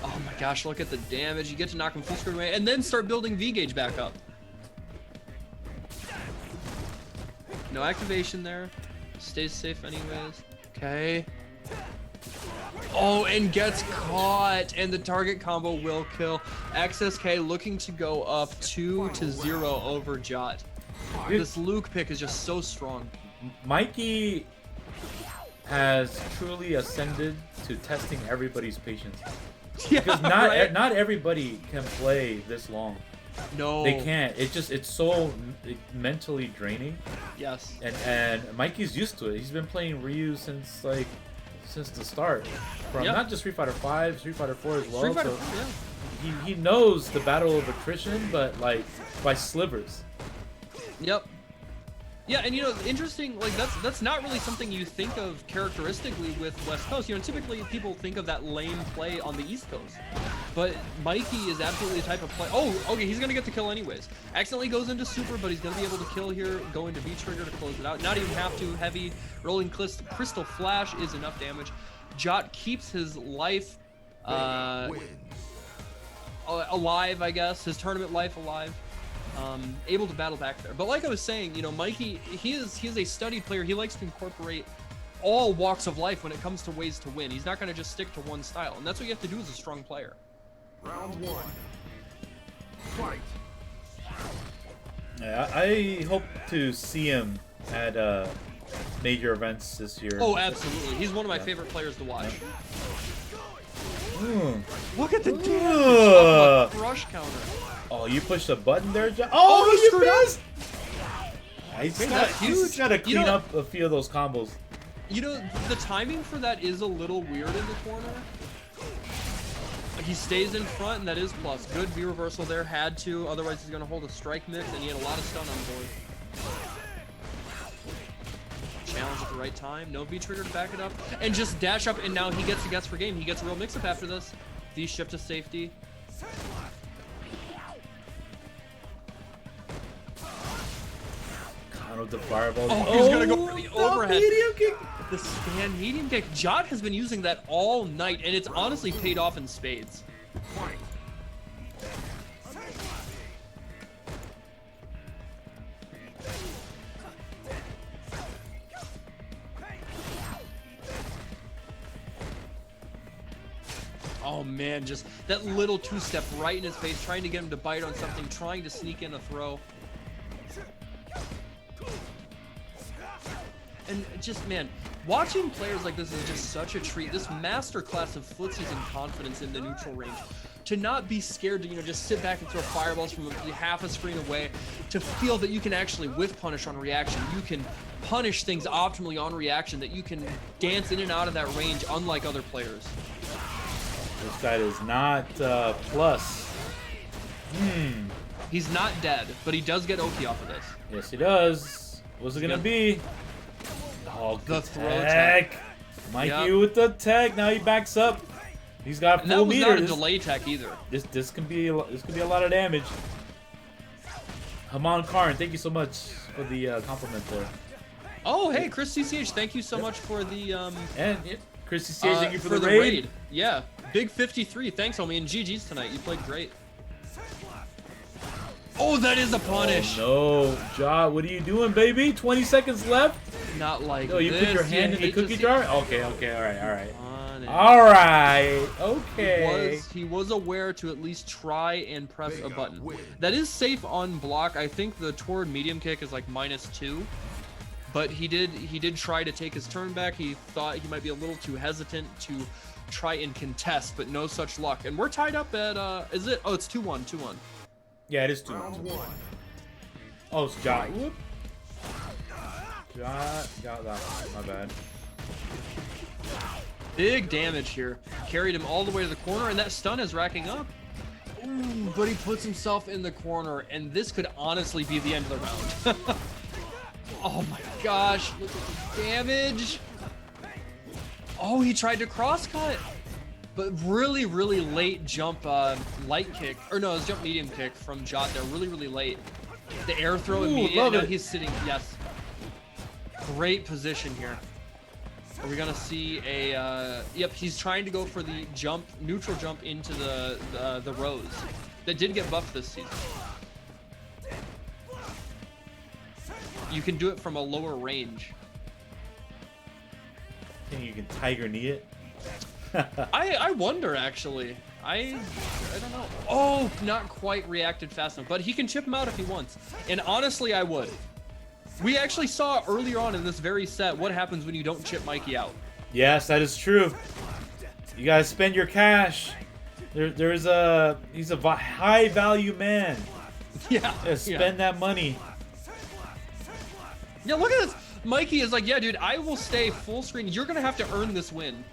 [SPEAKER 3] Oh my gosh, look at the damage. You get to knock him full screen away and then start building V-Gauge back up. No activation there. Stays safe anyways. Okay. Oh, and gets caught, and the target combo will kill. XSK looking to go up 2-0 over Jot.
[SPEAKER 1] Dude.
[SPEAKER 3] This Luke pick is just so strong.
[SPEAKER 1] Mikey has truly ascended to testing everybody's patience.
[SPEAKER 3] Yeah,
[SPEAKER 1] Because
[SPEAKER 3] right?
[SPEAKER 1] not everybody can play this long.
[SPEAKER 3] No.
[SPEAKER 1] They can't. It's so mentally draining.
[SPEAKER 3] Yes.
[SPEAKER 1] And Mikey's used to it. He's been playing Ryu since the start. From
[SPEAKER 3] Yep.
[SPEAKER 1] not just Street Fighter 5, Street Fighter 4 as well.
[SPEAKER 3] Street Fighter,
[SPEAKER 1] So
[SPEAKER 3] yeah.
[SPEAKER 1] he knows the battle of attrition, but like by slivers.
[SPEAKER 3] Yep. Yeah, and you know, interesting, like that's not really something you think of characteristically with West Coast. You know, typically people think of that lame play on the East Coast. But Mikey is absolutely the type of play. Oh, okay, he's gonna get the kill anyways. Accidentally goes into super, but he's gonna be able to kill here, go into V trigger to close it out. Not even have to. Heavy rolling crystal flash is enough damage. Jot keeps his life alive, I guess. His tournament life alive. Able to battle back there. But like I was saying, you know, Mikey, he is a studied player. He likes to incorporate all walks of life when it comes to ways to win. He's not going to just stick to one style, and that's what you have to do as a strong player.
[SPEAKER 2] Round one. Fight.
[SPEAKER 1] Yeah, I hope to see him at major events this year.
[SPEAKER 3] Oh, absolutely. He's one of my favorite players to watch.
[SPEAKER 1] Mm.
[SPEAKER 3] Look at the
[SPEAKER 1] Ugh.
[SPEAKER 3] damage. Rush counter.
[SPEAKER 1] Oh, you pushed a button there, John? Oh,
[SPEAKER 3] he
[SPEAKER 1] you
[SPEAKER 3] screwed up.
[SPEAKER 1] missed! He's
[SPEAKER 3] That's huge.
[SPEAKER 1] got to
[SPEAKER 3] You
[SPEAKER 1] clean
[SPEAKER 3] know-
[SPEAKER 1] up a few of those combos.
[SPEAKER 3] You know, the timing for that is a little weird in the corner. He stays in front, and that is plus. Good V reversal there, had to. Otherwise, he's going to hold a strike mix, and he had a lot of stun on board. Challenge at the right time. No V trigger to back it up. And just dash up, and now he gets a guess for game. He gets a real mix-up after this. V shift to safety.
[SPEAKER 1] Count the fireball.
[SPEAKER 3] Oh, he's going to go for the overhead.
[SPEAKER 1] Medium kick.
[SPEAKER 3] The stand medium kick. Jot has been using that all night, and it's honestly paid off in spades. Oh man, just that little two-step right in his face, trying to get him to bite on something, trying to sneak in a throw. And just, man, watching players like this is just such a treat. This masterclass of footsies and confidence in the neutral range. To not be scared to, you know, just sit back and throw fireballs from half a screen away. To feel that you can actually whiff punish on reaction. You can punish things optimally on reaction. That you can dance in and out of that range unlike other players.
[SPEAKER 1] This guy is not plus.
[SPEAKER 3] He's not dead, but he does get OP off of this.
[SPEAKER 1] Yes, he does. What's it gonna be? Oh,
[SPEAKER 3] The
[SPEAKER 1] good
[SPEAKER 3] throw
[SPEAKER 1] tech. Mikey
[SPEAKER 3] Yep.
[SPEAKER 1] with the tech. Now he backs up. He's got
[SPEAKER 3] And that
[SPEAKER 1] full
[SPEAKER 3] was
[SPEAKER 1] meter.
[SPEAKER 3] not a delay tech either.
[SPEAKER 1] This can be a lot of damage. Haman Karn, thank you so much for the compliment there.
[SPEAKER 3] Oh, hey, Chris Cch, thank you so much for the
[SPEAKER 1] And Chris Cch, thank you for the
[SPEAKER 3] raid.
[SPEAKER 1] raid.
[SPEAKER 3] Yeah, big 53. Thanks, homie, and GG's tonight. You played great. Oh, that is a punish.
[SPEAKER 1] Oh, no, Ja, what are you doing, baby? 20 seconds left.
[SPEAKER 3] Not like
[SPEAKER 1] No, you
[SPEAKER 3] this.
[SPEAKER 1] put your hand in the
[SPEAKER 3] hate to
[SPEAKER 1] cookie
[SPEAKER 3] see
[SPEAKER 1] jar. Okay, all right.
[SPEAKER 3] punish.
[SPEAKER 1] All right, okay.
[SPEAKER 3] He was aware to at least try and press a button. That is safe on block. I think the toward medium kick is like -2, but he did try to take his turn back. He thought he might be a little too hesitant to try and contest, but no such luck. And we're tied up at is it? Oh, it's 2-1, 2-1.
[SPEAKER 1] Yeah, it is 2.
[SPEAKER 2] Round one.
[SPEAKER 1] Oh, it's Ja. Whoop. Ja got that. My bad.
[SPEAKER 3] Big damage here. Carried him all the way to the corner, and that stun is racking up. Ooh, but he puts himself in the corner, and this could honestly be the end of the round. Oh my gosh, look at the damage. Oh, he tried to cross-cut. But really, really late jump light kick. Or no, it was jump medium kick from Jot there. Really, really late. The air throw immediately.
[SPEAKER 1] love
[SPEAKER 3] Now
[SPEAKER 1] it.
[SPEAKER 3] he's sitting, yes. Great position here. Are we gonna see a? Yep, he's trying to go for the jump, neutral jump into the rows. That did get buffed this season. You can do it from a lower range.
[SPEAKER 1] Think you can tiger knee it?
[SPEAKER 3] I wonder actually. I don't know. Oh, not quite reacted fast enough, but he can chip him out if he wants. And honestly, I would. We actually saw earlier on in this very set what happens when you don't chip Mikey out.
[SPEAKER 1] Yes, that is true. You gotta spend your cash. He's a high value man.
[SPEAKER 3] Yeah.
[SPEAKER 1] Yeah, spend that money.
[SPEAKER 3] Yeah, look at this. Mikey is like, yeah, dude, I will stay full screen. You're gonna have to earn this win.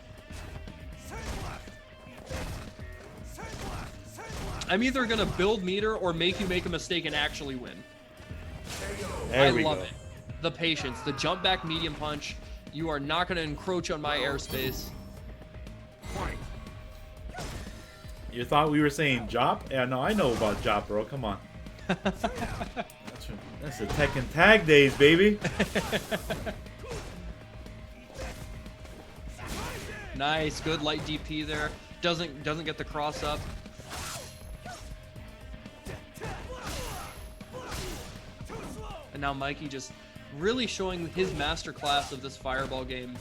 [SPEAKER 3] I'm either gonna build meter or make you make a mistake and actually win.
[SPEAKER 1] There we
[SPEAKER 3] I love
[SPEAKER 1] go.
[SPEAKER 3] it. The patience, the jump back medium punch. You are not gonna encroach on my airspace.
[SPEAKER 1] You thought we were saying Jop? Yeah, no, I know about Jop, bro. Come on. That's the Tekken Tag days, baby.
[SPEAKER 3] Nice, good light DP there. Doesn't get the cross up. And now Mikey just really showing his masterclass of this fireball game.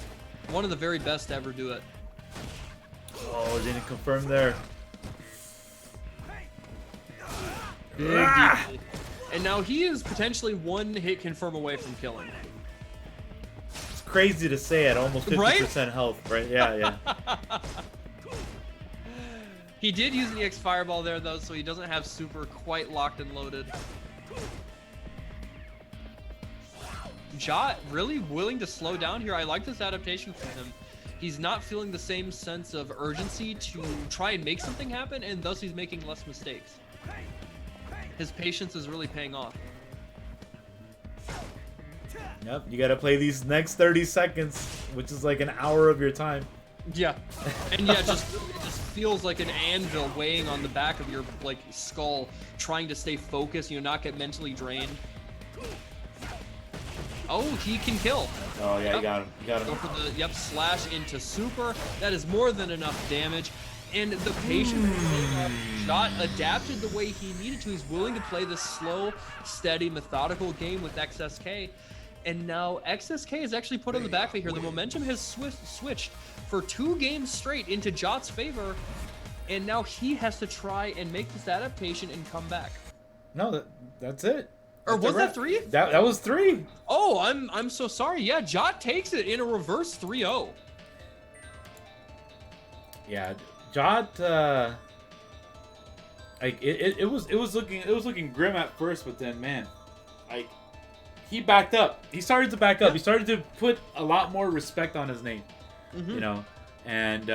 [SPEAKER 3] One of the very best to ever do it.
[SPEAKER 1] Oh, didn't confirm there.
[SPEAKER 3] Big DP. And now he is potentially one hit confirm away from killing.
[SPEAKER 1] crazy to say at almost 50%
[SPEAKER 3] Right?
[SPEAKER 1] health, right? Yeah.
[SPEAKER 3] He did use the EX Fireball there, though, so he doesn't have super quite locked and loaded. Jot really willing to slow down here. I like this adaptation from him. He's not feeling the same sense of urgency to try and make something happen, and thus he's making less mistakes. His patience is really paying off.
[SPEAKER 1] Yep, you gotta play these next 30 seconds, which is like an hour of your time.
[SPEAKER 3] Yeah, and yeah, it just feels like an anvil weighing on the back of your like skull, trying to stay focused, you know, not get mentally drained. Oh, he can kill.
[SPEAKER 1] Oh yeah,
[SPEAKER 3] Yep.
[SPEAKER 1] you got him. You got
[SPEAKER 3] Go
[SPEAKER 1] him.
[SPEAKER 3] for the slash into super. That is more than enough damage. And the patience Jot adapted the way he needed to. He's willing to play this slow, steady, methodical game with XSK. And now XSK is actually put on the back foot here. The momentum has switched for 2 games straight into Jot's favor. And now he has to try and make this adaptation and come back.
[SPEAKER 1] No, that's it.
[SPEAKER 3] Or
[SPEAKER 1] That's
[SPEAKER 3] was
[SPEAKER 1] a
[SPEAKER 3] that
[SPEAKER 1] wrap.
[SPEAKER 3] 3?
[SPEAKER 1] That was 3.
[SPEAKER 3] Oh, I'm so sorry. Yeah, Jot takes it in a reverse 3-0.
[SPEAKER 1] Yeah, Jot. Like it was looking grim at first, but then man, like he backed up. He started to back up. He started to put a lot more respect on his name, you know, and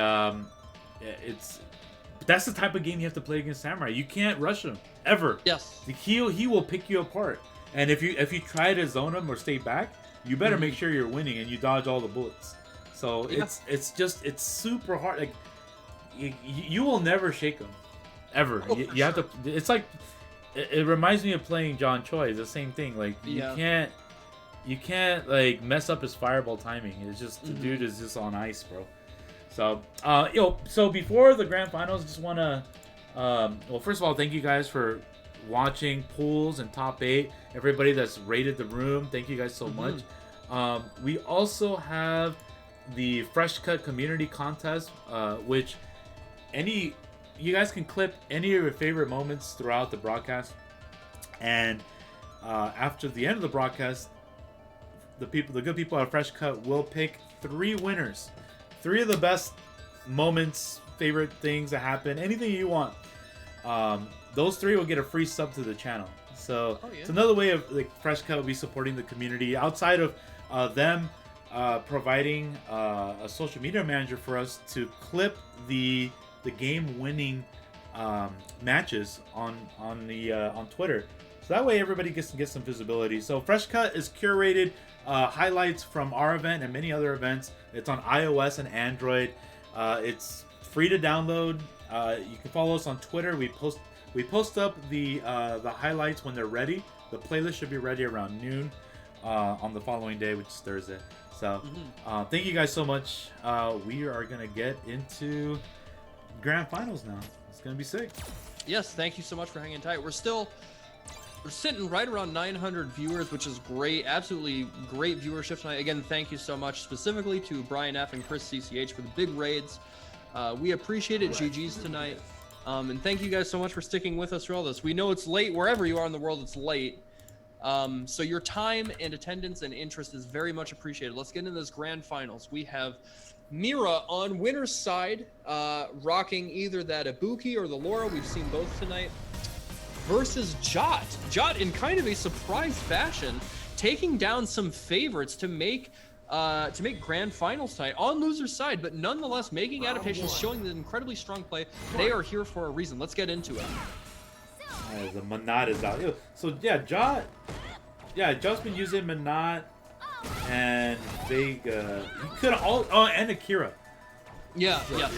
[SPEAKER 1] that's the type of game you have to play against Samurai. You can't rush him ever.
[SPEAKER 3] Yes.
[SPEAKER 1] He will pick you apart. And if you try to zone him or stay back, you better make sure you're winning and you dodge all the bullets. So it's super hard. Like you will never shake him, ever.
[SPEAKER 3] Oh,
[SPEAKER 1] you have to. It's like it reminds me of playing John Choi. It's the same thing. Like you can't like mess up his fireball timing. It's just the dude is just on ice, bro. So so before the grand finals, just wanna well, first of all, thank you guys for watching pools and top 8. Everybody that's rated the room, thank you guys so much. We also have the Fresh Cut Community Contest, which you guys can clip any of your favorite moments throughout the broadcast, and after the end of the broadcast, the good people at Fresh Cut will pick 3 winners, 3 of the best moments, favorite things that happen, anything you want. Those 3 will get a free sub to the channel. So it's another way of like Fresh Cut will be supporting the community outside of them providing a social media manager for us to clip the game-winning matches on Twitter. So that way everybody gets to get some visibility. So Fresh Cut is curated highlights from our event and many other events. It's on iOS and Android. It's free to download. You can follow us on Twitter. We post up the highlights when they're ready. The playlist should be ready around noon on the following day, which is Thursday. So thank you guys so much. We are gonna get into grand finals now. It's gonna be sick.
[SPEAKER 3] Yes, thank you so much for hanging tight. We're sitting right around 900 viewers, which is great. Absolutely great viewership tonight. Again, thank you so much specifically to Brian F and Chris Cch for the big raids. We appreciate it. GG's tonight. And thank you guys so much for sticking with us through all this. We know it's late. Wherever you are in the world, it's late. So your time and attendance and interest is very much appreciated. Let's get into this grand finals. We have Mira on winner's side, rocking either that Ibuki or the Laura. We've seen both tonight. Versus Jot. Jot in kind of a surprise fashion, taking down some favorites to make grand finals tonight on loser's side, but nonetheless making adaptations, showing the incredibly strong play. They are here for a reason. Let's get into it.
[SPEAKER 1] The Manat is out. So yeah, Jot's been using Manat and Vega. He could all and Akira.
[SPEAKER 3] Yeah,
[SPEAKER 1] So,
[SPEAKER 3] yeah.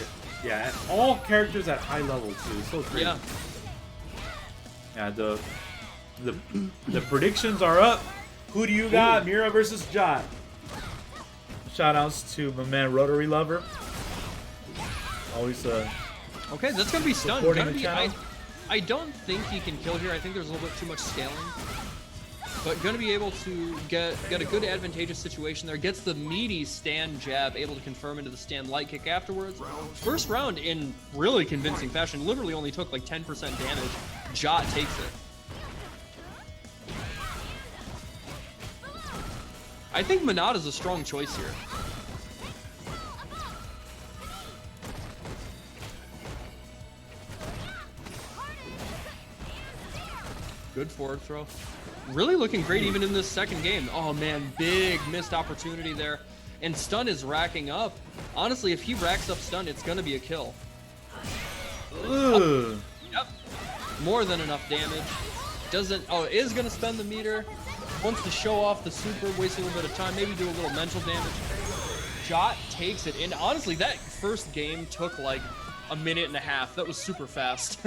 [SPEAKER 1] Yeah, and all characters at high level too. So crazy.
[SPEAKER 3] Yeah.
[SPEAKER 1] Yeah, the predictions are up. Who do you got? Mira versus Jot. Shoutouts to my man Rotary Lover. Always
[SPEAKER 3] Okay, that's gonna be stunned.
[SPEAKER 1] supporting
[SPEAKER 3] Gonna
[SPEAKER 1] the
[SPEAKER 3] be,
[SPEAKER 1] channel.
[SPEAKER 3] I don't think he can kill here. I think there's a little bit too much scaling. But gonna be able to get a good advantageous situation there. Gets the meaty stand jab, able to confirm into the stand light kick afterwards. First round in really convincing fashion. Literally only took like 10% damage. Jot takes it. I think Manat is a strong choice here. Good forward throw. Really looking great even in this second game. Oh man, big missed opportunity there. And stun is racking up. Honestly, if he racks up stun, it's gonna be a kill.
[SPEAKER 1] Ugh.
[SPEAKER 3] Yep. More than enough damage. Doesn't, oh, is gonna stun the meter. Wants to show off the super, waste a little bit of time, maybe do a little mental damage. Jot takes it, and honestly, that first game took like a minute and a half. That was super fast.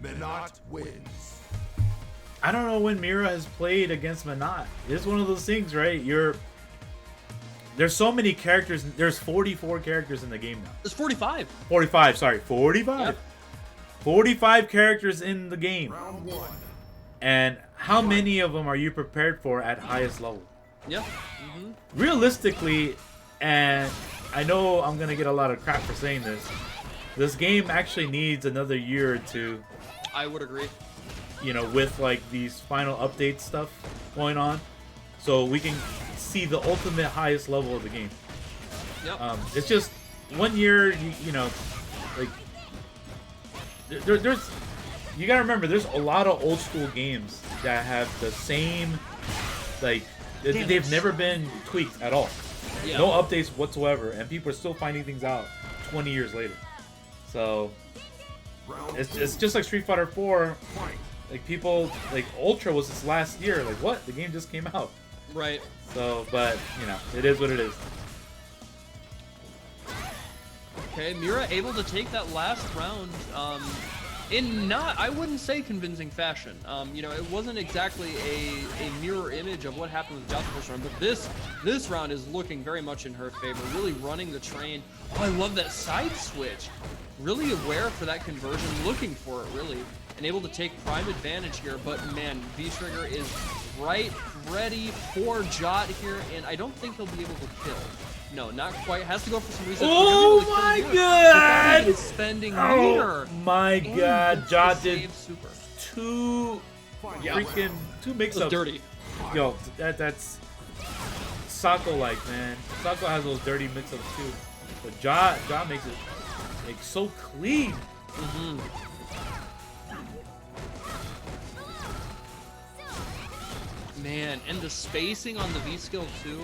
[SPEAKER 2] Menot wins.
[SPEAKER 1] I don't know when Mira has played against Manat. It's one of those things, right? There's so many characters. There's 44 characters in the game now.
[SPEAKER 3] There's 45.
[SPEAKER 1] 45, sorry. 45.
[SPEAKER 3] Yep.
[SPEAKER 1] 45 characters in the game.
[SPEAKER 2] Round 1.
[SPEAKER 1] And how many of them are you prepared for at highest level?
[SPEAKER 3] Yeah.
[SPEAKER 1] Realistically, and I know I'm going to get a lot of crap for saying this game actually needs another year or two.
[SPEAKER 3] I would agree.
[SPEAKER 1] You know, with like these final update stuff going on, so we can see the ultimate highest level of the game.
[SPEAKER 3] Yep.
[SPEAKER 1] It's just 1 year, you know, like there's you gotta remember there's a lot of old school games that have the same, like they've never been tweaked at all.
[SPEAKER 3] Yeah.
[SPEAKER 1] No updates whatsoever, and people are still finding things out 20 years later. So it's just like Street Fighter 4. Like people, like Ultra was this last year. Like what? The game just came out.
[SPEAKER 3] Right.
[SPEAKER 1] So, but you know, it is what it is.
[SPEAKER 3] Okay, Mira able to take that last round in not, I wouldn't say convincing fashion. You know, it wasn't exactly a mirror image of what happened with Jot the first round, but this round is looking very much in her favor. Really running the train. Oh, I love that side switch. Really aware for that conversion, looking for it really, and able to take prime advantage here. But man, V-Trigger is right, ready for Jot here, and I don't think he'll be able to kill. No, not quite. Has to go for some reset.
[SPEAKER 1] Oh my god!
[SPEAKER 3] He's spending
[SPEAKER 1] Oh
[SPEAKER 3] meter.
[SPEAKER 1] my god! Jot did
[SPEAKER 3] super.
[SPEAKER 1] two mix-ups.
[SPEAKER 3] Dirty.
[SPEAKER 1] Yo, that's Sako-like, man. Sako has those dirty mix-ups too, but Jot makes it like so clean.
[SPEAKER 3] Man, and the spacing on the V skill too.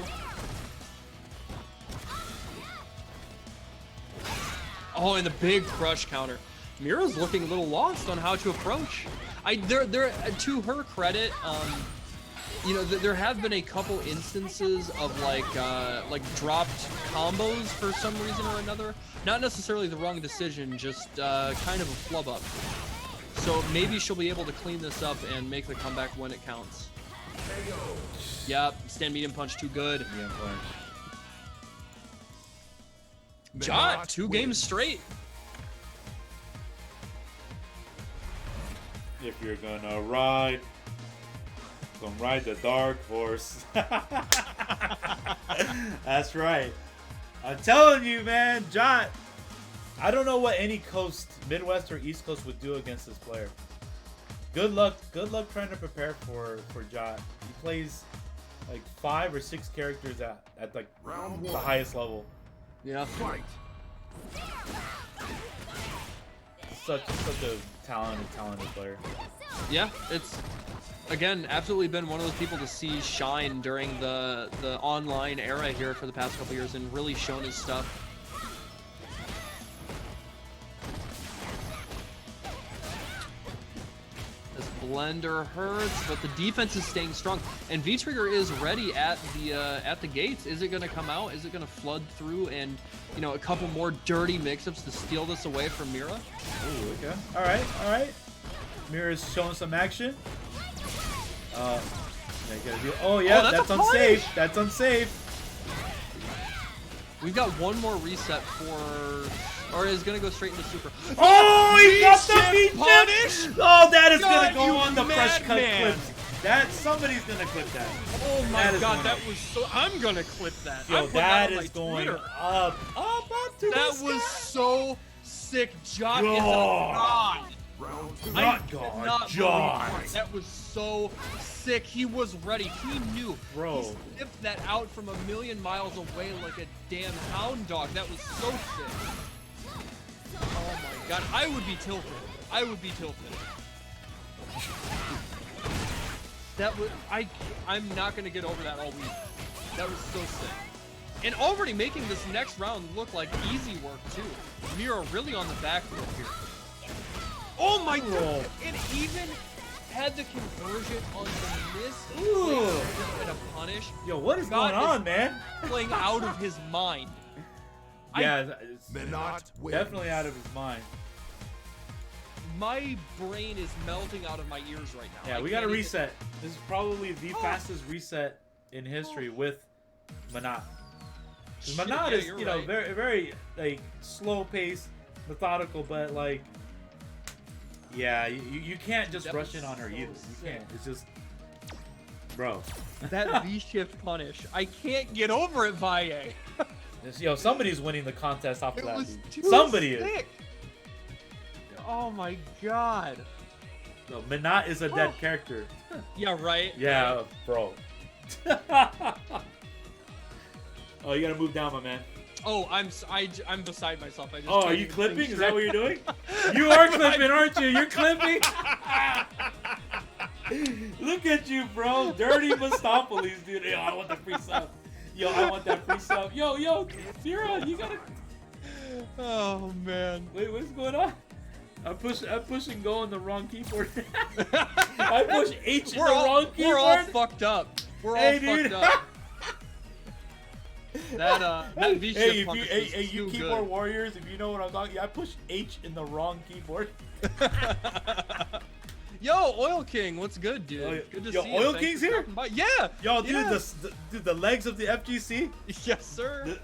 [SPEAKER 3] Oh, and the big crush counter. Mira's looking a little lost on how to approach. There, to her credit, you know, there have been a couple instances of like dropped combos for some reason or another. Not necessarily the wrong decision, just kind of a flub up. So maybe she'll be able to clean this up and make the comeback when it counts. Yep, stand medium punch too good.
[SPEAKER 1] Medium punch.
[SPEAKER 3] Jot, 2 games straight.
[SPEAKER 1] If you're gonna ride the dark horse. That's right. I'm telling you, man, Jot. I don't know what any coast, Midwest or East Coast, would do against this player. Good luck trying to prepare for Jot. He plays like 5 or 6 characters at like the highest level.
[SPEAKER 3] Yeah.
[SPEAKER 1] Such a talented player.
[SPEAKER 3] Yeah, it's again absolutely been one of those people to see shine during the online era here for the past couple years and really shown his stuff. This blender hurts, but the defense is staying strong, and V-Trigger is ready at the gates. Is it going to come out? Is it going to flood through and, you know, a couple more dirty mix-ups to steal this away from Mira?
[SPEAKER 1] Ooh, okay. All right. Mira's showing some action. Oh yeah, that's unsafe. That's unsafe.
[SPEAKER 3] We've got one more reset for, or is gonna go straight into super.
[SPEAKER 1] Oh, he got the beat
[SPEAKER 3] punish!
[SPEAKER 1] Oh, that is gonna
[SPEAKER 3] God,
[SPEAKER 1] go
[SPEAKER 3] you
[SPEAKER 1] on the fresh cut
[SPEAKER 3] madman.
[SPEAKER 1] clips. Somebody's gonna clip that.
[SPEAKER 3] Oh my God, that
[SPEAKER 1] going
[SPEAKER 3] was so. I'm gonna clip that.
[SPEAKER 1] Yo,
[SPEAKER 3] I'm putting
[SPEAKER 1] that
[SPEAKER 3] on
[SPEAKER 1] is
[SPEAKER 3] my
[SPEAKER 1] going
[SPEAKER 3] Twitter.
[SPEAKER 1] up to
[SPEAKER 3] That
[SPEAKER 1] the
[SPEAKER 3] was
[SPEAKER 1] sky.
[SPEAKER 3] so sick. Jot is a
[SPEAKER 1] God.
[SPEAKER 3] god.
[SPEAKER 2] Round two.
[SPEAKER 1] My
[SPEAKER 3] I
[SPEAKER 1] God,
[SPEAKER 3] cannot
[SPEAKER 1] John.
[SPEAKER 3] believe that was so sick. He was ready. He knew.
[SPEAKER 1] Bro.
[SPEAKER 3] He sniffed that out from a million miles away like a damn hound dog. That was so sick. Oh my God. I would be tilted. I would be tilted. That was I'm not gonna get over that all week. That was so sick. And already making this next round look like easy work too. Mira really on the back foot here. Oh my God! And even had the conversion on the miss and a punish.
[SPEAKER 1] Yo, what is
[SPEAKER 3] God
[SPEAKER 1] going on, man?
[SPEAKER 3] Playing out of his mind.
[SPEAKER 1] Yeah, it's
[SPEAKER 2] Menot wins.
[SPEAKER 1] definitely out of his mind.
[SPEAKER 3] My brain is melting out of my ears right now.
[SPEAKER 1] Yeah,
[SPEAKER 3] I
[SPEAKER 1] we gotta
[SPEAKER 3] can't even-
[SPEAKER 1] reset. This is probably the fastest reset in history with Menot.
[SPEAKER 3] Shit,
[SPEAKER 1] Menot
[SPEAKER 3] yeah,
[SPEAKER 1] is,
[SPEAKER 3] you're
[SPEAKER 1] you know,
[SPEAKER 3] right.
[SPEAKER 1] very, very like slow paced, methodical, but like, yeah, you can't just
[SPEAKER 3] That
[SPEAKER 1] rush
[SPEAKER 3] was
[SPEAKER 1] in on her
[SPEAKER 3] so
[SPEAKER 1] either. You
[SPEAKER 3] sick.
[SPEAKER 1] can't. It's just, bro.
[SPEAKER 3] That V-shift punish. I can't get over it, Valle.
[SPEAKER 1] Yo, somebody's winning the contest off of
[SPEAKER 3] It
[SPEAKER 1] that.
[SPEAKER 3] was
[SPEAKER 1] Dude.
[SPEAKER 3] too
[SPEAKER 1] Somebody is.
[SPEAKER 3] sick. Oh my God.
[SPEAKER 1] No, Menot is a dead character.
[SPEAKER 3] Yeah, right.
[SPEAKER 1] Yeah, bro. Oh, you gotta move down, my man.
[SPEAKER 3] Oh, I'm beside myself. I just
[SPEAKER 1] Oh,
[SPEAKER 3] can't
[SPEAKER 1] are you
[SPEAKER 3] even
[SPEAKER 1] clipping?
[SPEAKER 3] think
[SPEAKER 1] Is that what
[SPEAKER 3] straight.
[SPEAKER 1] you're doing? You are clipping, aren't you? You're clipping? Look at you, bro. Dirty Mustopolis, dude. Yo, I want the free sub. Yo, I want that free sub. Yo, Zero, you gotta...
[SPEAKER 3] Oh man.
[SPEAKER 1] Wait, what's going on? I'm pushing go on the wrong keyboard. I push H in the wrong keyboard.
[SPEAKER 3] We're all fucked up. We're all
[SPEAKER 1] Hey, dude.
[SPEAKER 3] fucked up. That V-shift
[SPEAKER 1] Hey,
[SPEAKER 3] punish
[SPEAKER 1] hey,
[SPEAKER 3] was
[SPEAKER 1] you
[SPEAKER 3] too
[SPEAKER 1] keyboard
[SPEAKER 3] good.
[SPEAKER 1] warriors, if you know what I'm talking, yeah, I pushed H in the wrong keyboard.
[SPEAKER 3] Yo, Oil King, what's good, dude?
[SPEAKER 1] Oh, yeah.
[SPEAKER 3] Good to
[SPEAKER 1] Yo,
[SPEAKER 3] see you.
[SPEAKER 1] Oil
[SPEAKER 3] Thanks
[SPEAKER 1] King's
[SPEAKER 3] for
[SPEAKER 1] here?
[SPEAKER 3] stopping by. Yeah.
[SPEAKER 1] Yo, dude,
[SPEAKER 3] yeah.
[SPEAKER 1] the legs of the FGC,
[SPEAKER 3] Yes, sir.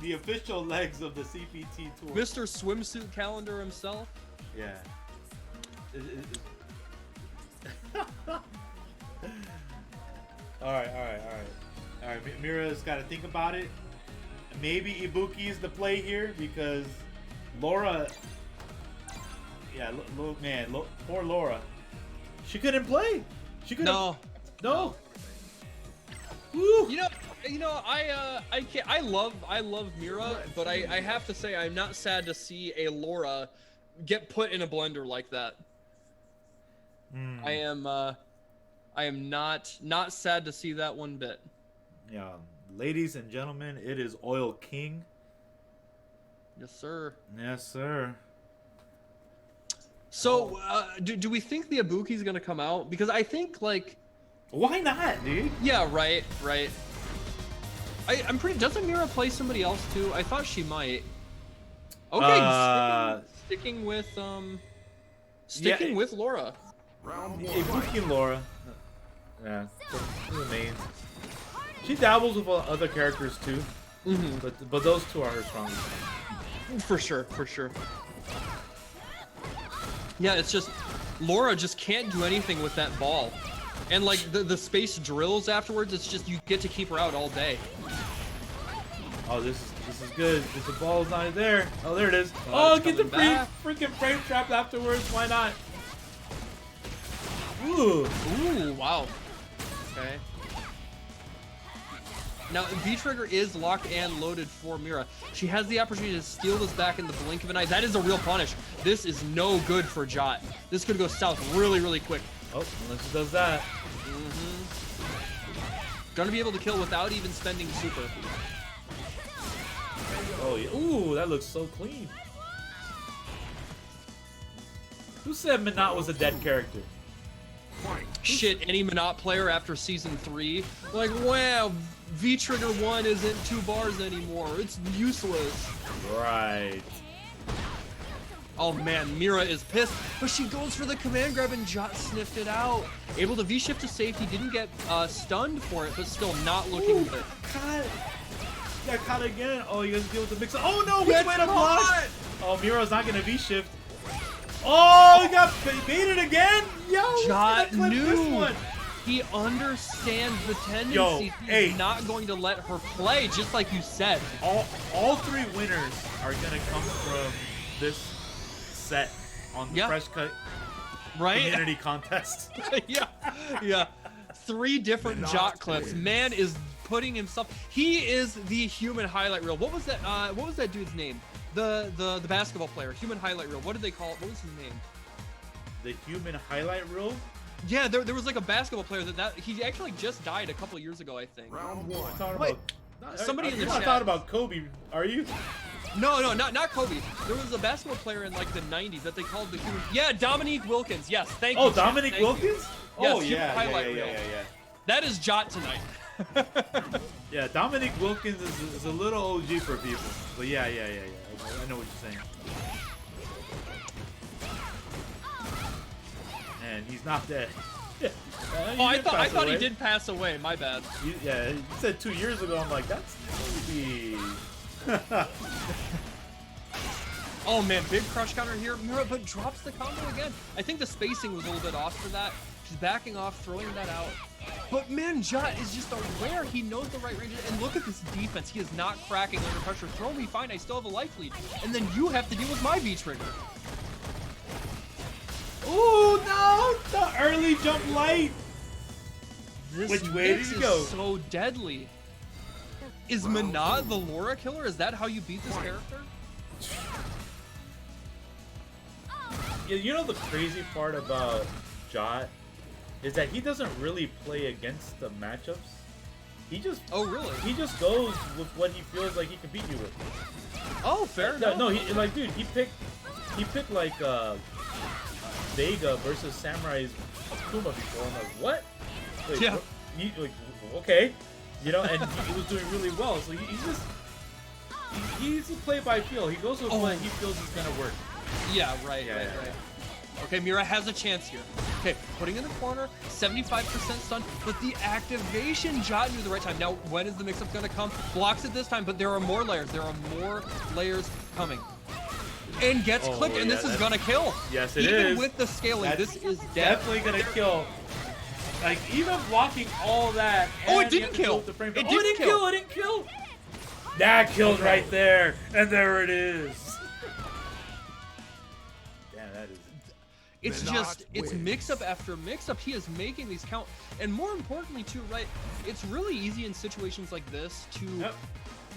[SPEAKER 1] the official legs of the CPT tour.
[SPEAKER 3] Mr. Swimsuit Calendar himself.
[SPEAKER 1] Yeah. All right. Mira's got to think about it. Maybe Ibuki is the play here because Laura. Yeah, poor Laura. She couldn't play. She couldn't. No. Woo.
[SPEAKER 3] You know, I can't. I love Mira, but I have to say I'm not sad to see a Laura get put in a blender like that. I am not sad to see that one bit.
[SPEAKER 1] Yeah, ladies and gentlemen, it is Oil King.
[SPEAKER 3] Yes, sir.
[SPEAKER 1] Yes, sir.
[SPEAKER 3] So, do we think the Ibuki's gonna come out? Because I think like,
[SPEAKER 1] Why not, dude?
[SPEAKER 3] yeah, right. I'm pretty. Doesn't Mira play somebody else too? I thought she might. Okay, sticking with Laura.
[SPEAKER 2] Round one.
[SPEAKER 1] Ibuki and Laura. Yeah, the main. She dabbles with other characters too, but those two are her strongest.
[SPEAKER 3] For sure. Yeah, it's just Laura just can't do anything with that ball, and like the space drills afterwards. It's just you get to keep her out all day.
[SPEAKER 1] Oh, this is good. If the ball's not there, oh, there it is.
[SPEAKER 3] Oh,
[SPEAKER 1] Oh,
[SPEAKER 3] it's
[SPEAKER 1] get the
[SPEAKER 3] coming back.
[SPEAKER 1] freaking frame trap afterwards. Why not? Ooh.
[SPEAKER 3] Ooh, wow. Okay. Now, V-Trigger is locked and loaded for Mira. She has the opportunity to steal this back in the blink of an eye. That is a real punish. This is no good for Jot. This could go south really, really quick.
[SPEAKER 1] Oh, unless she does that.
[SPEAKER 3] Gonna be able to kill without even spending super.
[SPEAKER 1] Oh, yeah. Ooh, that looks so clean. Who said Menot was a dead character?
[SPEAKER 3] Shit, any Monot player after Season 3. Like, wow, V-Trigger 1 isn't 2 bars anymore. It's useless.
[SPEAKER 1] Right.
[SPEAKER 3] Oh man, Mira is pissed, but she goes for the command grab and Jot sniffed it out. Able to V-shift to safety, didn't get stunned for it, but still not looking good.
[SPEAKER 1] Caught. Got caught again. Oh, you guys deal with the mix. Oh no, which
[SPEAKER 3] Get
[SPEAKER 1] way to
[SPEAKER 3] caught!
[SPEAKER 1] block? Oh, Mira's not gonna V-shift. Oh, he got baited again. Yo,
[SPEAKER 3] Jot
[SPEAKER 1] clip this
[SPEAKER 3] knew.
[SPEAKER 1] one.
[SPEAKER 3] He understands the tendency.
[SPEAKER 1] Yo,
[SPEAKER 3] He's
[SPEAKER 1] hey.
[SPEAKER 3] not going to let her play, just like you said.
[SPEAKER 1] All three winners are gonna come from this set. on the
[SPEAKER 3] Yeah.
[SPEAKER 1] Fresh Cut
[SPEAKER 3] Right?
[SPEAKER 1] community contest.
[SPEAKER 3] Yeah, yeah. 3 different
[SPEAKER 2] The
[SPEAKER 3] Jot
[SPEAKER 2] Knot
[SPEAKER 3] clips.
[SPEAKER 2] Twins.
[SPEAKER 3] Man is putting himself. He is the human highlight reel. What was that? What was that dude's name? The basketball player, human highlight reel. What did they call it? What was his name?
[SPEAKER 1] The human highlight reel.
[SPEAKER 3] Yeah, there was like a basketball player that he actually just died a couple years ago, I think.
[SPEAKER 2] Round 1.
[SPEAKER 1] I'm talking
[SPEAKER 3] Wait,
[SPEAKER 1] about.
[SPEAKER 3] somebody in the
[SPEAKER 1] You're not
[SPEAKER 3] chat.
[SPEAKER 1] talking about Kobe, are you?
[SPEAKER 3] No, not Kobe. There was a basketball player in like the 90s that they called the human. Yeah, Dominique Wilkins. Yes, thank you.
[SPEAKER 1] Oh,
[SPEAKER 3] chat.
[SPEAKER 1] Dominic
[SPEAKER 3] Thank you.
[SPEAKER 1] Wilkins?
[SPEAKER 3] Yes,
[SPEAKER 1] Oh,
[SPEAKER 3] human
[SPEAKER 1] yeah,
[SPEAKER 3] highlight
[SPEAKER 1] yeah.
[SPEAKER 3] reel. That is Jot tonight.
[SPEAKER 1] Yeah, Dominic Wilkins is a little OG for people. But yeah. I know what you're saying. And he's not dead.
[SPEAKER 3] Oh, I thought he did pass away. My bad.
[SPEAKER 1] Yeah, he said 2 years ago. I'm like, that's Kobe.
[SPEAKER 3] Oh man, big crush counter here. Mira, but drops the combo again. I think the spacing was a little bit off for that. She's backing off, throwing that out. But man, Jot is just aware. He knows the right range. And look at this defense. He is not cracking under pressure. Throw me, fine. I still have a life lead. And then you have to deal with my V trigger.
[SPEAKER 1] Ooh, no! The early jump light!
[SPEAKER 3] This
[SPEAKER 1] Which way did
[SPEAKER 3] mix
[SPEAKER 1] he
[SPEAKER 3] is
[SPEAKER 1] go?
[SPEAKER 3] so deadly. Is Manat the Laura killer? Is that how you beat this character?
[SPEAKER 1] Yeah, you know the crazy part about Jot is that he doesn't really play against the matchups. He just he just goes with what he feels like he can beat you with.
[SPEAKER 3] Oh, fair enough.
[SPEAKER 1] No, he like dude, he picked like Vega versus Samurai's Akuma before. I'm like, what? Wait,
[SPEAKER 3] Yeah.
[SPEAKER 1] Like, okay, you know, and he was doing really well. So he's a play by feel. He goes with what he feels is gonna work.
[SPEAKER 3] Yeah, right.
[SPEAKER 1] Yeah.
[SPEAKER 3] Okay, Mira has a chance here. Okay, putting in the corner, 75% stun, but the activation, Jot knew the right time. Now, when is the mix-up gonna come? Blocks it this time, but there are more layers. There are more layers coming. And gets clipped, and
[SPEAKER 1] yeah,
[SPEAKER 3] this is gonna kill.
[SPEAKER 1] Yes, it
[SPEAKER 3] Even
[SPEAKER 1] is.
[SPEAKER 3] with the scaling,
[SPEAKER 1] That's
[SPEAKER 3] this is dead.
[SPEAKER 1] definitely gonna kill. Like even blocking all that.
[SPEAKER 3] Oh, it
[SPEAKER 1] and you
[SPEAKER 3] didn't
[SPEAKER 1] have to
[SPEAKER 3] kill.
[SPEAKER 1] go with the frame.
[SPEAKER 3] It
[SPEAKER 1] Oh,
[SPEAKER 3] didn't kill.
[SPEAKER 1] It didn't kill. That killed right there, and there it is. Damn, that is.
[SPEAKER 3] It's
[SPEAKER 2] The
[SPEAKER 3] just,
[SPEAKER 2] Knot
[SPEAKER 3] it's
[SPEAKER 2] wins.
[SPEAKER 3] mix-up after mix-up. He is making these count. And more importantly, too, right, it's really easy in situations like this to,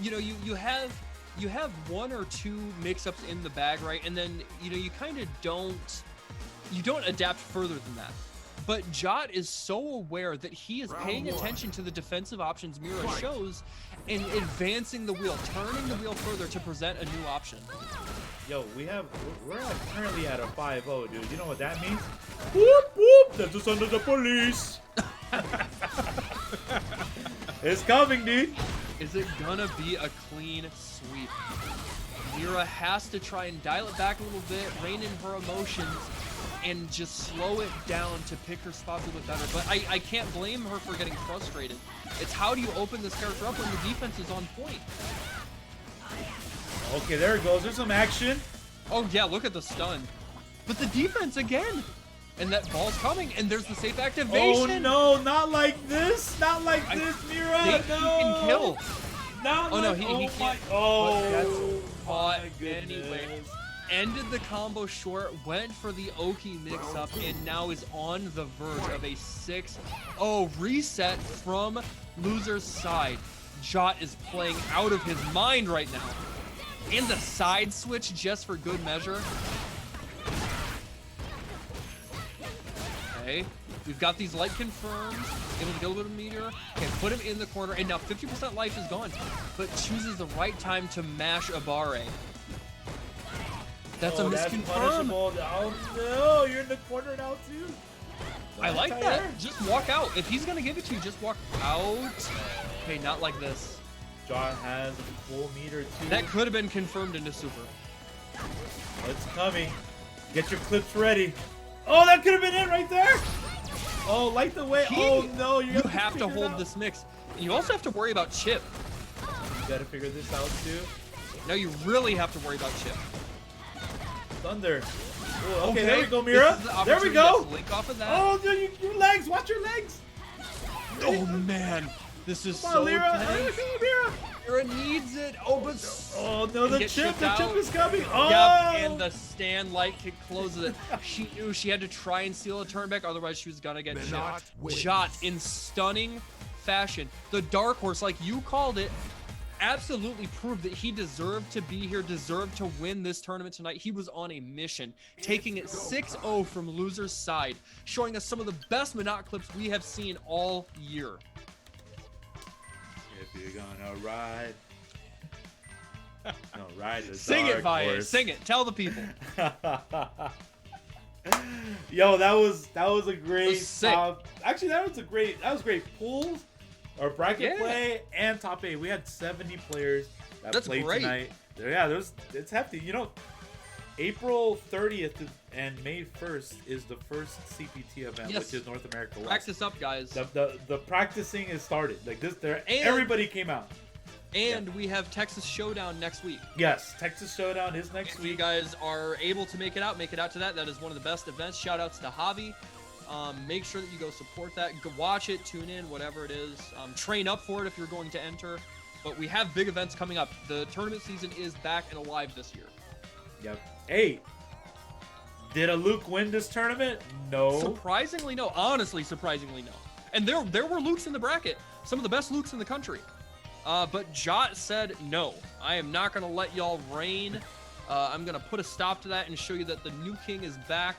[SPEAKER 3] you know, you have 1 or 2 mix-ups in the bag, right? And then, you know, you kind of don't adapt further than that. But Jot is so aware that he is paying attention to the defensive options Mira shows and advancing the wheel, turning the wheel further to present a new option.
[SPEAKER 1] Yo, we're currently at a 5-0, dude. You know what that means? Whoop whoop! That's just under the police. It's coming, dude.
[SPEAKER 3] Is it gonna be a clean sweep? Mira has to try and dial it back a little bit, rein in her emotions, and just slow it down to pick her spots a little bit better. But I can't blame her for getting frustrated. It's how do you open this character up when the defense is on point?
[SPEAKER 1] Okay, there it goes. There's some action.
[SPEAKER 3] Oh yeah, look at the stun. But the defense again! And that ball's coming, and there's the safe activation!
[SPEAKER 1] Oh no, not like this! Not like this, Mira!
[SPEAKER 3] Think
[SPEAKER 1] No!
[SPEAKER 3] he can kill.
[SPEAKER 1] Not
[SPEAKER 3] Oh no,
[SPEAKER 1] like,
[SPEAKER 3] he
[SPEAKER 1] my,
[SPEAKER 3] can't.
[SPEAKER 1] oh,
[SPEAKER 3] But that's caught
[SPEAKER 1] my goodness.
[SPEAKER 3] anyway. Ended the combo short, went for the Oki mix-up, and now is on the verge of a 6-0 reset from loser's side. Jot is playing out of his mind right now. And the side switch just for good measure. Okay, we've got these light confirms, able to get a little bit of meteor. Okay, put him in the corner, and now 50% life is gone, but chooses the right time to mash Abare. That's a misconfirm.
[SPEAKER 1] punishable. Oh no, you're in the corner now too.
[SPEAKER 3] I like that. Just walk out. If he's gonna give it to you, just walk out. Okay, not like this.
[SPEAKER 1] Jot has a full meter too.
[SPEAKER 3] That could have been confirmed into super.
[SPEAKER 1] It's coming. Get your clips ready. Oh, that could have been it right there. Oh, light the way. Oh no,
[SPEAKER 3] You have to hold this mix. And you also have to worry about chip.
[SPEAKER 1] You gotta figure this out too.
[SPEAKER 3] Now you really have to worry about chip.
[SPEAKER 1] Thunder. Ooh, okay, there we go, Mira.
[SPEAKER 3] This is the
[SPEAKER 1] There we
[SPEAKER 3] opportunity
[SPEAKER 1] go.
[SPEAKER 3] to link off of that.
[SPEAKER 1] Oh, dude, your legs. Watch your legs.
[SPEAKER 3] Oh man, this is
[SPEAKER 1] Come
[SPEAKER 3] so
[SPEAKER 1] on, Lyra.
[SPEAKER 3] tense.
[SPEAKER 1] Come on, Mira.
[SPEAKER 3] Mira needs it. Oh, but
[SPEAKER 1] Oh no, the
[SPEAKER 3] get
[SPEAKER 1] chip
[SPEAKER 3] shipped out.
[SPEAKER 1] is coming. Oh,
[SPEAKER 3] Yep, and the stand light kick closes it. She knew she had to try and steal a turn back, otherwise she was gonna get
[SPEAKER 2] Menot
[SPEAKER 3] chipped.
[SPEAKER 2] wins.
[SPEAKER 3] Jot in stunning fashion. The Dark Horse, like you called it, absolutely proved that he deserved to be here, deserved to win this tournament tonight. He was on a mission, taking it 6-0 from loser's side, showing us some of the best Menot clips we have seen all year.
[SPEAKER 1] if you're gonna ride, no, ride the
[SPEAKER 3] Sing it,
[SPEAKER 1] dark
[SPEAKER 3] Valle.
[SPEAKER 1] horse.
[SPEAKER 3] Sing it. Tell the people.
[SPEAKER 1] Yo, that was a great.
[SPEAKER 3] sick.
[SPEAKER 1] Actually, that was great pools, or bracket
[SPEAKER 3] Yeah.
[SPEAKER 1] play, and top 8. We had 70 players that
[SPEAKER 3] That's
[SPEAKER 1] played
[SPEAKER 3] great.
[SPEAKER 1] tonight. Yeah, it's hefty. You know, April 30th and May 1st is the first CPT event,
[SPEAKER 3] Yes.
[SPEAKER 1] which is North America West.
[SPEAKER 3] Practice up, guys.
[SPEAKER 1] The practicing is started. Like this,
[SPEAKER 3] And-
[SPEAKER 1] everybody came out.
[SPEAKER 3] And we have Texas Showdown next week.
[SPEAKER 1] Yes, Texas Showdown is next
[SPEAKER 3] If you
[SPEAKER 1] week.
[SPEAKER 3] guys are able to make it out to that. That is one of the best events. Shout outs to Javi. Make sure that you go support that. Go watch it, tune in, whatever it is. Train up for it if you're going to enter. But we have big events coming up. The tournament season is back and alive this year.
[SPEAKER 1] Yep. Hey, did a Luke win this tournament? No.
[SPEAKER 3] Surprisingly, no. Honestly, surprisingly, no. And there were Lukes in the bracket. Some of the best Lukes in the country. But Jot said, no, I am not going to let y'all reign. I'm going to put a stop to that and show you that the new king is back.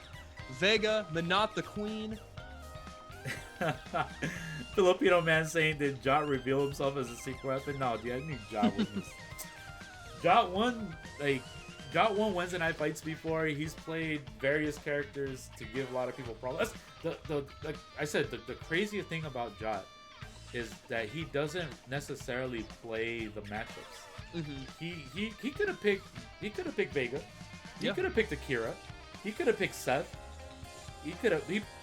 [SPEAKER 3] Vega, Menot the queen.
[SPEAKER 1] Filipino man saying, did Jot reveal himself as a secret weapon? No, dude, I think Jot was Jot won Wednesday Night Fights before. He's played various characters to give a lot of people problems. Like I said, the craziest thing about Jot is that he doesn't necessarily play the matchups.
[SPEAKER 3] Mm-hmm.
[SPEAKER 1] He could have picked Vega. He
[SPEAKER 3] Yeah.
[SPEAKER 1] could have picked Akira. He could have picked Seth.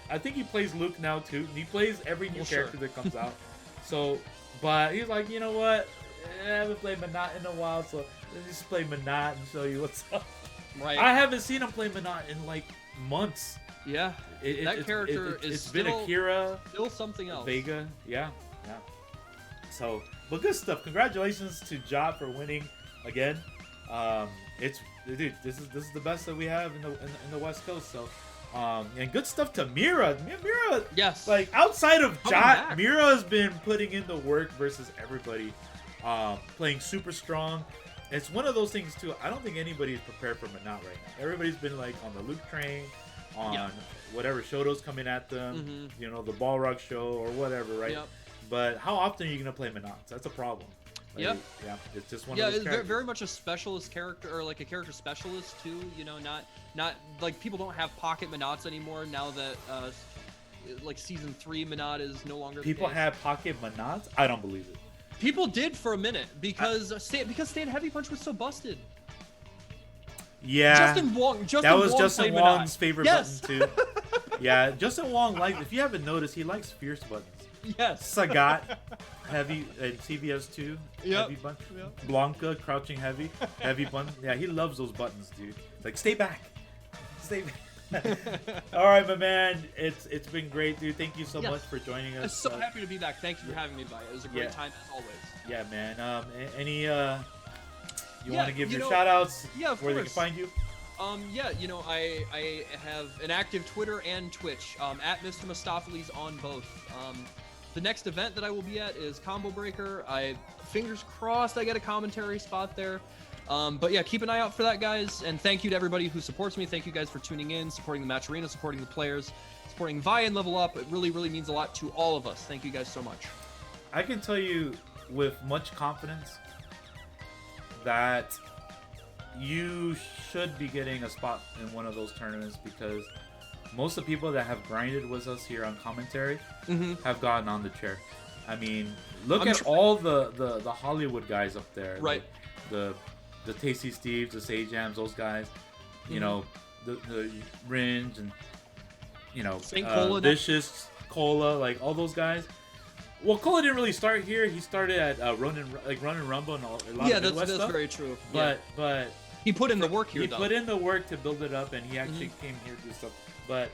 [SPEAKER 1] I think he plays Luke now too. He plays every new character that comes out. So, but he's like, you know what? I haven't played Menot in a while, so let's just play Menot and show you what's up.
[SPEAKER 3] Right.
[SPEAKER 1] I haven't seen him play Menot in like months.
[SPEAKER 3] Yeah. That character is
[SPEAKER 1] it's been
[SPEAKER 3] still-
[SPEAKER 1] Akira,
[SPEAKER 3] Still something else.
[SPEAKER 1] Vega, yeah. So, but good stuff. Congratulations to Jot for winning again. Dude, this is the best that we have in the West Coast. So, and good stuff to Mira. Mira,
[SPEAKER 3] Yes.
[SPEAKER 1] like outside of
[SPEAKER 3] Coming
[SPEAKER 1] Jot,
[SPEAKER 3] back.
[SPEAKER 1] Mira has been putting in the work versus everybody. Playing super strong. It's one of those things too. I don't think anybody's prepared for Menot right now. Everybody's been like on the Luke train, on whatever Shoto's coming at them.
[SPEAKER 3] Mhm.
[SPEAKER 1] You know, the Balrog show or whatever, right?
[SPEAKER 3] Yep.
[SPEAKER 1] But how often are you gonna play Menot? That's a problem. Like,
[SPEAKER 3] Yep.
[SPEAKER 1] Yeah. It's just one
[SPEAKER 3] Yeah,
[SPEAKER 1] of those
[SPEAKER 3] it's
[SPEAKER 1] characters.
[SPEAKER 3] very much a specialist character, or like a character specialist too. You know, not like people don't have pocket Menots anymore now that like season 3 Menot is no longer.
[SPEAKER 1] People
[SPEAKER 3] the case.
[SPEAKER 1] have pocket Menots? I don't believe it.
[SPEAKER 3] People did for a minute because Stan Heavy Punch was so busted.
[SPEAKER 1] Yeah.
[SPEAKER 3] Justin Wong
[SPEAKER 1] Justin
[SPEAKER 3] played
[SPEAKER 1] Wong's
[SPEAKER 3] Menot.
[SPEAKER 1] favorite
[SPEAKER 3] Yes.
[SPEAKER 1] button too. Yeah, Justin Wong likes. If you haven't noticed, he likes fierce buttons.
[SPEAKER 3] Yes.
[SPEAKER 1] Sagat, heavy, and CVS2,
[SPEAKER 3] Yep.
[SPEAKER 1] heavy button.
[SPEAKER 3] Yep.
[SPEAKER 1] Blanca, crouching heavy, heavy button. Yeah, he loves those buttons, dude. Like, stay back. Stay back. All right, my man. It's been great, dude. Thank you so
[SPEAKER 3] Yes.
[SPEAKER 1] much for joining
[SPEAKER 3] I'm
[SPEAKER 1] us.
[SPEAKER 3] so happy to be back. Thank you for having me by. It was a great
[SPEAKER 1] Yeah.
[SPEAKER 3] time as always.
[SPEAKER 1] Yeah, man. Any you
[SPEAKER 3] Yeah,
[SPEAKER 1] want to give
[SPEAKER 3] you
[SPEAKER 1] your
[SPEAKER 3] know-
[SPEAKER 1] shout outs?
[SPEAKER 3] Yeah, of
[SPEAKER 1] where they can
[SPEAKER 3] course.
[SPEAKER 1] find you?
[SPEAKER 3] Yeah, you know, I have an active Twitter and Twitch, at Mr. Mustopheles on both. The next event that I will be at is Combo Breaker. Fingers crossed I get a commentary spot there. But yeah, keep an eye out for that, guys. And thank you to everybody who supports me. Thank you guys for tuning in, supporting the Match Arena, supporting the players, supporting Vi and Level Up. It really, really means a lot to all of us. Thank you guys so much.
[SPEAKER 1] I can tell you with much confidence that you should be getting a spot in one of those tournaments because most of the people that have grinded with us here on commentary have gotten on the chair. I mean, look
[SPEAKER 3] I'm
[SPEAKER 1] at
[SPEAKER 3] sure-
[SPEAKER 1] all the Hollywood guys up there.
[SPEAKER 3] Right.
[SPEAKER 1] Like the Tasty Steves, the Sage Jams, those guys. You know, the Ringe and you know
[SPEAKER 3] Saint Cola now.
[SPEAKER 1] Vicious, Cola, like all those guys. Well, Cola didn't really start here. He started at Run and Rumble and a lot
[SPEAKER 3] Yeah,
[SPEAKER 1] of Midwest
[SPEAKER 3] that's
[SPEAKER 1] stuff.
[SPEAKER 3] very true.
[SPEAKER 1] But
[SPEAKER 3] Yeah.
[SPEAKER 1] but
[SPEAKER 3] He put in the work here,
[SPEAKER 1] he
[SPEAKER 3] though.
[SPEAKER 1] put in the work to build it up, and he actually came here to do stuff. But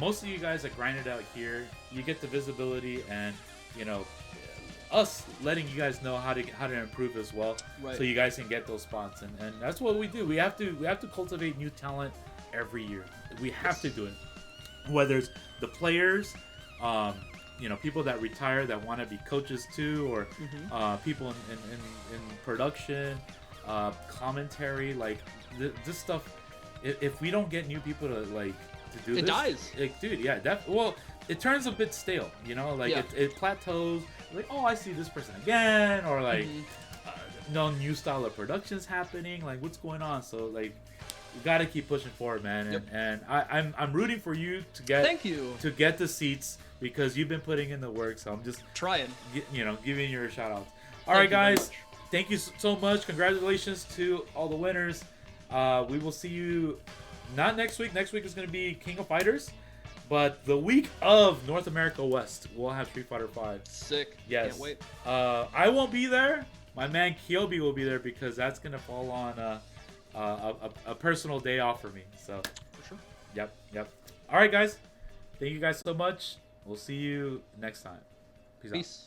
[SPEAKER 1] most of you guys that grinded out here, you get the visibility, and you know, us letting you guys know how to improve as well,
[SPEAKER 3] Right.
[SPEAKER 1] so you guys can get those spots. And that's what we do. We have to cultivate new talent every year. We have to do it. Whether it's the players, you know, people that retire that want to be coaches too, or people in production, commentary, like this stuff. If we don't get new people to do this,
[SPEAKER 3] It dies.
[SPEAKER 1] Dude, yeah, well, it turns a bit stale, you know, like
[SPEAKER 3] Yeah.
[SPEAKER 1] it plateaus. Like, oh, I see this person again, or like no new style of productions happening. Like, what's going on? So like, you got to keep pushing forward, man.
[SPEAKER 3] Yep.
[SPEAKER 1] And I'm rooting for you to get
[SPEAKER 3] Thank you.
[SPEAKER 1] to get the seats because you've been putting in the work. So I'm just
[SPEAKER 3] Trying.
[SPEAKER 1] giving you your shout outs. All
[SPEAKER 3] Thank
[SPEAKER 1] right,
[SPEAKER 3] you very
[SPEAKER 1] guys.
[SPEAKER 3] much.
[SPEAKER 1] Thank you so much. Congratulations to all the winners. We will see you not next week. Next week is going to be King of Fighters, but the week of North America West, we'll have Street Fighter 5.
[SPEAKER 3] Sick.
[SPEAKER 1] Yes.
[SPEAKER 3] Can't wait.
[SPEAKER 1] I won't be there. My man Kyobi will be there because that's going to fall on a personal day off for me. So,
[SPEAKER 3] For sure.
[SPEAKER 1] yep. All right, guys. Thank you guys so much. We'll see you next time. Peace out.
[SPEAKER 3] Peace.